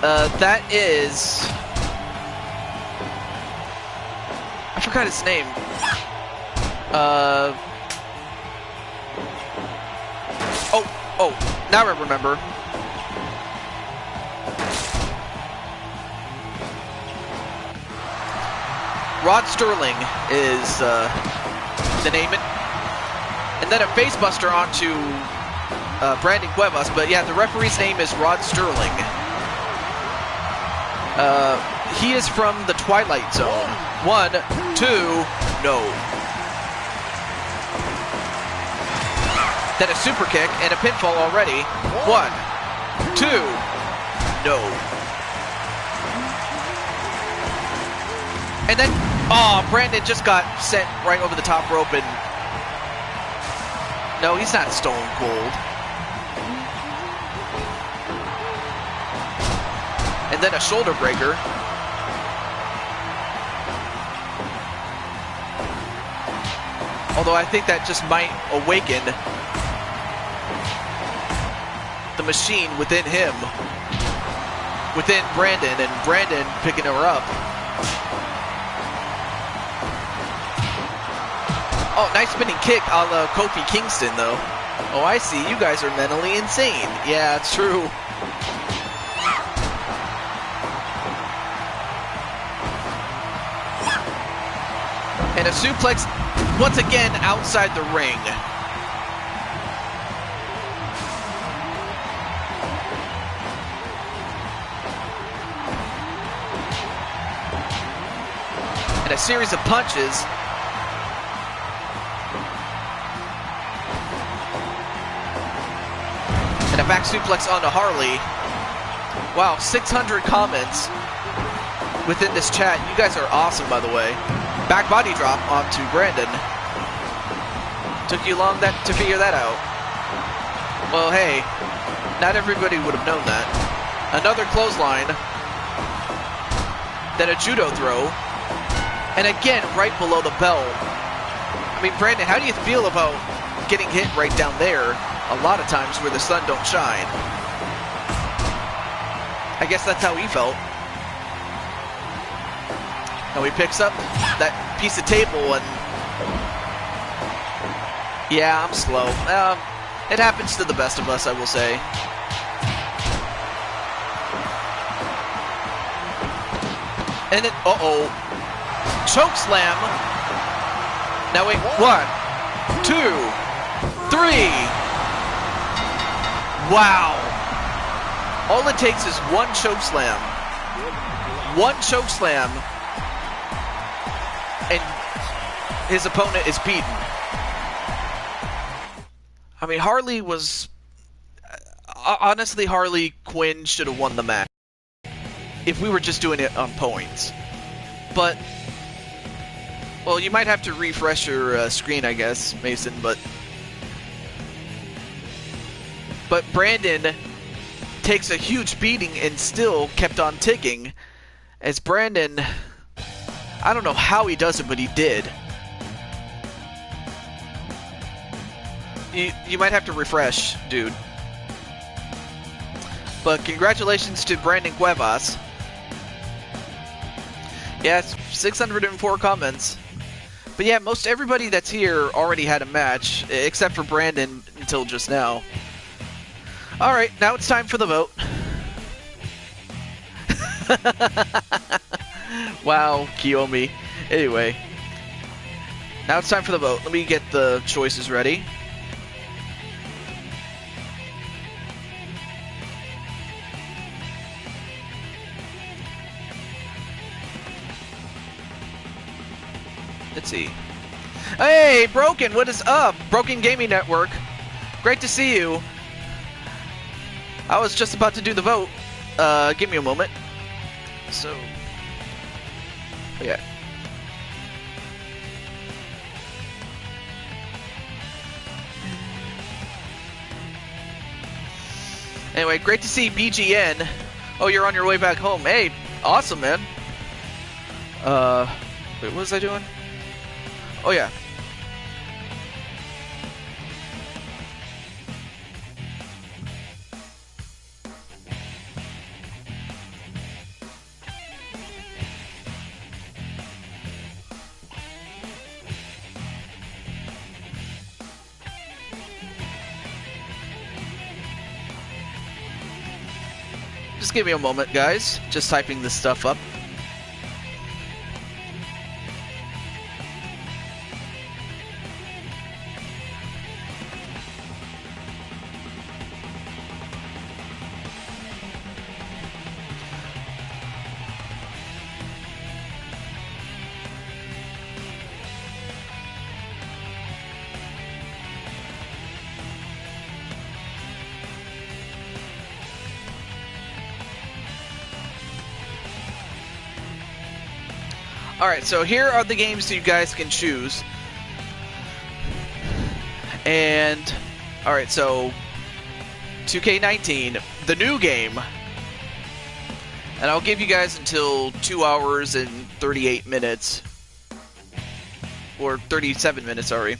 gone. That is... I forgot his name. Oh, now I remember. Rod Sterling is the name. And then a facebuster onto Brandon Cuevas. But yeah, the referee's name is Rod Sterling. He is from the Twilight Zone. One, two, no. Then a super kick and a pinfall already. One, two, no. And then, oh, Brandon just got sent right over the top rope and... No, he's not stone cold. And then a shoulder breaker. Although I think that just might awaken the machine within him, within Brandon, and Brandon picking her up. Oh, nice spinning kick a la Kofi Kingston, though. Oh, I see. You guys are mentally insane. Yeah, it's true. And a suplex, once again, outside the ring. And a series of punches. And a back suplex onto Harley. Wow, 600 comments within this chat. You guys are awesome, by the way. Back body drop onto Brandon. Took you long to figure that out. Well, hey, not everybody would have known that. Another clothesline. Then a judo throw. And again, right below the bell. I mean, Brandon, how do you feel about getting hit right down there a lot of times where the sun don't shine? I guess that's how he felt. Now he picks up that piece of table and... Yeah, I'm slow. It happens to the best of us, I will say. And then, uh-oh. Choke slam. Now wait, 1, 2, 3. Wow. All it takes is one choke slam. One choke slam. And his opponent is beaten. I mean, Harley was... honestly, Harley Quinn should have won the match if we were just doing it on points. But, well, you might have to refresh your screen, I guess, Mason, but Brandon takes a huge beating and still kept on ticking, as Brandon... I don't know how he does it, but he did. You might have to refresh, dude. But congratulations to Brandon Cuevas. Yeah, it's 604 comments. But yeah, most everybody that's here already had a match, except for Brandon until just now. Alright, now it's time for the vote. Wow, Kiyomi. Anyway, now it's time for the vote. Let me get the choices ready. Let's see. Hey, Broken, what is up? Broken Gaming Network. Great to see you. I was just about to do the vote. Give me a moment. So... yeah. Anyway, great to see BGN. Oh, you're on your way back home. Hey, awesome, man. Wait, what was I doing? Oh, yeah. Just give me a moment, guys. Just typing this stuff up. Alright, so here are the games that you guys can choose. And, alright, so 2K19, the new game. And I'll give you guys until 2 hours and 38 minutes or 37 minutes, sorry.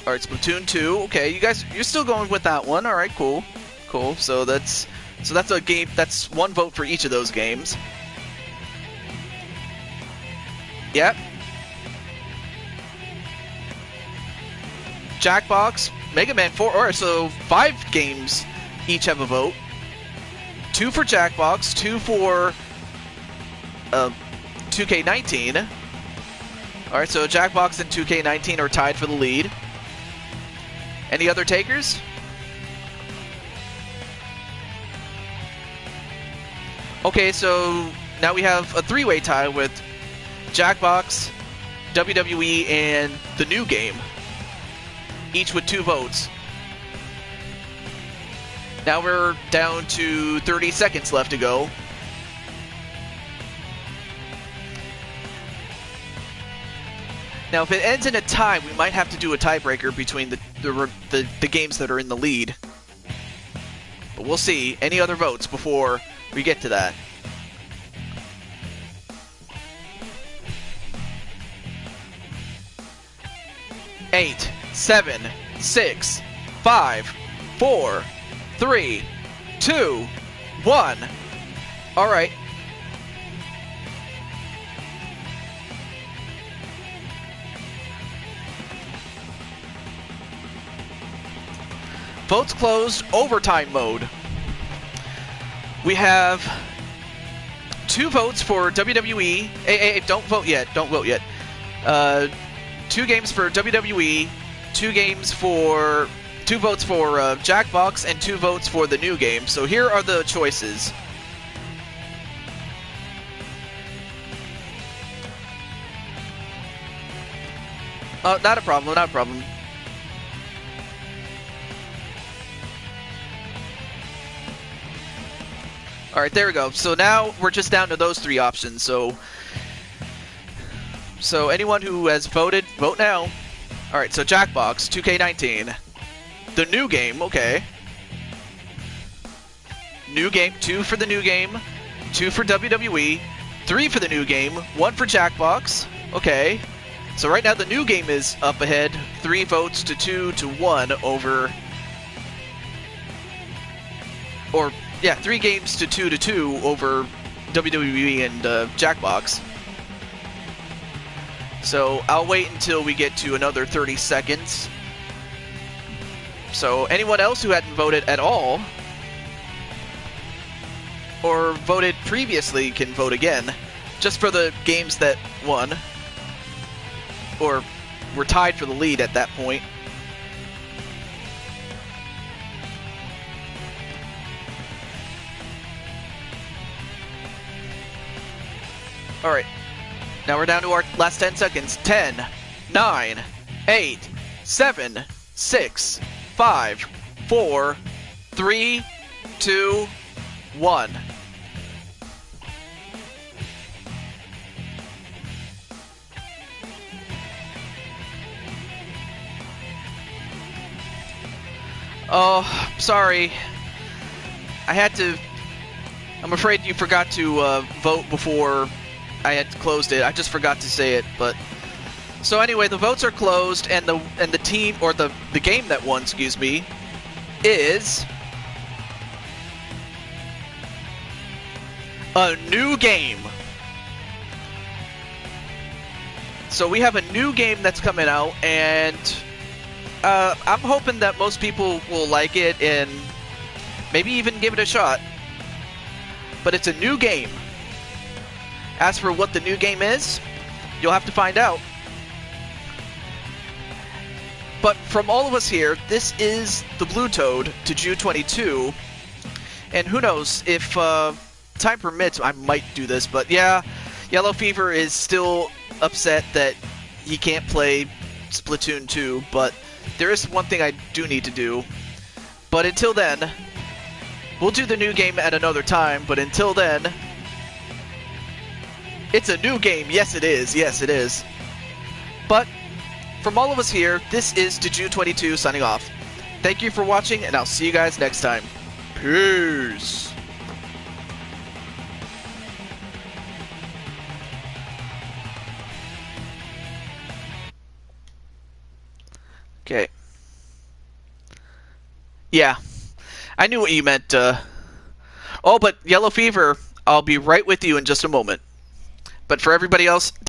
Alright, Splatoon 2. Okay, you guys, you're still going with that one. Alright, cool. Cool. So that's a game, that's one vote for each of those games. Yep. Jackbox, Mega Man 4, alright, so 5 games each have a vote. 2 for Jackbox, 2 for 2K19. Alright, so Jackbox and 2K19 are tied for the lead. Any other takers? Okay, so now we have a 3-way tie with Jackbox, WWE, and the new game, each with 2 votes. Now we're down to 30 seconds left to go. Now, if it ends in a tie, we might have to do a tiebreaker between the games that are in the lead. But we'll see. Any other votes before we get to that? Eight, 7, 6, 5, 4, 3, 2, 1. All right. Votes closed. Overtime mode. We have 2 votes for WWE. Hey, don't vote yet. Don't vote yet. 2 games for WWE. 2 votes for Jackbox, and 2 votes for the new game. So here are the choices. Not a problem. Not a problem. Alright, there we go. So now we're just down to those 3 options. So anyone who has voted, vote now. Alright, so Jackbox, 2K19. The new game, okay. New game, 2 for the new game, 2 for WWE, 3 for the new game, 1 for Jackbox. Okay. So right now the new game is up ahead, 3 votes to 2 to 1 over... Or... Yeah, 3 games to 2 over WWE and Jackbox. So I'll wait until we get to another 30 seconds. So anyone else who hadn't voted at all, or voted previously, can vote again, just for the games that won, or were tied for the lead at that point. Alright, now we're down to our last 10 seconds. 10, 9, 8, 7, 6, 5, 4, 3, 2, 1. Oh, sorry. I'm afraid you forgot to vote before I had closed it. I just forgot to say it, but... So anyway, the votes are closed, and the team, or the game that won, excuse me, is... a new game. So we have a new game that's coming out, and I'm hoping that most people will like it and maybe even give it a shot. But it's a new game. As for what the new game is, you'll have to find out. But from all of us here, this is the Blue Toad to June 22, and who knows, if time permits, I might do this, but yeah, Yellow Fever is still upset that he can't play Splatoon 2, but there is one thing I do need to do. But until then, we'll do the new game at another time, but until then, it's a new game. Yes, it is. Yes, it is. But from all of us here, this is Deju22 signing off. Thank you for watching, and I'll see you guys next time. Peace. Okay. Yeah. I knew what you meant. Oh, but Yellow Fever, I'll be right with you in just a moment. But for everybody else,